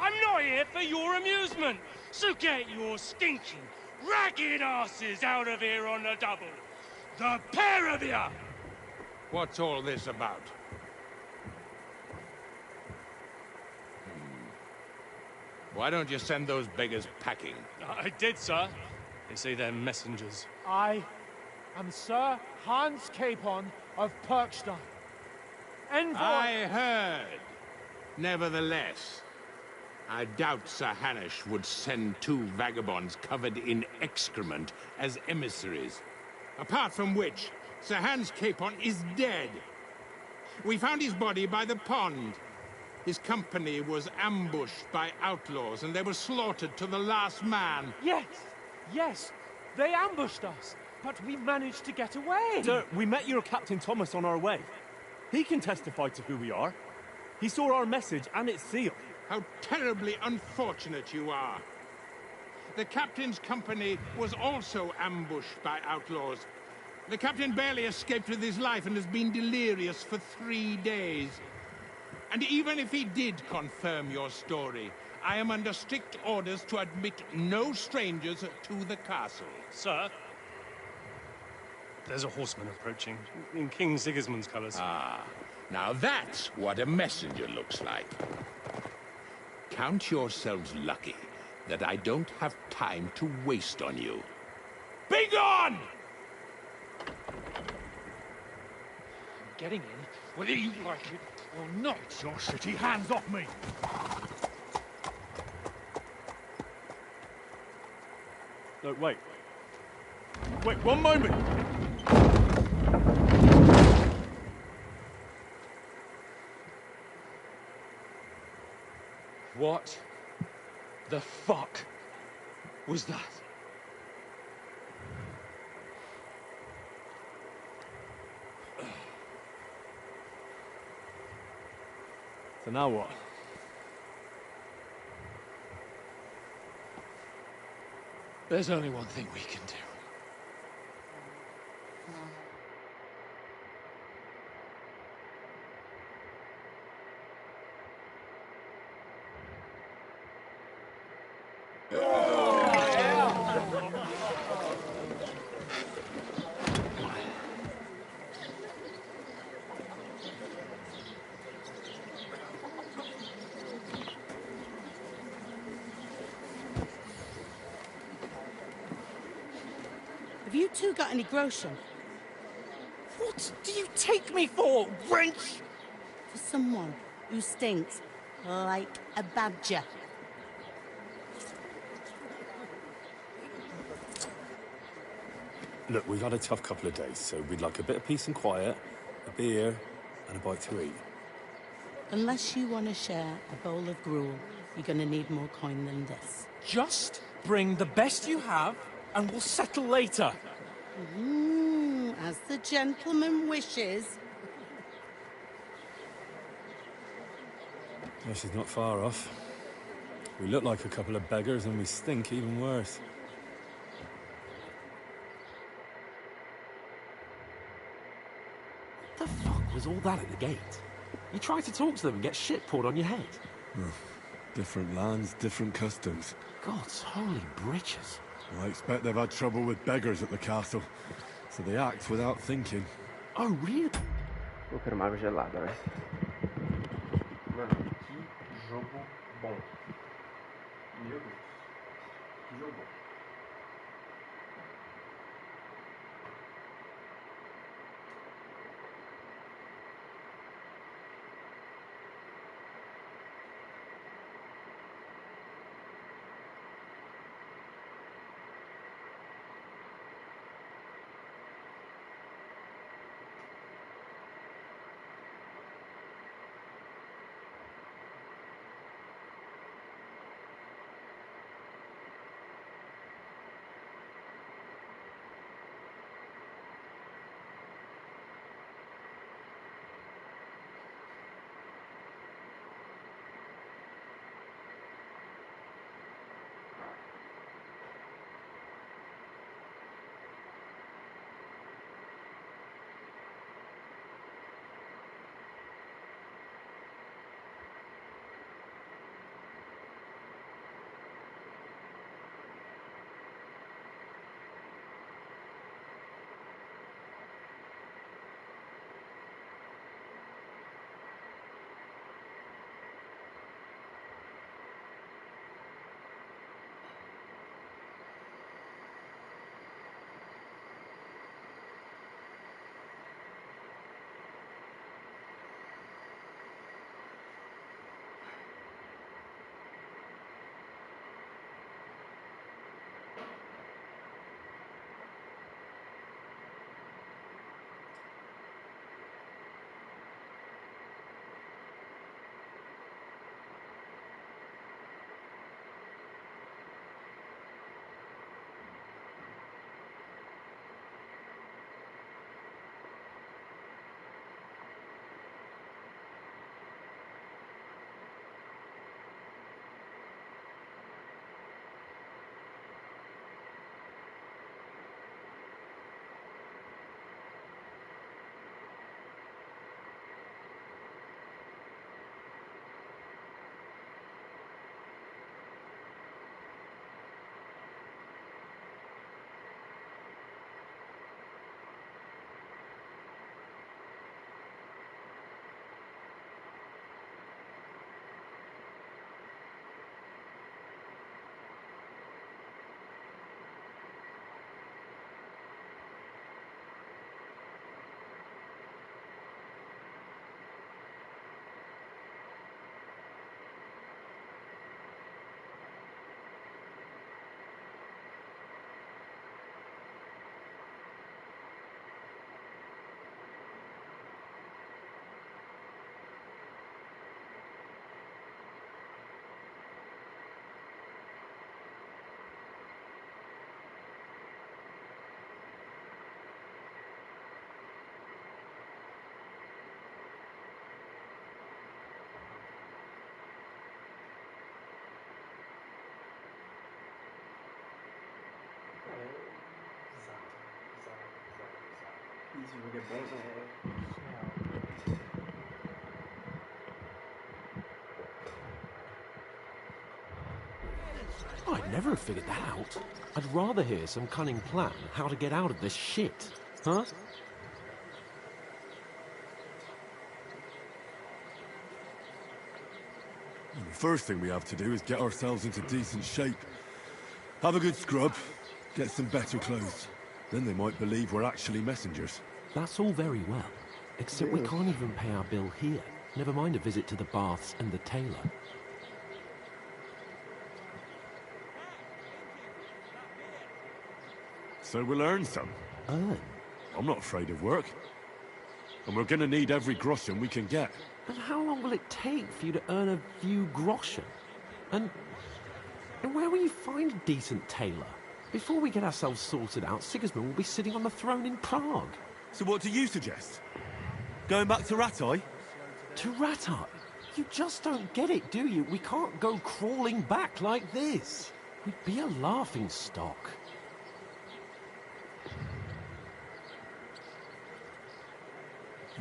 I'm not here for your amusement, so get your stinking, ragged asses out of here on the double. The pair of you! What's all this about? Why don't you send those beggars packing? I did, sir. They say they're messengers. I am Sir Hans Capon of Perkstein. Envoy! I heard. Nevertheless, I doubt Sir Hanush would send two vagabonds covered in excrement as emissaries. Apart from which, Sir Hans Capon is dead. We found his body by the pond. His company was ambushed by outlaws, and they were slaughtered to the last man. Yes, they ambushed us, but we managed to get away. Sir, we met your Captain Thomas on our way. He can testify to who we are. He saw our message, and it's sealed. How terribly unfortunate you are. The captain's company was also ambushed by outlaws. The captain barely escaped with his life and has been delirious for 3 days. And even if he did confirm your story, I am under strict orders to admit no strangers to the castle. Sir, there's a horseman approaching, in King Sigismund's colours. Ah, now that's what a messenger looks like. Count yourselves lucky that I don't have time to waste on you. Be gone! Getting in, whether you like it or not. Your shitty hands off me! No, wait. Wait, one moment! What the fuck was that? So now what? There's only one thing we can do. Have you two got any groschen? What do you take me for, wench? For someone who stinks like a badger. Look, we've had a tough couple of days, so we'd like a bit of peace and quiet, a beer, and a bite to eat. Unless you want to share a bowl of gruel, you're going to need more coin than this. Just bring the best you have, and we'll settle later. As the gentleman wishes. This is not far off. We look like a couple of beggars, and we stink even worse. does all that at the gate? You try to talk to them and get shit poured on your head. Different lands, different customs. God's holy britches. I expect they've had trouble with beggars at the castle, so they act without thinking. Oh, really? Eu quero uma água gelada, velho. Mano, que jogo bom. Meu Deus. Que jogo bom. Esse jogo é bom, I'd never have figured that out. I'd rather hear some cunning plan how to get out of this shit. Huh? The first thing we have to do is get ourselves into decent shape. Have a good scrub, get some better clothes. Then they might believe we're actually messengers. That's all very well, except we can't even pay our bill here. Never mind a visit to the baths and the tailor. So we'll earn some. Earn? I'm not afraid of work. And we're gonna need every groschen we can get. And how long will it take for you to earn a few groschen? And where will you find a decent tailor? Before we get ourselves sorted out, Sigismund will be sitting on the throne in Prague. So what do you suggest? Going back to Ratai? To Ratai? You just don't get it, do you? We can't go crawling back like this. We'd be a laughing stock.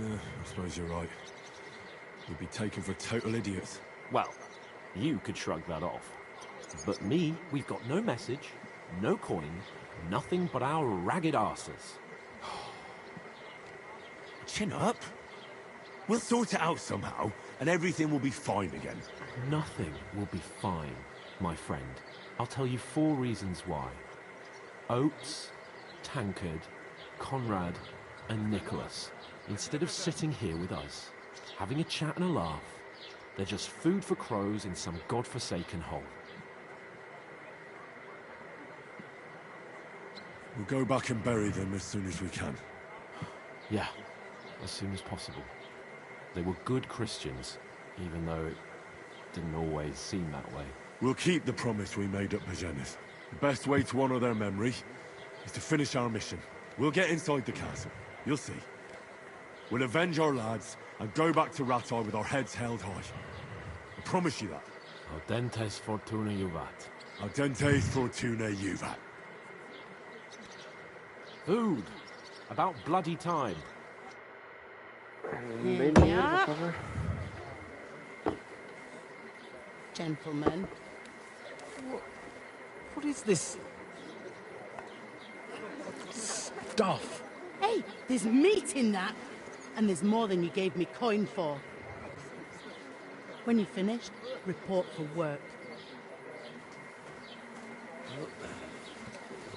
Yeah, I suppose you're right. We'd be taken for total idiots. Well, you could shrug that off. But me, we've got no message, no coin, nothing but our ragged arses. Chin up. We'll sort it out somehow, and everything will be fine again. Nothing will be fine, my friend. I'll tell you 4 reasons why. Oates, Tankard, Conrad, and Nicholas, instead of sitting here with us, having a chat and a laugh, they're just food for crows in some godforsaken hole. We'll go back and bury them as soon as we can. Yeah, as soon as possible. They were good Christians, even though it didn't always seem that way. We'll keep the promise we made at Pagenis. The best way to honor their memory is to finish our mission. We'll get inside the castle. You'll see. We'll avenge our lads and go back to Rattay with our heads held high. I promise you that. Audentes fortuna juvat. Audentes fortuna juvat. Food! About bloody time. Yeah. Gentlemen. What is this stuff? Hey, there's meat in that. And there's more than you gave me coin for. When you're finished, report for work.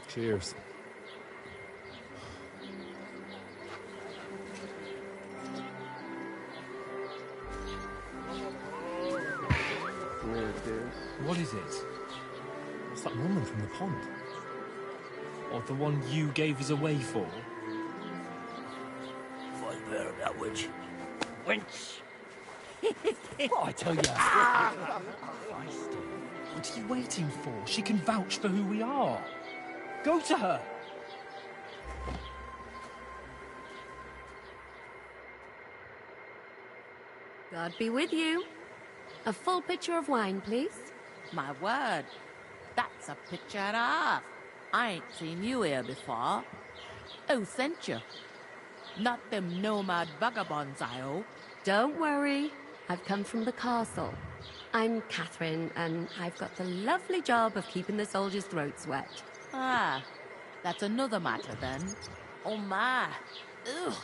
Cheers. What is it? What's that woman from the pond? Or the one you gave us away for? Fight better that witch. Wench! What I tell you? What are you waiting for? She can vouch for who we are. Go to her. God be with you. A full pitcher of wine, please. My word. That's a picture and a half. I ain't seen you here before. Who sent you? Not them nomad vagabonds, I hope. Don't worry. I've come from the castle. I'm Catherine, and I've got the lovely job of keeping the soldiers' throats wet. Ah, that's another matter then. Oh my. Ugh.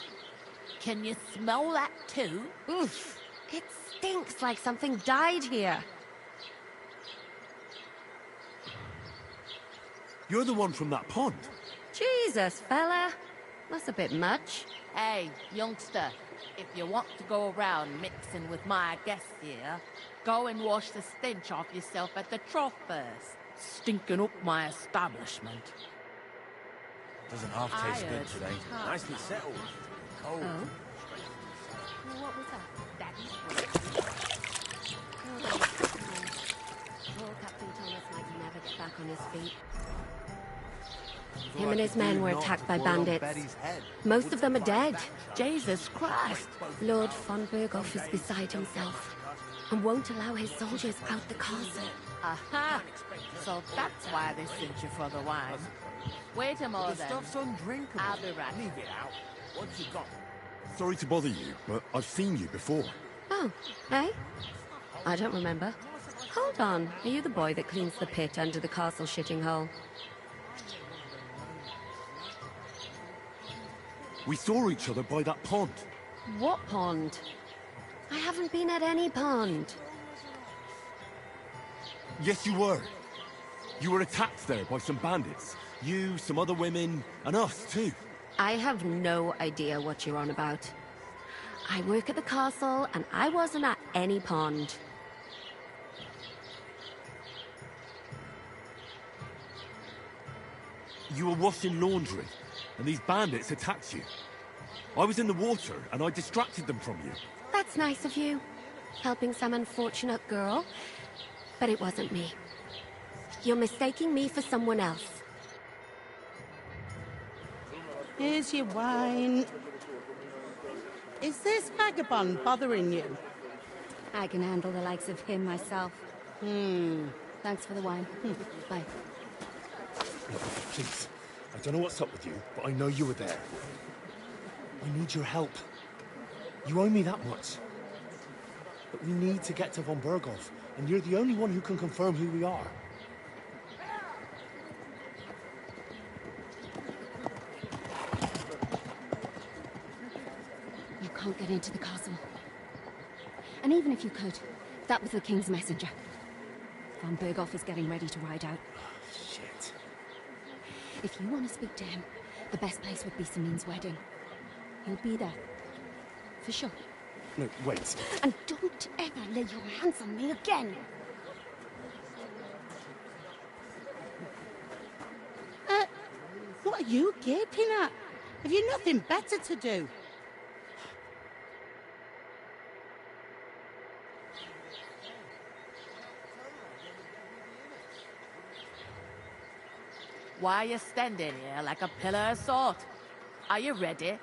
Can you smell that too? Oof. It stinks like something died here. You're the one from that pond. Jesus, fella. That's a bit much. Hey, youngster. If you want to go around mixing with my guests here, go and wash the stench off yourself at the trough first. Stinking up my establishment. Doesn't half taste good today. Nicely settled. Cold. Oh? Well, what was that? Poor Captain Thomas might never get back on his feet. Him and his men were attacked by bandits. Most of them are dead. Jesus Christ! Lord von Berghoff is beside himself and won't allow his soldiers out the castle. Aha! So that's why they sent you for the wine. Wait a moment. The stuff's undrinkable. I'll be right. Leave it out. What you got? Sorry to bother you, but I've seen you before. Oh, hey? I don't remember. Hold on. Are you the boy that cleans the pit under the castle shitting hole? We saw each other by that pond. What pond? I haven't been at any pond. Yes, you were. You were attacked there by some bandits. You, some other women, and us, too. I have no idea what you're on about. I work at the castle, and I wasn't at any pond. You were washing laundry, and these bandits attacked you. I was in the water, and I distracted them from you. That's nice of you. Helping some unfortunate girl. But it wasn't me. You're mistaking me for someone else. Here's your wine. Is this vagabond bothering you? I can handle the likes of him myself. Thanks for the wine. Bye. Look, please. I don't know what's up with you, but I know you were there. I need your help. You owe me that much. But we need to get to von Berghoff, and you're the only one who can confirm who we are. You can't get into the castle. And even if you could, that was the King's messenger. Von Berghoff is getting ready to ride out. Shit. If you want to speak to him, the best place would be Samin's wedding. He'll be there. For sure. No, wait. And don't ever lay your hands on me again! What are you gaping at? Have you nothing better to do? Why are you standing here like a pillar of salt? Are you ready?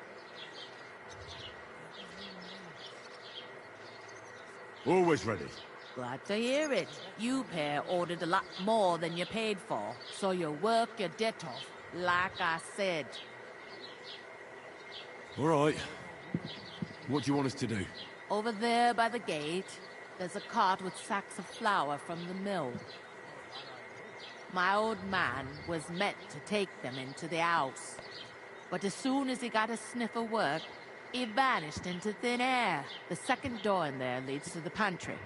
Always ready. Glad to hear it. You pair ordered a lot more than you paid for, so you work your debt off, like I said. All right. What do you want us to do? Over there by the gate, there's a cart with sacks of flour from the mill. My old man was meant to take them into the house. But as soon as he got a sniff of work, he vanished into thin air. The second door in there leads to the pantry.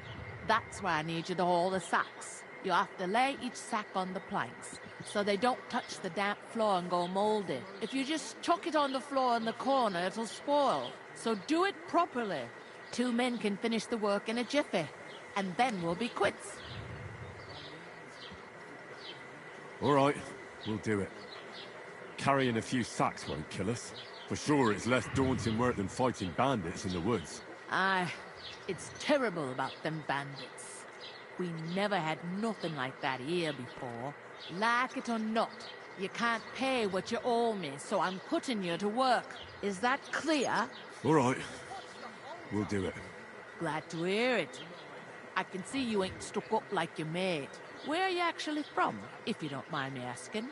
That's where I need you to haul the sacks. You have to lay each sack on the planks, so they don't touch the damp floor and go moldy. If you just chuck it on the floor in the corner, it'll spoil. So do it properly. 2 men can finish the work in a jiffy, and then we'll be quits. All right, we'll do it. Carrying a few sacks won't kill us. For sure, it's less daunting work than fighting bandits in the woods. Aye, it's terrible about them bandits. We never had nothing like that here before. Like it or not, you can't pay what you owe me, so I'm putting you to work. Is that clear? All right, we'll do it. Glad to hear it. I can see you ain't stuck up like your mate. Where are you actually from, if you don't mind me asking?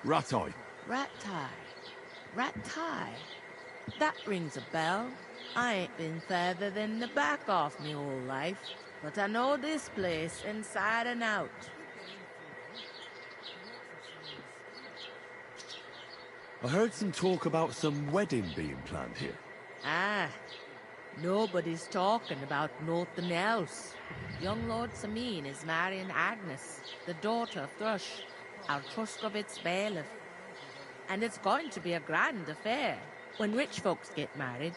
Ratai. Ratai. That rings a bell. I ain't been further than the back off me whole life, but I know this place inside and out. I heard some talk about some wedding being planned here. Ah, nobody's talking about nothing else. Young Lord Samin is marrying Agnes, the daughter of Thrush, our Truskovitz bailiff. And it's going to be a grand affair. When rich folks get married,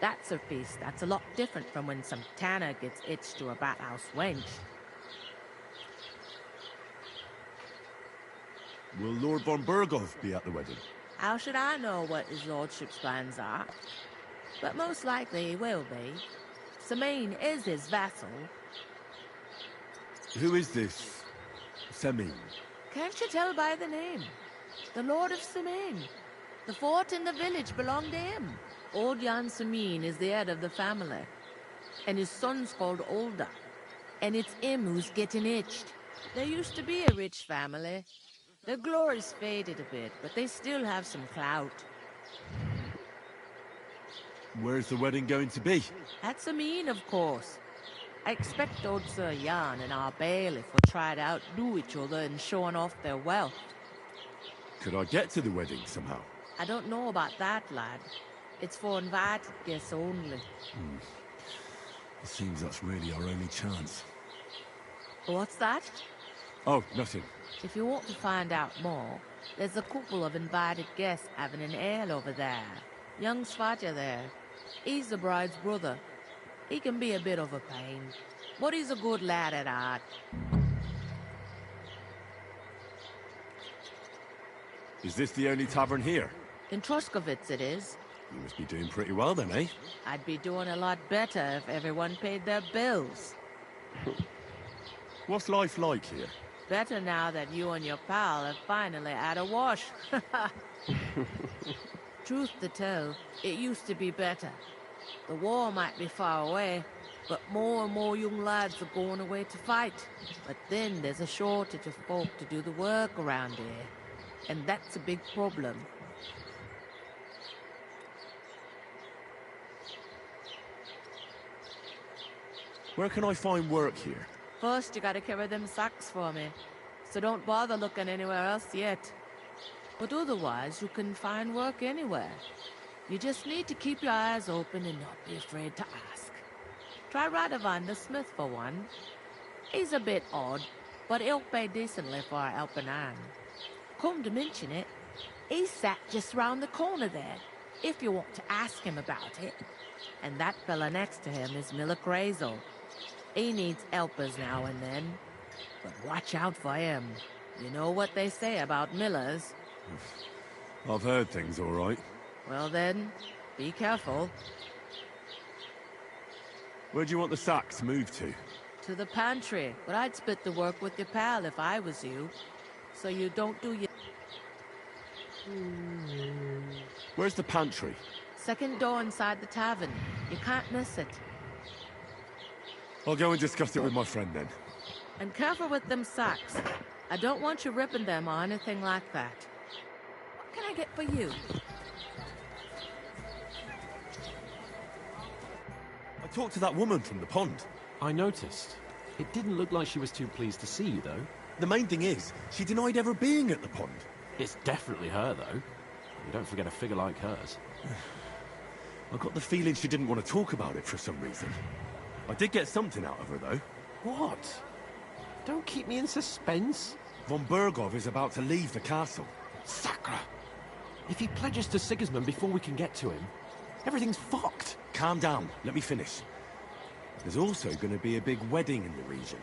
that's a feast that's a lot different from when some tanner gets hitched to a bathhouse wench. Will Lord von Berghoff be at the wedding? How should I know what his lordship's plans are? But most likely he will be. Samin is his vassal. Who is this Samin? Can't you tell by the name? The Lord of Samin. The fort and the village belong to him. Old Jan Samin is the head of the family. And his son's called Olda. And it's him who's getting hitched. There used to be a rich family. Their glory's faded a bit, but they still have some clout. Where's the wedding going to be? At Samin, of course. I expect old Sir Jan and our bailiff will try to outdo each other in showing off their wealth. Could I get to the wedding somehow? I don't know about that, lad. It's for invited guests only. It seems that's really our only chance. What's that? Oh, nothing. If you want to find out more, there's a couple of invited guests having an ale over there. Young Svatja there. He's the bride's brother. He can be a bit of a pain, but he's a good lad at heart. Is this the only tavern here? In Truskovitz it is. You must be doing pretty well then, eh? I'd be doing a lot better if everyone paid their bills. What's life like here? Better now that you and your pal have finally had a wash. Truth to tell, it used to be better. The war might be far away, but more and more young lads are going away to fight. But then there's a shortage of folk to do the work around here. And that's a big problem. Where can I find work here? First, you gotta carry them sacks for me. So don't bother looking anywhere else yet. But otherwise, you can find work anywhere. You just need to keep your eyes open and not be afraid to ask. Try Radovan the Smith for one. He's a bit odd, but he'll pay decently for a helping hand. Come to mention it, he's sat just round the corner there, if you want to ask him about it. And that fella next to him is Miller Crazel. He needs helpers now and then. But watch out for him. You know what they say about Millers. I've heard things, all right. Well then, be careful. Where do you want the sacks moved to? To the pantry, but I'd split the work with your pal if I was you. So you don't do your... Where's the pantry? Second door inside the tavern. You can't miss it. I'll go and discuss it with my friend then. And careful with them sacks. I don't want you ripping them or anything like that. What can I get for you? I talked to that woman from the pond. I noticed. It didn't look like she was too pleased to see you, though. The main thing is, she denied ever being at the pond. It's definitely her, though. You don't forget a figure like hers. I got the feeling she didn't want to talk about it for some reason. I did get something out of her, though. What? Don't keep me in suspense. Von Bergov is about to leave the castle. Sacre! If he pledges to Sigismund before we can get to him, everything's fucked. Calm down. Let me finish. There's also going to be a big wedding in the region.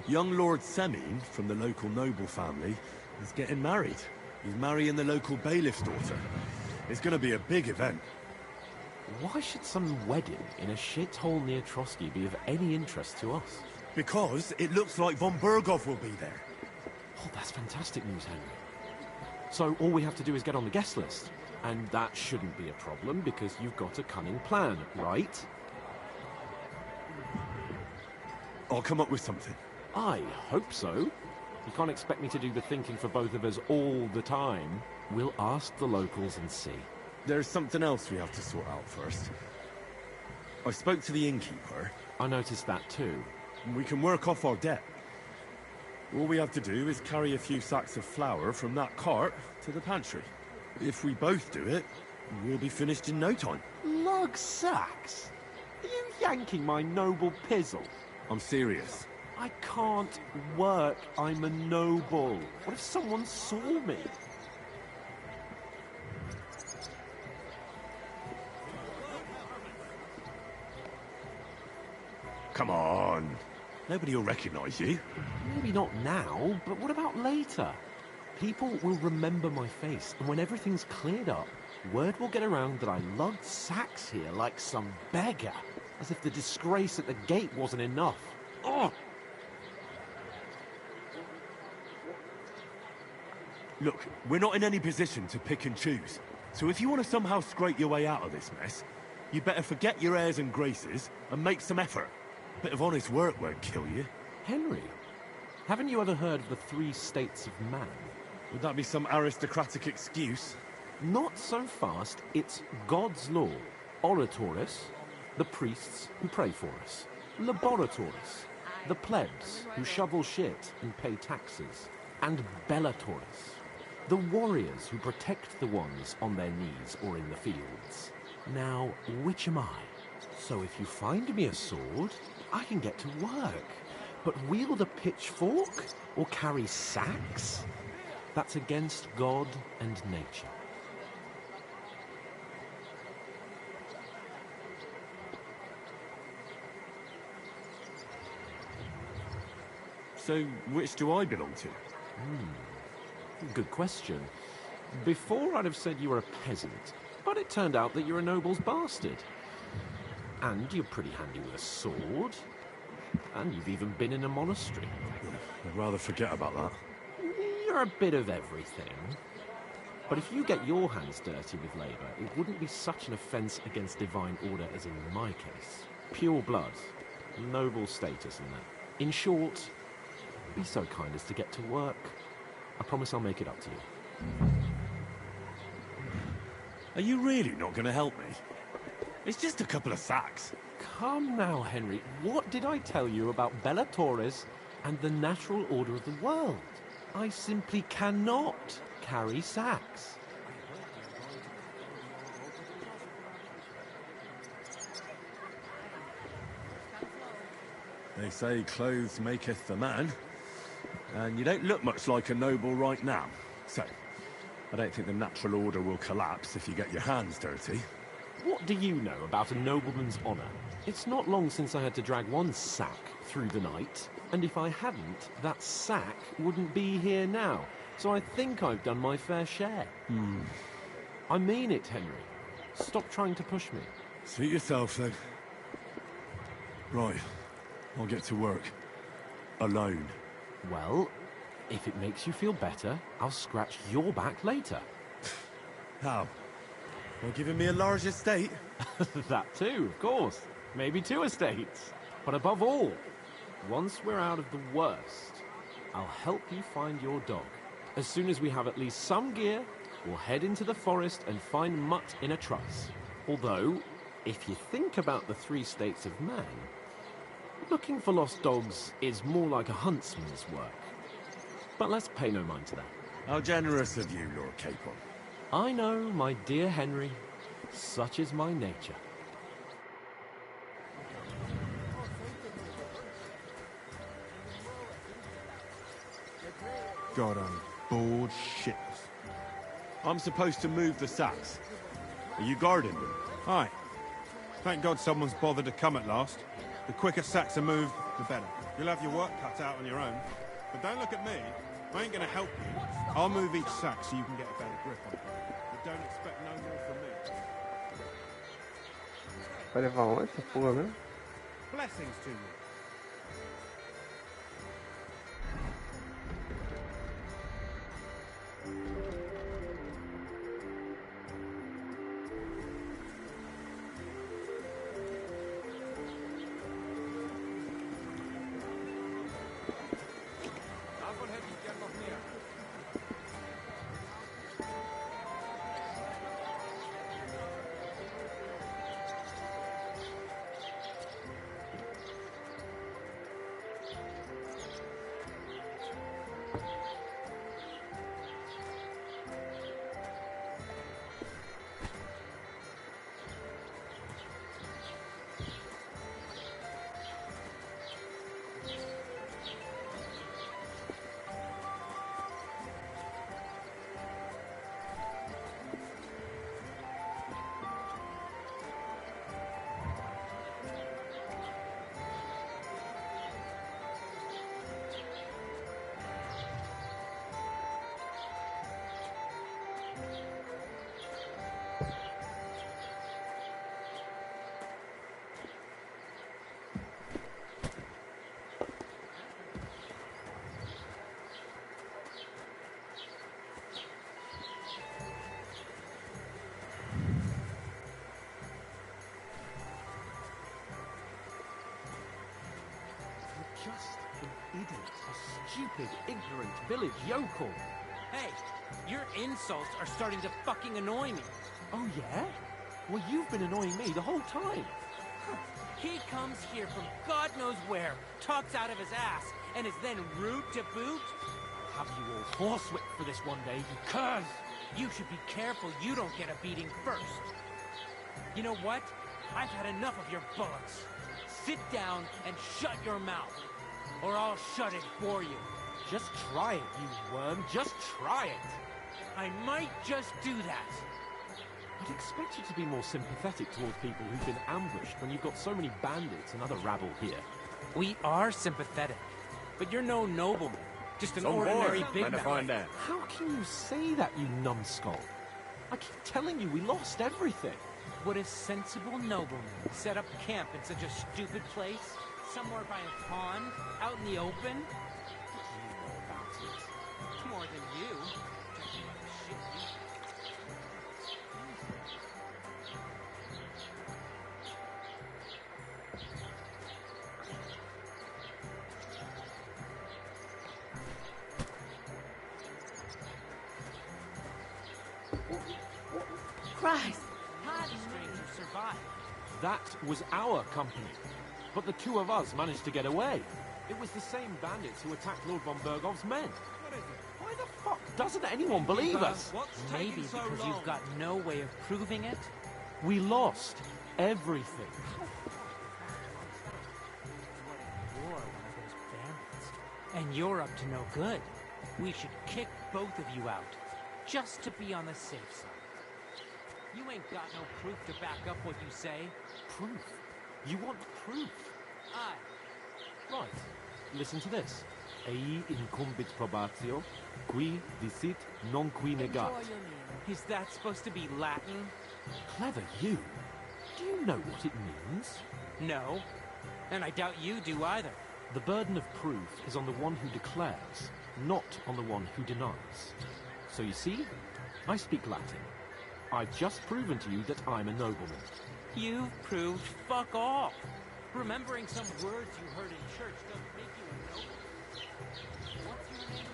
Young Lord Semine, from the local noble family, is getting married. He's marrying the local bailiff's daughter. It's going to be a big event. Why should some wedding in a shithole near Trotsky be of any interest to us? Because it looks like Von Bergov will be there. Oh, that's fantastic news, Henry. So all we have to do is get on the guest list. And that shouldn't be a problem because you've got a cunning plan, right? I'll come up with something. I hope so. You can't expect me to do the thinking for both of us all the time. We'll ask the locals and see. There's something else we have to sort out first. I spoke to the innkeeper. I noticed that too. We can work off our debt. All we have to do is carry a few sacks of flour from that cart to the pantry. If we both do it, we'll be finished in no time. Lug sacks? Are you yanking my noble pizzle? I'm serious. I can't work. I'm a noble. What if someone saw me? Come on. Nobody will recognize you. Maybe not now, but what about later? People will remember my face, and when everything's cleared up, word will get around that I lugged sacks here like some beggar, as if the disgrace at the gate wasn't enough. Oh! Look, we're not in any position to pick and choose. So if you want to somehow scrape your way out of this mess, you better forget your airs and graces and make some effort. A bit of honest work won't kill you. Henry, haven't you ever heard of the 3 states of man? Would that be some aristocratic excuse? Not so fast. It's God's law. Oratoris, the priests who pray for us. Laboratoris, the plebs who shovel shit and pay taxes. And Bellatoris, the warriors who protect the ones on their knees or in the fields. Now, which am I? So if you find me a sword, I can get to work. But wield a pitchfork or carry sacks? That's against God and nature. So, which do I belong to? Good question. Before I'd have said you were a peasant, but it turned out that you're a noble's bastard. And you're pretty handy with a sword. And you've even been in a monastery. I'd rather forget about that. You're a bit of everything. But if you get your hands dirty with labour, it wouldn't be such an offence against divine order as in my case. Pure blood, noble status and that. In short, be so kind as to get to work. I promise I'll make it up to you. Are you really not going to help me? It's just a couple of sacks. Come now, Henry. What did I tell you about Bella Torres and the natural order of the world? I simply cannot carry sacks. They say clothes maketh the man, and you don't look much like a noble right now. So, I don't think the natural order will collapse if you get your hands dirty. What do you know about a nobleman's honour? It's not long since I had to drag one sack through the night, and if I hadn't, that sack wouldn't be here now. So I think I've done my fair share. I mean it, Henry. Stop trying to push me. Suit yourself, then. Right. I'll get to work. Alone. Well, if it makes you feel better, I'll scratch your back later. How? By giving me a large estate? That too, of course. Maybe 2 estates. But above all, once we're out of the worst, I'll help you find your dog. As soon as we have at least some gear, we'll head into the forest and find Mutt in a truss. Although, if you think about the 3 states of man, looking for lost dogs is more like a huntsman's work. But let's pay no mind to that. How generous of you, Lord Capon. I know, my dear Henry. Such is my nature. God, I'm bored shitless. I'm supposed to move the sacks. Are you guarding them? Aye. Thank God someone's bothered to come at last. The quicker sacks are moved, the better. You'll have your work cut out on your own. But don't look at me. I ain't gonna help you. I'll move each sack so you can get a better grip on it. But don't expect no more from me. Vai levar onde essa porra, né? Blessings to you. Just an idiot, a stupid, ignorant village yokel. Hey, your insults are starting to fucking annoy me. Oh, yeah? Well, you've been annoying me the whole time. He comes here from God knows where, talks out of his ass, and is then rude to boot? I'll have you all horsewhipped for this one day, because you should be careful you don't get a beating first. You know what? I've had enough of your bullets. Sit down and shut your mouth, or I'll shut it for you. Just try it, you worm. Just try it. I might just do that. I'd expect you to be more sympathetic towards people who've been ambushed when you've got so many bandits and other rabble here. We are sympathetic, but you're no nobleman. Just an ordinary big man. How can you say that, you numbskull? I keep telling you we lost everything. Would a sensible nobleman set up camp in such a stupid place? Somewhere by a pond? Out in the open? What do you know about it? More than you. Judging by the shit you... Christ! How did strangers survive? That was our company. But the two of us managed to get away. It was the same bandits who attacked Lord von Bergov's men. Why the fuck doesn't anyone believe us? Maybe because you've got no way of proving it? We lost everything. You're one of those bandits. And you're up to no good. We should kick both of you out. Just to be on the safe side. You ain't got no proof to back up what you say. Proof? You want proof? Aye. Right. Listen to this. Ei incumbit probatio, qui dicit non qui negat. Is that supposed to be Latin? Clever you. Do you know what it means? No. And I doubt you do either. The burden of proof is on the one who declares, not on the one who denies. So you see, I speak Latin. I've just proven to you that I'm a nobleman. You've proved fuck all. Remembering some words you heard in church doesn't make you a noble. What's your name?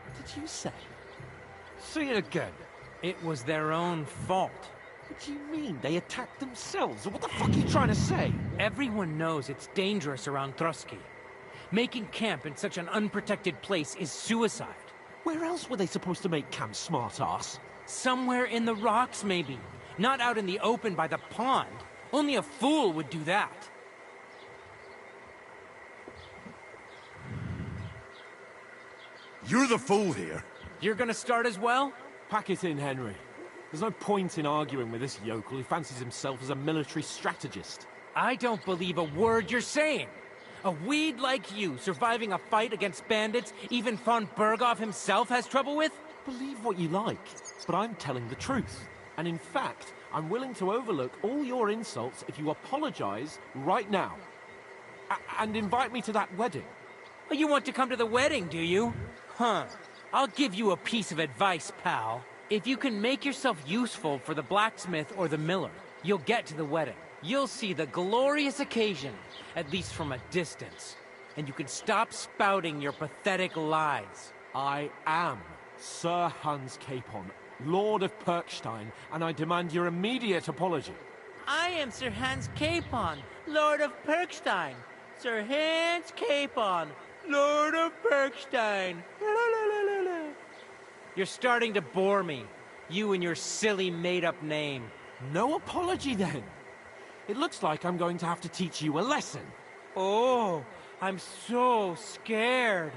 What did you say? Say it again. It was their own fault. What do you mean? They attacked themselves? What the fuck are you trying to say? Everyone knows it's dangerous around Trotsky. Making camp in such an unprotected place is suicide. Where else were they supposed to make camp, smart-ass? Somewhere in the rocks, maybe. Not out in the open by the pond. Only a fool would do that. You're the fool here. You're gonna start as well? Pack it in, Henry. There's no point in arguing with this yokel who fancies himself as a military strategist. I don't believe a word you're saying. A weed like you surviving a fight against bandits even von Berghoff himself has trouble with? Believe what you like, but I'm telling the truth. And in fact, I'm willing to overlook all your insults if you apologize right now. And invite me to that wedding. Oh, you want to come to the wedding, do you? Huh. I'll give you a piece of advice, pal. If you can make yourself useful for the blacksmith or the miller, you'll get to the wedding. You'll see the glorious occasion, at least from a distance. And you can stop spouting your pathetic lies. I am Sir Hans Capon, Lord of Perkstein, and I demand your immediate apology. I am Sir Hans Capon, Lord of Perkstein. Sir Hans Capon, Lord of Perkstein. You're starting to bore me. You and your silly made-up name. No apology, then. It looks like I'm going to have to teach you a lesson. Oh, I'm so scared.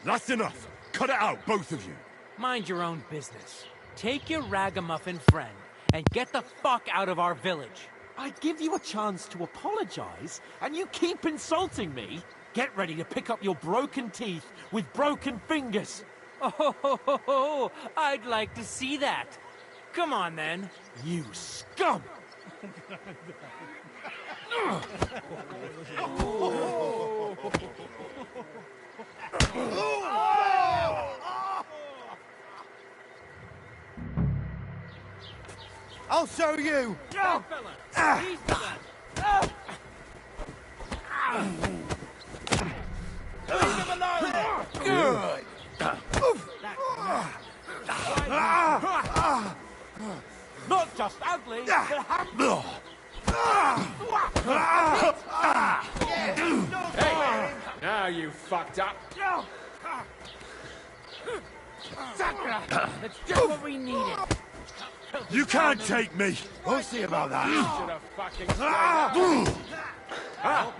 That's enough. Cut it out, both of you. Mind your own business. Take your ragamuffin friend and get the fuck out of our village. I give you a chance to apologize, and you keep insulting me. Get ready to pick up your broken teeth with broken fingers. Oh, I'd like to see that. Come on, then. You scum! I'll show you! Go, fella! He's the one! Leave him alone! Good! Not just ugly, but Hey! Now you fucked up. Sakura! That's just what we needed. You can't take me! We'll see about that. Should have fucking stayed out.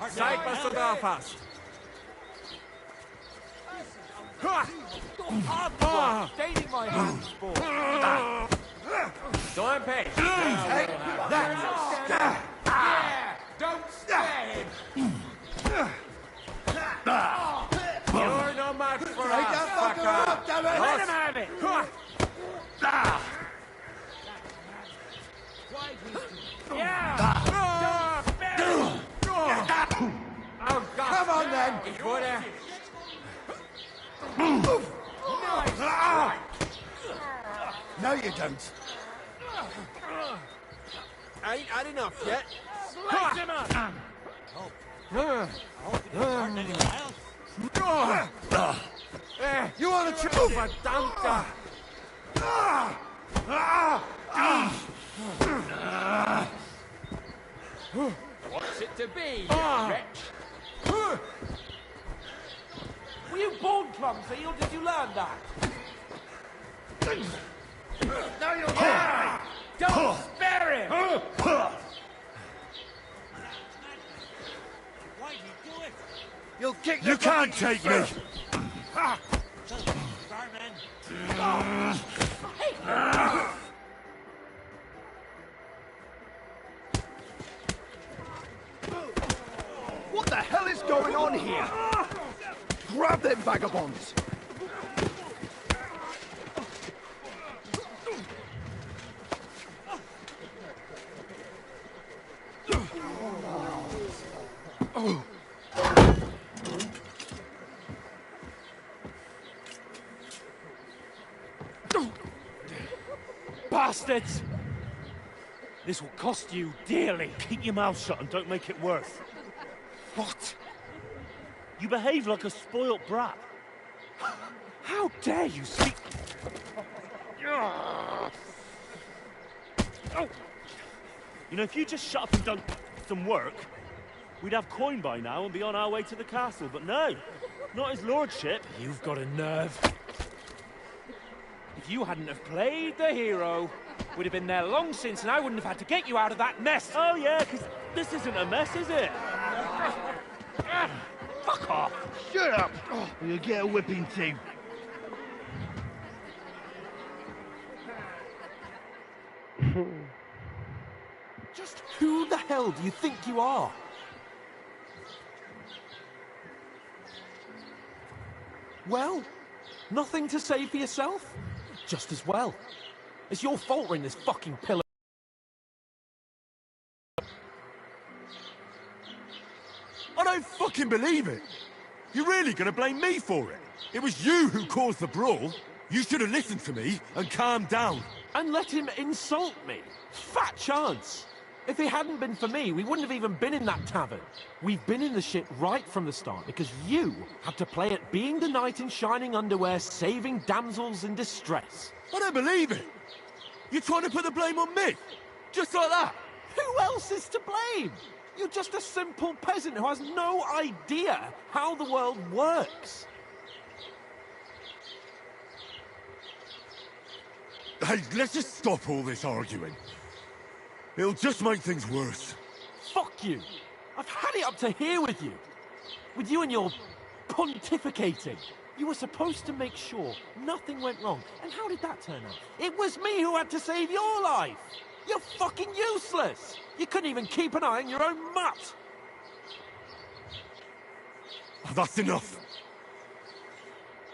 Zeig, was du da hast. Dating my hands for. So I'm paid. Yeah! Don't stab! You're no match for Take us, that fucker up, damn it! Let him have it! Yeah! Don't spare him! Oh, God. Come on, then! Ich wurde... No, you don't. I ain't had enough yet. Slice him up! You want to choose? Verdammter! What's it to be, you wretch? Were you born clumsy, or did you learn that? No, you'll die! Don't spare him! Why'd you do it? You'll kick You can't take me! What the hell is going on here? Grab them vagabonds! Bastards! This will cost you dearly. Keep your mouth shut and don't make it worse. What? You behave like a spoilt brat. How dare you speak... You know, if you just shut up and done some work, we'd have coin by now and be on our way to the castle, but no, not his lordship. You've got a nerve. If you hadn't have played the hero, we'd have been there long since and I wouldn't have had to get you out of that mess. Oh yeah, because this isn't a mess, is it? Fuck off! Shut up! Or you'll get a whipping too. Just who the hell do you think you are? Well, nothing to say for yourself? Just as well. It's your fault we're in this fucking pillar. I don't fucking believe it! You're really gonna blame me for it? It was you who caused the brawl. You should have listened to me and calmed down. And let him insult me? Fat chance! If it hadn't been for me, we wouldn't have even been in that tavern. We've been in the shit right from the start because you had to play at being the knight in shining underwear, saving damsels in distress. I don't believe it! You're trying to put the blame on me? Just like that? Who else is to blame? You're just a simple peasant who has no idea how the world works. Hey, let's just stop all this arguing. It'll just make things worse. Fuck you. I've had it up to here with you. With you and your pontificating. You were supposed to make sure nothing went wrong. And how did that turn out? It was me who had to save your life. You're fucking useless. You couldn't even keep an eye on your own mutt. Oh, that's enough.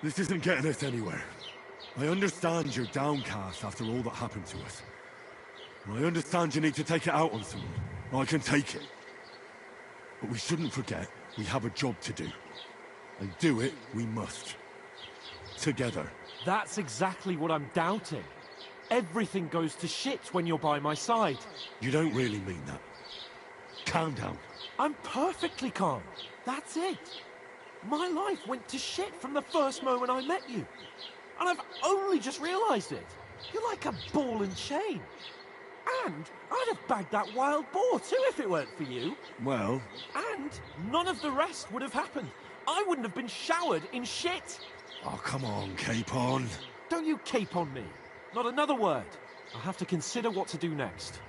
This isn't getting us anywhere. I understand you're downcast after all that happened to us. And I understand you need to take it out on someone. I can take it. But we shouldn't forget we have a job to do. And do it we must. Together. That's exactly what I'm doubting. Everything goes to shit when you're by my side. You don't really mean that. Calm down. I'm perfectly calm. That's it. My life went to shit from the first moment I met you. And I've only just realised it. You're like a ball and chain. And I'd have bagged that wild boar too if it weren't for you. Well... And none of the rest would have happened. I wouldn't have been showered in shit. Oh, come on, Capon. Don't you cape on me. Not another word. I'll have to consider what to do next.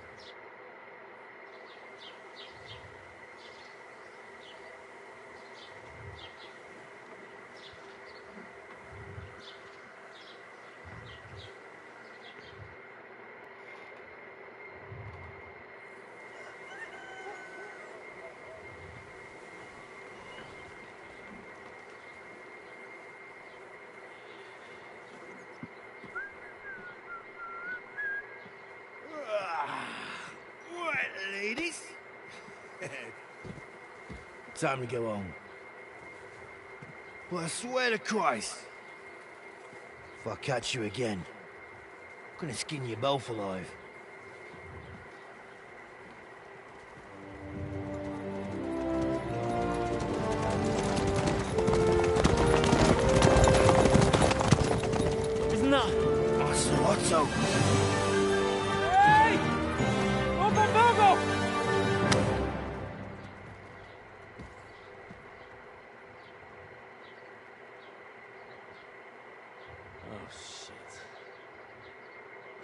Ladies? Time to go home. But I swear to Christ, if I catch you again, Gonna skin you both alive. Isn't that? Otto! Hey! Lord von Berghoff! Oh, shit.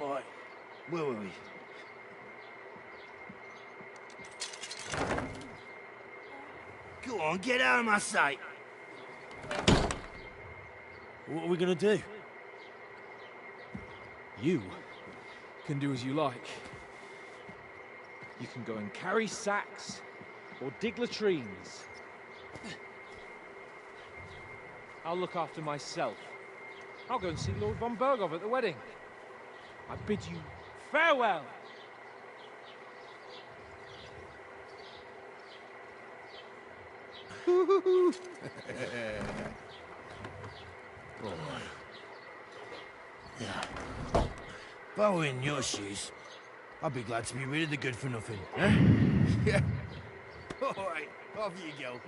Right, where were we? Go on, get out of my sight! What are we gonna do? You can do as you like. You can go and carry sacks, or dig latrines. I'll look after myself. I'll go and see Lord von Berghoff at the wedding. I bid you farewell. Yeah. If I were in your shoes, I'd be glad to be rid of the good-for-nothing, eh? Yeah. All right, off you go.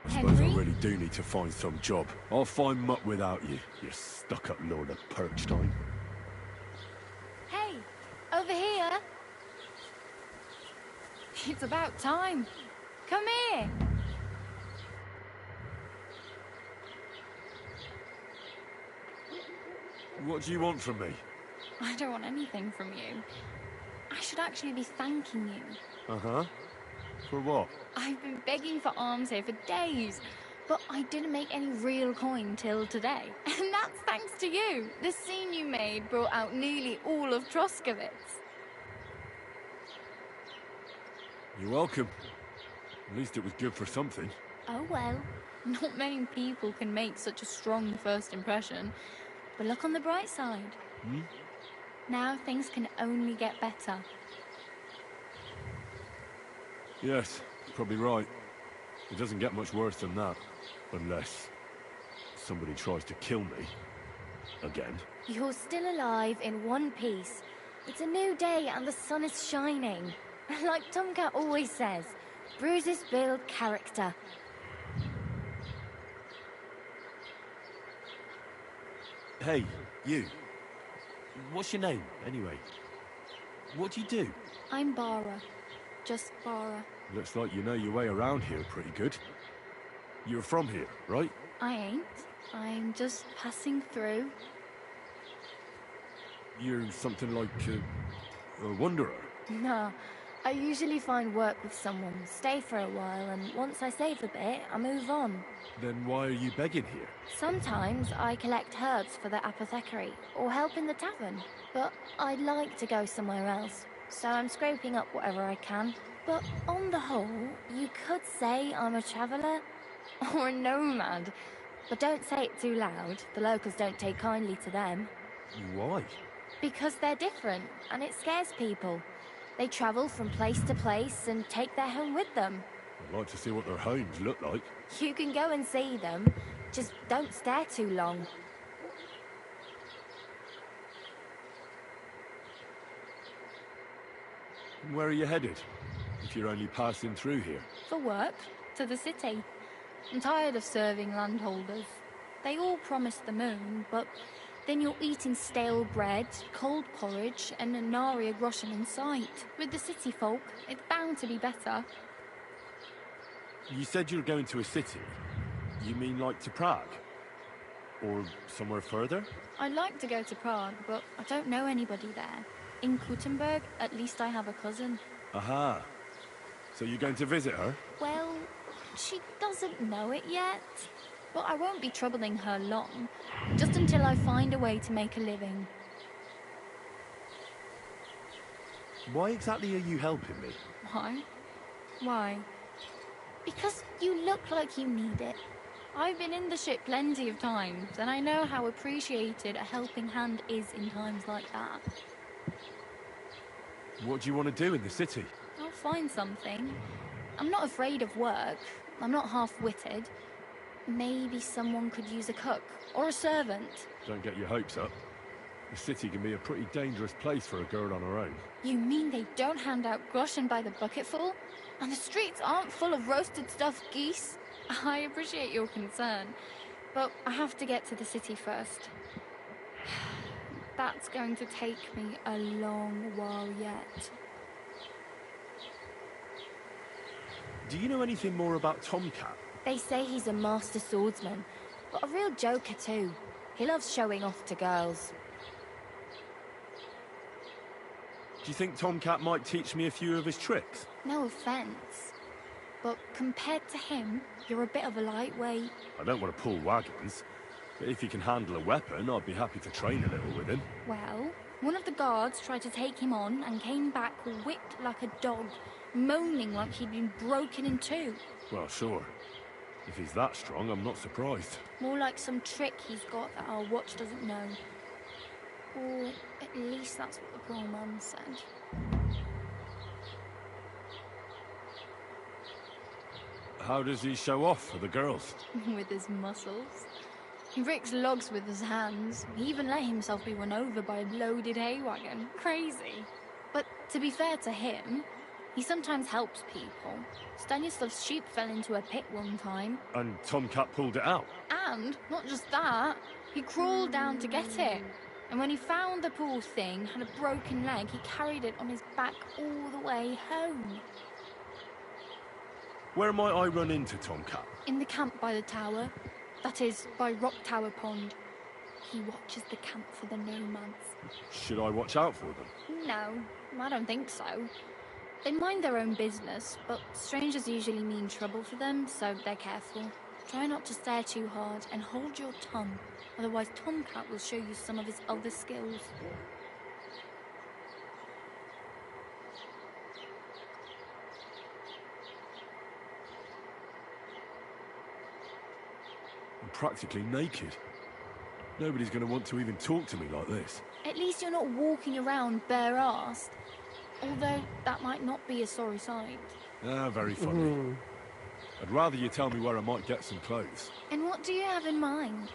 I suppose I really do need to find some job. I'll find mutt without you, you stuck-up lord of Perkstein. Hey, over here. It's about time. Come here. What do you want from me? I don't want anything from you. I should actually be thanking you. Uh-huh. For what? I've been begging for alms here for days, but I didn't make any real coin till today. And that's thanks to you. The scene you made brought out nearly all of Troskowitz. You're welcome. At least it was good for something. Oh well, not many people can make such a strong first impression. But look on the bright side. Hmm? Now things can only get better. Yes, you're probably right. It doesn't get much worse than that. Unless somebody tries to kill me. Again. You're still alive in one piece. It's a new day and the sun is shining. Like Tomcat always says, bruises build character. Hey, you. What's your name, anyway? What do you do? I'm Bara. Just Bara. Looks like you know your way around here pretty good. You're from here, right? I ain't. I'm just passing through. You're something like a wanderer. Nah. I usually find work with someone, stay for a while, and once I save a bit, I move on. Then why are you begging here? Sometimes I collect herbs for the apothecary, or help in the tavern. But I'd like to go somewhere else. so I'm scraping up whatever I can. But on the whole, you could say I'm a traveller or a nomad. But don't say it too loud. The locals don't take kindly to them. Why? Because they're different, and it scares people. They travel from place to place and take their home with them. I'd like to see what their homes look like. You can go and see them, just don't stare too long. Where are you headed? If you're only passing through here. For work, to the city. I'm tired of serving landholders. They all promise the moon, but then you're eating stale bread, cold porridge, and a nary a groschen in sight. With the city folk, it's bound to be better. You said you were going to a city. You mean like to Prague? Or somewhere further? I'd like to go to Prague, but I don't know anybody there. In Kuttenberg, at least I have a cousin. Aha. So you're going to visit her? Well, she doesn't know it yet. But I won't be troubling her long, just until I find a way to make a living. Why exactly are you helping me? Why? Why? Because you look like you need it. I've been in the ship plenty of times, and I know how appreciated a helping hand is in times like that. What do you want to do in the city? I'll find something. I'm not afraid of work. I'm not half-witted. Maybe someone could use a cook, or a servant. Don't get your hopes up. The city can be a pretty dangerous place for a girl on her own. You mean they don't hand out groschen by the bucketful? And the streets aren't full of roasted stuffed geese? I appreciate your concern, but I have to get to the city first. That's going to take me a long while yet. Do you know anything more about Tomcat? They say he's a master swordsman, but a real joker too. He loves showing off to girls. Do you think Tomcat might teach me a few of his tricks? No offense, but compared to him, you're a bit of a lightweight. I don't want to pull wagons, but if he can handle a weapon, I'd be happy to train a little with him. Well, one of the guards tried to take him on and came back whipped like a dog, moaning like he'd been broken in two. Well, sure. If he's that strong, I'm not surprised. More like some trick he's got that our watch doesn't know. Or at least that's what the poor man said. How does he show off for the girls? With his muscles. He ricks logs with his hands. He even let himself be run over by a loaded hay wagon. Crazy. But to be fair to him, he sometimes helps people. Stanislav's sheep fell into a pit one time. And Tomcat pulled it out? And, not just that, he crawled down to get it. And when he found the poor thing had a broken leg, he carried it on his back all the way home. Where might I run into Tomcat? In the camp by the tower. That is, by Rock Tower Pond. He watches the camp for the nomads. Should I watch out for them? No, I don't think so. They mind their own business, but strangers usually mean trouble for them, so they're careful. Try not to stare too hard and hold your tongue, otherwise Tomcat will show you some of his other skills. I'm practically naked. Nobody's going to want to even talk to me like this. At least you're not walking around bare-assed. Although, that might not be a sorry sight. Ah, very funny. I'd rather you tell me where I might get some clothes. And what do you have in mind?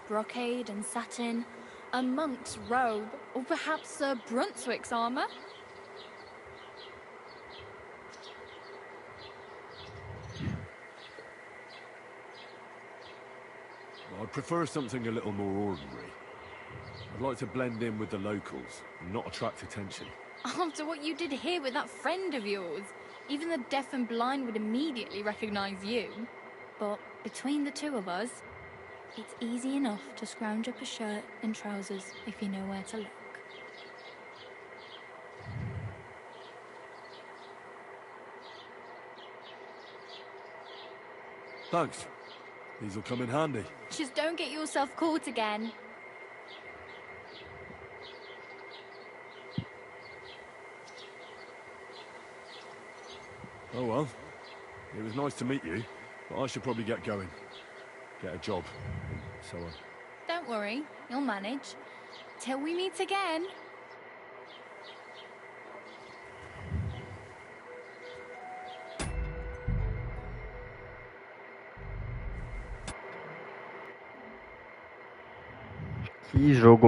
Brocade and satin? A monk's robe? Or perhaps Sir Brunswick's armour? I'd prefer something a little more ordinary. I'd like to blend in with the locals and not attract attention. After what you did here with that friend of yours, even the deaf and blind would immediately recognize you. But between the two of us, it's easy enough to scrounge up a shirt and trousers if you know where to look. Thanks. These will come in handy. Just don't get yourself caught again. Oh well. It was nice to meet you, but I should probably get going. Get a job, and so on. Don't worry, you'll manage. Till we meet again. Que jogo